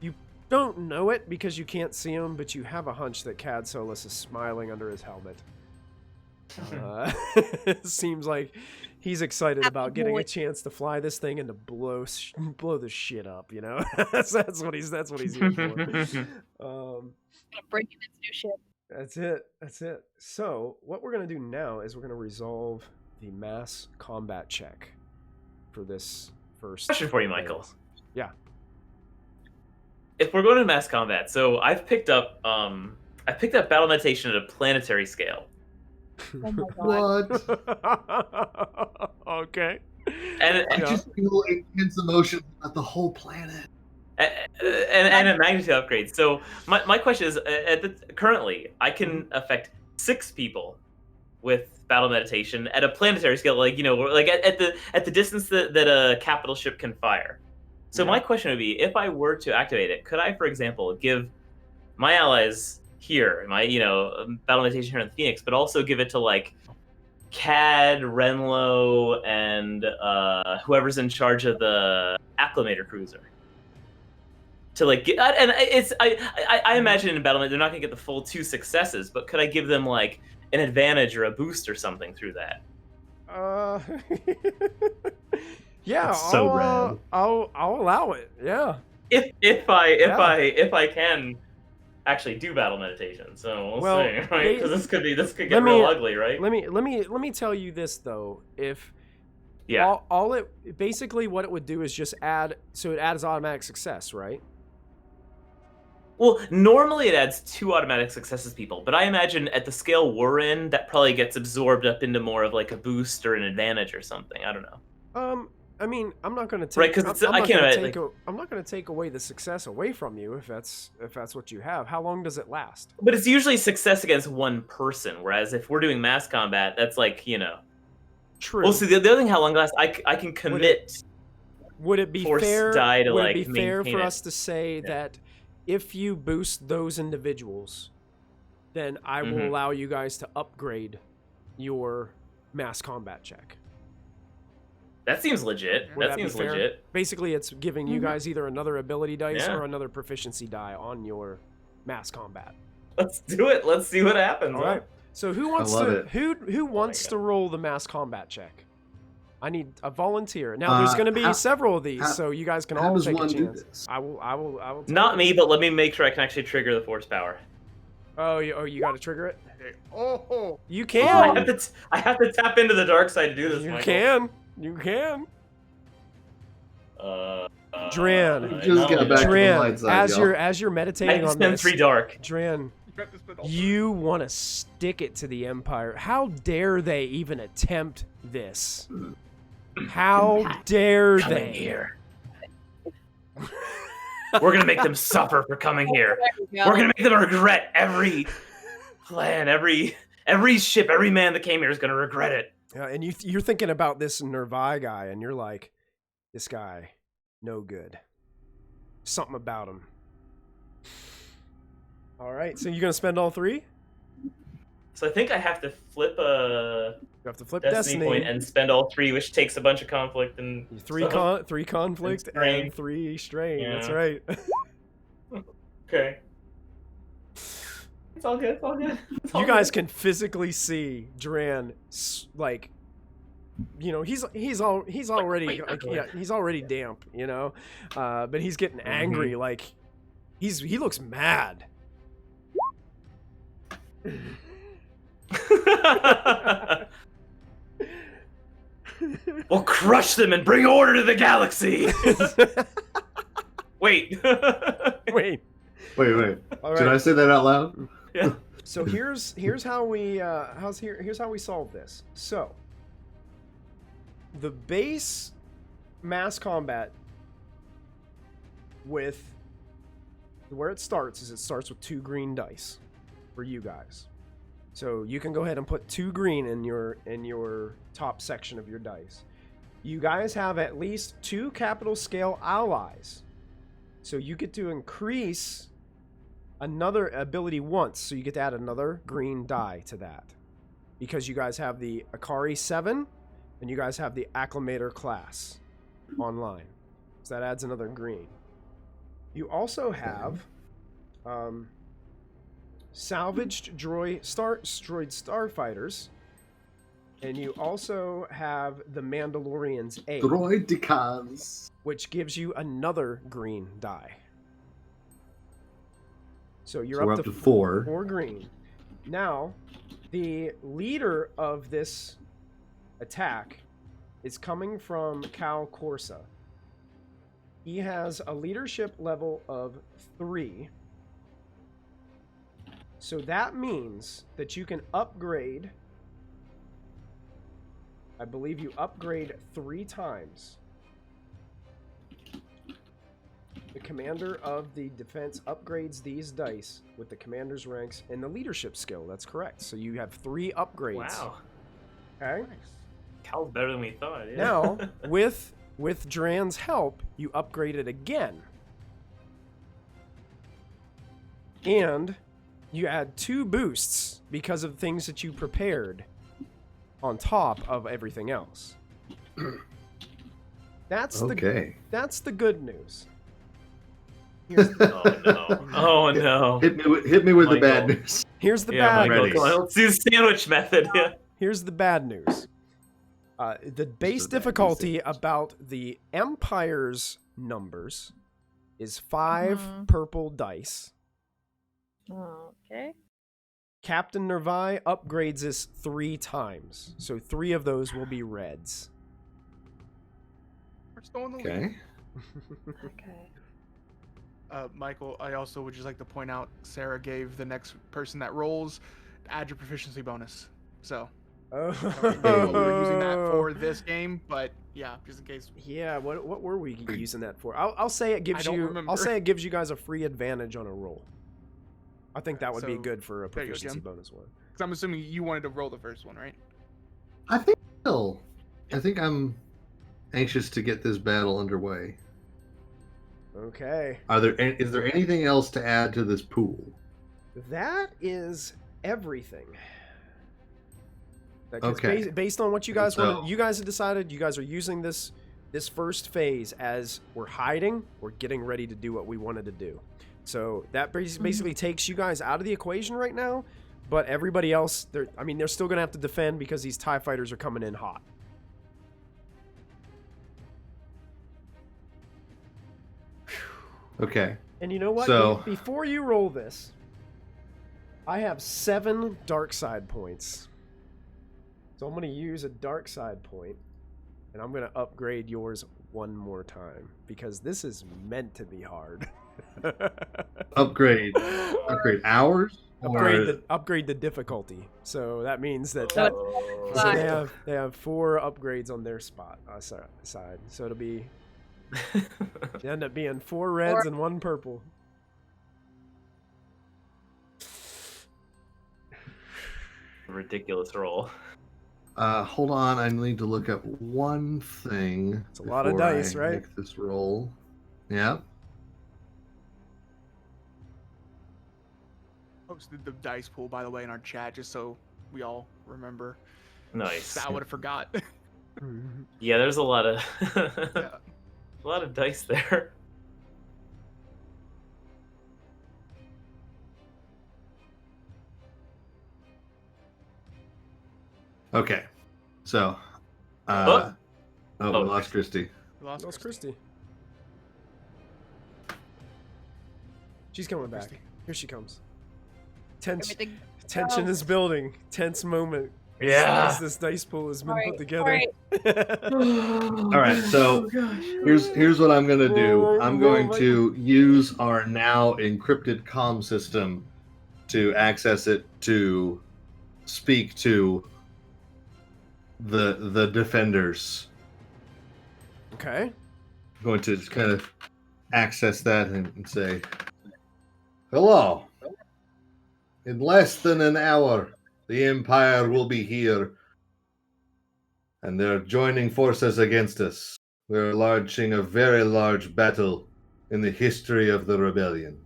You don't know it because you can't see him, but you have a hunch that Cad Solus is smiling under his helmet. Seems like he's excited about getting a chance to fly this thing and to blow the shit up, you know. that's what he's here for. Gonna break in its new ship. That's it. So what we're gonna do now is we're gonna resolve the mass combat check for this first. Question for you, Michael. phase. Yeah. If we're going to mass combat, so I've picked up battle meditation at a planetary scale. Oh my god. What? Okay. And I just feel intense emotion about the whole planet. and a magnitude upgrade. So my question is, currently I can affect 6 people with battle meditation at a planetary scale, like at the distance that a capital ship can fire. So my question would be, if I were to activate it, could I, for example, give my allies here my battle meditation here in the Phoenix, but also give it to like Cad, Renlo, and whoever's in charge of the acclimator cruiser. To like get, and it's I imagine in Battlement they're not gonna get the full 2 successes, but could I give them like an advantage or a boost or something through that? Yeah, That's so rad. I'll allow it. Yeah. If I can actually do battle meditation, so we'll Well, see, right? Because this could get let me- real ugly, right? Let me tell you this though. If Yeah. all it basically what it would do is just add, so it adds automatic success, right? Well, normally it adds 2 automatic successes, people, but I imagine at the scale we're in, that probably gets absorbed up into more of like a boost or an advantage or something. I don't know. I mean, I'm not going to take. Right, 'cause it's- I can't imagine, I'm not going to take away the success away from you if that's what you have. How long does it last? But it's usually success against one person, whereas if we're doing mass combat, that's like, True. Well, see, the other thing, how long it lasts, I can commit. Would it be force fair? die to, would like, it be fair maintain for it? us to say that if you boost those individuals, then I will Mhm. allow you guys to upgrade your mass combat check? That seems legit. Would That be seems fair? legit. Basically, it's giving you guys either another ability dice Yeah. or another proficiency die on your mass combat. Let's do it. Let's see what happens. All right. So who wants love to it. who wants God. to roll the mass combat check? I need a volunteer. Now there's going to be how- several of these, how- so you guys can how all does take a one do chance. this? I will. Tell Not you. me, but let me make sure I can actually trigger the force power. Oh, you got to trigger it. Oh, You I can. have to tap into the dark side to do this. You Michael. can. You can. Dran. We just got back to the light Dran, side, y'all. as you're I meditating have to on spend this, 3 dark. Dran, you have to spend all you want to stick it to the Empire. How dare they even attempt this? How dare Coming they? here. We're gonna make them suffer for coming here. There we go. We're gonna make them regret every plan, every ship, every man that came here is gonna regret it. And you're thinking about this Nervi guy, and you're like, this guy, no good. Something about him. All right, so you're gonna spend all 3? So I think I have to flip a You have to flip destiny destiny. point and spend all 3, which takes a bunch of conflict and Three stuff. conflict And strain. and 3 strain. That's Yeah. right. Okay. It's all good. It's all good. It's all You guys good. can physically see Dran, like, he's already like, yeah, he's already damp, but he's getting angry, like he looks mad. We'll crush them and bring order to the galaxy. Wait. Wait. Wait. All Did right. I say that out loud? Yeah. So here's how we here's how we solve this. So the base mass combat with where it starts with 2 green dice for you guys. So you can go ahead and put 2 green in your top section of your dice. You guys have at least 2 capital scale allies. So you get to increase another ability once, so you get to add another green die to that. Because you guys have the Akari 7 and you guys have the Acclimator class online. So that adds another green. You also have salvaged droid starfighters, and you also have the Mandalorian's 8, Droidicons. which gives you another green die. So you're So we're up up to to 4. 4 green. Now, the leader of this attack is coming from Cal Corsa. He has a leadership level of 3. So that means that you can upgrade. I believe you upgrade 3 times. The commander of the defense upgrades these dice with the commander's ranks and the leadership skill. That's correct. So you have 3 upgrades. Wow. Okay. Cal's better than we thought. Yeah. Now, with Dran's help, you upgrade it again. And you add 2 boosts because of things that you prepared. on top of everything else. That's that's the good news. Here's Oh no! Oh no! Hit me with the bad Michael. news. Here's the Yeah, bad Michael, news. come on, let's do the sandwich method. Yeah. Here's the bad news. The base the bad difficulty news. about the Empire's numbers is 5 Mhm. purple dice. Okay. Captain Nervi upgrades this 3 times, so 3 of those will be reds. We're still in the lead. Okay. Okay. Michael, I also would just like to point out Sarah gave the next person that rolls add your proficiency bonus. So Oh. I don't know what we were using that for this game, but yeah, just in case. Yeah, what were we using that for? I'll say it gives I don't you. remember. I'll say it gives you guys a free advantage on a roll. I think that would be So, good for a there you go, proficiency Jim. bonus one. Because I'm assuming you wanted to roll the first one, right? I think I'm anxious to get this battle underway. Okay, Is there anything else to add to this pool? that is everything. Okay. Based on what you guys So- wanted, you guys have decided you guys are using this first phase as we're hiding, we're getting ready to do what we wanted to do. So that basically takes you guys out of the equation right now, but everybody else, they're still gonna have to defend because these TIE fighters are coming in hot. Okay. And you know what? So- Before you roll this, I have 7 dark side points. So I'm going to use a dark side point, and I'm going to upgrade yours one more time, because this is meant to be hard. Upgrade hours? Upgrade the difficulty. So that means that, Oh. so they have 4 upgrades on their side. So it'll be end up being 4 reds and 1 purple. Ridiculous roll. Hold on, I need to look up one thing. It's a lot of before dice, I right? Make this roll. Yeah. Posted the dice pool, by the way, in our chat, just so we all remember. Nice. I would have forgot. Yeah, there's a lot of Yeah. a lot of dice there. Okay. So. Oh. We Oh, lost Christy. Lost That's Christy. Christy. She's coming back. Christy. Here she comes. Tension Everything. is building. Tense moment. Yeah. As this dice pool has been put together. Alright. All right. So here's what I'm gonna do. I'm going to use our now encrypted comm system to access it to speak to the defenders. Okay. I'm going to just kind of access that and say, "Hello. In less than an hour, the Empire will be here, and they're joining forces against us. We're launching a very large battle in the history of the rebellion.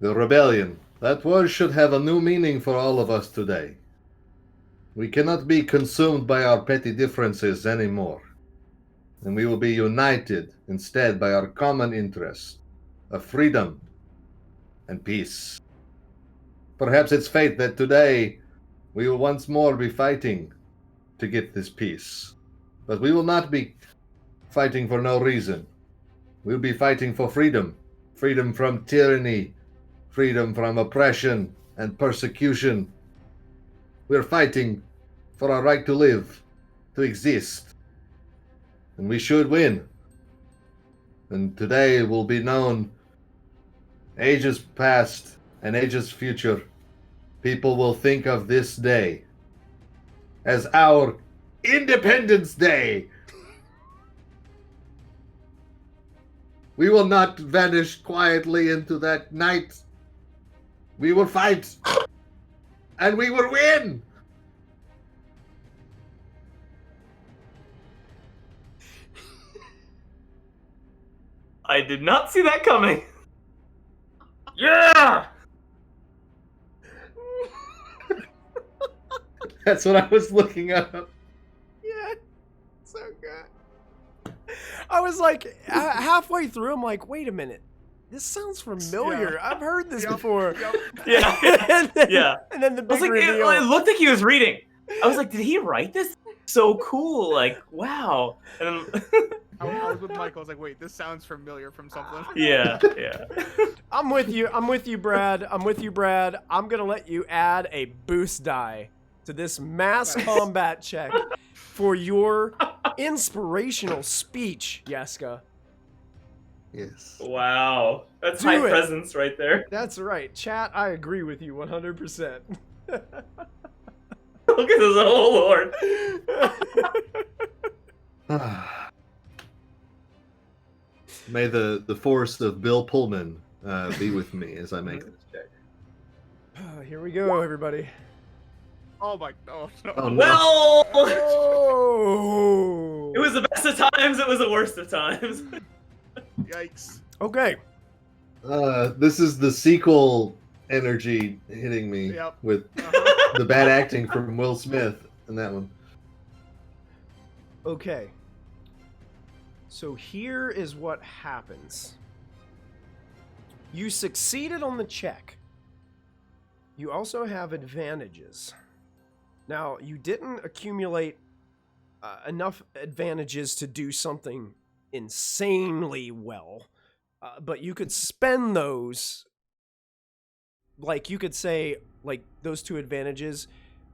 The rebellion. That word should have a new meaning for all of us today. We cannot be consumed by our petty differences anymore, and we will be united instead by our common interest of freedom and peace. Perhaps it's fate that today we will once more be fighting to get this peace. But we will not be fighting for no reason. We'll be fighting for freedom. Freedom from tyranny. Freedom from oppression and persecution. We're fighting for our right to live, to exist. And we should win. And today will be known, ages past and ages future, people will think of this day as our Independence Day. We will not vanish quietly into that night. We will fight. And we will win. I did not see that coming. Yeah. That's what I was looking up. Yeah, so good. I was like halfway through. I'm like, wait a minute, this sounds familiar. Yeah. I've heard this Yep, before. yep. Yeah. and then, Yeah. And then the I big was like, reveal. it looked like he was reading. I was like, did he write this? So cool. Like, wow. And then, I was with Michael. I was like, wait, this sounds familiar from something. yeah. I'm with you. I'm with you, Brad. I'm gonna let you add a boost die to this mass combat check for your inspirational speech, Yeska. Yes. Wow. That's Do high it. presence right there. That's right, chat. I agree with you 100%. Look at this, oh lord. May the force of Bill Pullman be with me as I make this check. Here we go, everybody. Oh my, oh no. Oh, no. Well, Oh. it was the best of times, it was the worst of times. Yikes. Okay. This is the sequel energy hitting me Yep. with Uh-huh. the bad acting from Will Smith in that one. Okay. So here is what happens. You succeeded on the check. You also have advantages. Now, you didn't accumulate enough advantages to do something insanely well, but you could spend those. Like, you could say, like, those 2 advantages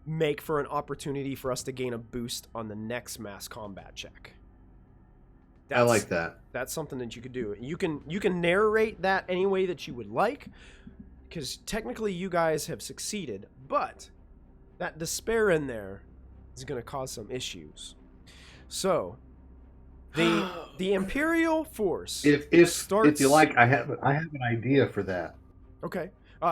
make for an opportunity for us to gain a boost on the next mass combat check. I like that. That's something that you could do. You can narrate that any way that you would like, because technically you guys have succeeded, but that despair in there is going to cause some issues. So, the Imperial force. If you like, I have an idea for that. Okay.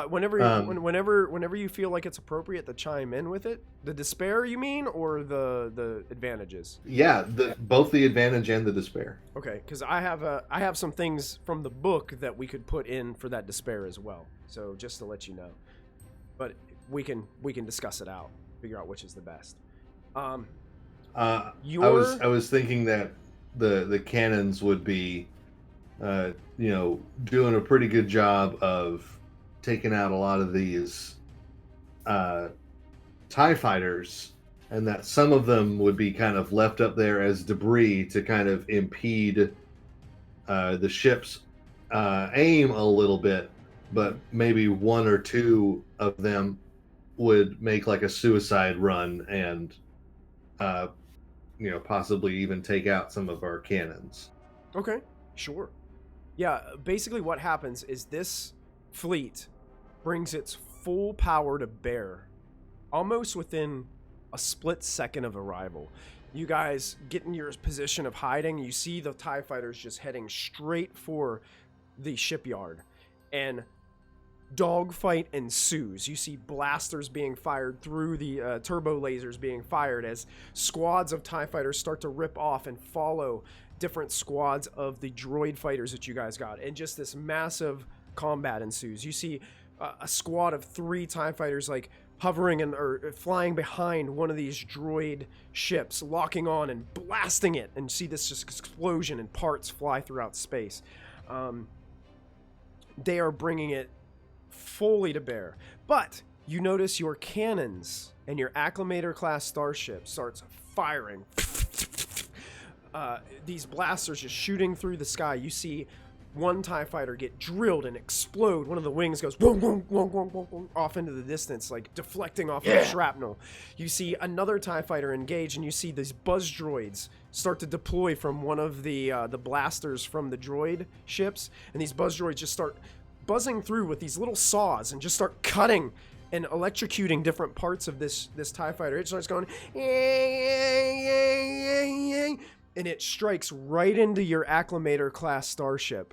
Whenever you feel like it's appropriate to chime in with it, the despair, you mean, or the advantages? Yeah, both the advantage and the despair. Okay, because I have some things from the book that we could put in for that despair as well. So just to let you know, but we can discuss it out, figure out which is the best. I was thinking that the cannons would be, doing a pretty good job of taking out a lot of these TIE fighters, and that some of them would be kind of left up there as debris to kind of impede the ship's aim a little bit, but maybe 1 or 2 of them would make like a suicide run and possibly even take out some of our cannons. Okay, sure. Yeah, basically what happens is this fleet brings its full power to bear almost within a split second of arrival. You guys get in your position of hiding. You see the TIE fighters just heading straight for the shipyard, and dogfight ensues. You see blasters being fired through the turbo lasers being fired as squads of TIE fighters start to rip off and follow different squads of the droid fighters that you guys got, and just this massive combat ensues. You see a squad of 3 TIE fighters like hovering or flying behind one of these droid ships, locking on and blasting it, and see this just explosion and parts fly throughout space. They are bringing it fully to bear, but you notice your cannons and your Acclamator class starship starts firing. These blasters just shooting through the sky. You see one TIE fighter get drilled and explode. One of the wings goes wong, wong, wong, wong, wong, wong, off into the distance, like deflecting off of shrapnel. You see another TIE fighter engage, and you see these buzz droids start to deploy from one of the blasters from the droid ships, and these buzz droids just start buzzing through with these little saws and just start cutting and electrocuting different parts of this TIE fighter. It starts going, and it strikes right into your Acclamator class starship,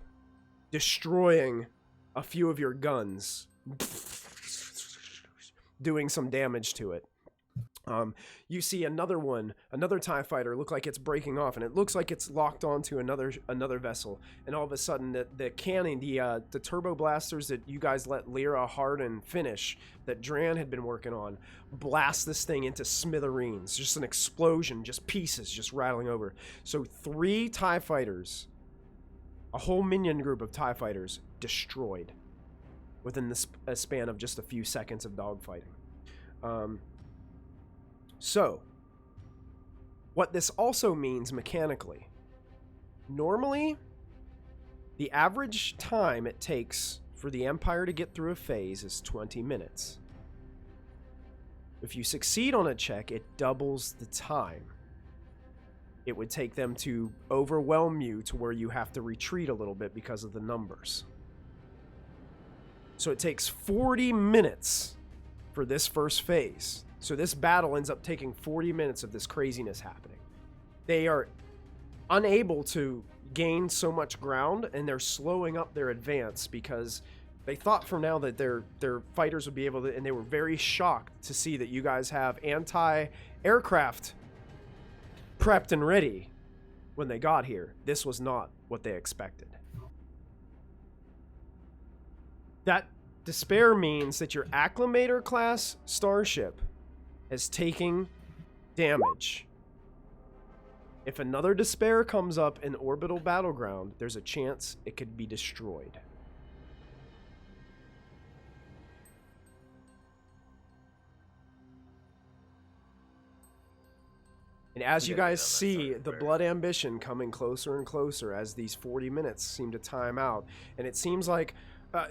destroying a few of your guns, doing some damage to it. You see another TIE fighter look like it's breaking off, and it looks like it's locked onto another vessel. And all of a sudden, the cannon, the turbo blasters that you guys let Lyra Harden finish, that Dran had been working on, blast this thing into smithereens. Just an explosion, just pieces, just rattling over. So 3 TIE fighters, a whole minion group of TIE fighters, destroyed within a span of just a few seconds of dogfighting. So, what this also means mechanically, normally, the average time it takes for the Empire to get through a phase is 20 minutes. If you succeed on a check, it doubles the time. It would take them to overwhelm you to where you have to retreat a little bit because of the numbers. So it takes 40 minutes for this first phase. So this battle ends up taking 40 minutes of this craziness happening. They are unable to gain so much ground, and they're slowing up their advance because they thought for now that their fighters would be able to, and they were very shocked to see that you guys have anti-aircraft prepped and ready when they got here. This was not what they expected. That despair means that your Acclimator class starship is taking damage. If another despair comes up in orbital battleground, there's a chance it could be destroyed. And as you guys see the Blood Ambition coming closer and closer as these 40 minutes seem to time out, and it seems like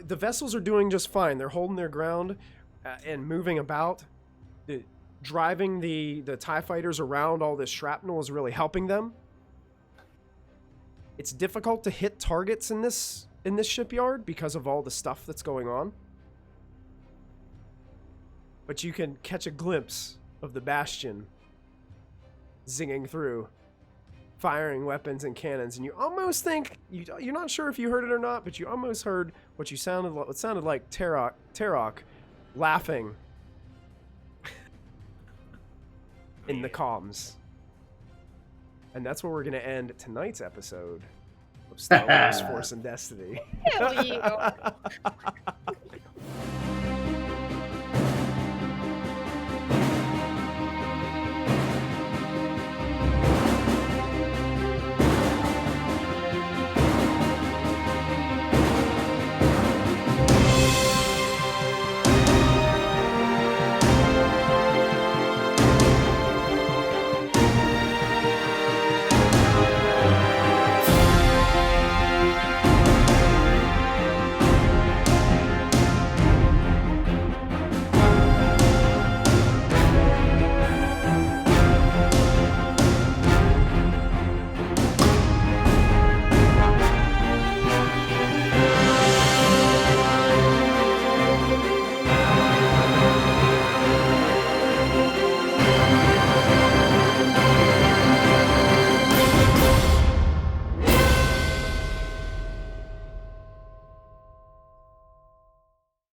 the vessels are doing just fine. They're holding their ground and moving about. Driving the TIE fighters around all this shrapnel is really helping them. It's difficult to hit targets in this shipyard because of all the stuff that's going on. But you can catch a glimpse of the Bastion zinging through, firing weapons and cannons, and you almost think you're not sure if you heard it or not, but you almost heard what sounded like Tarok laughing in the comms. And that's where we're going to end tonight's episode of Star Wars Force and Destiny. Hell yeah.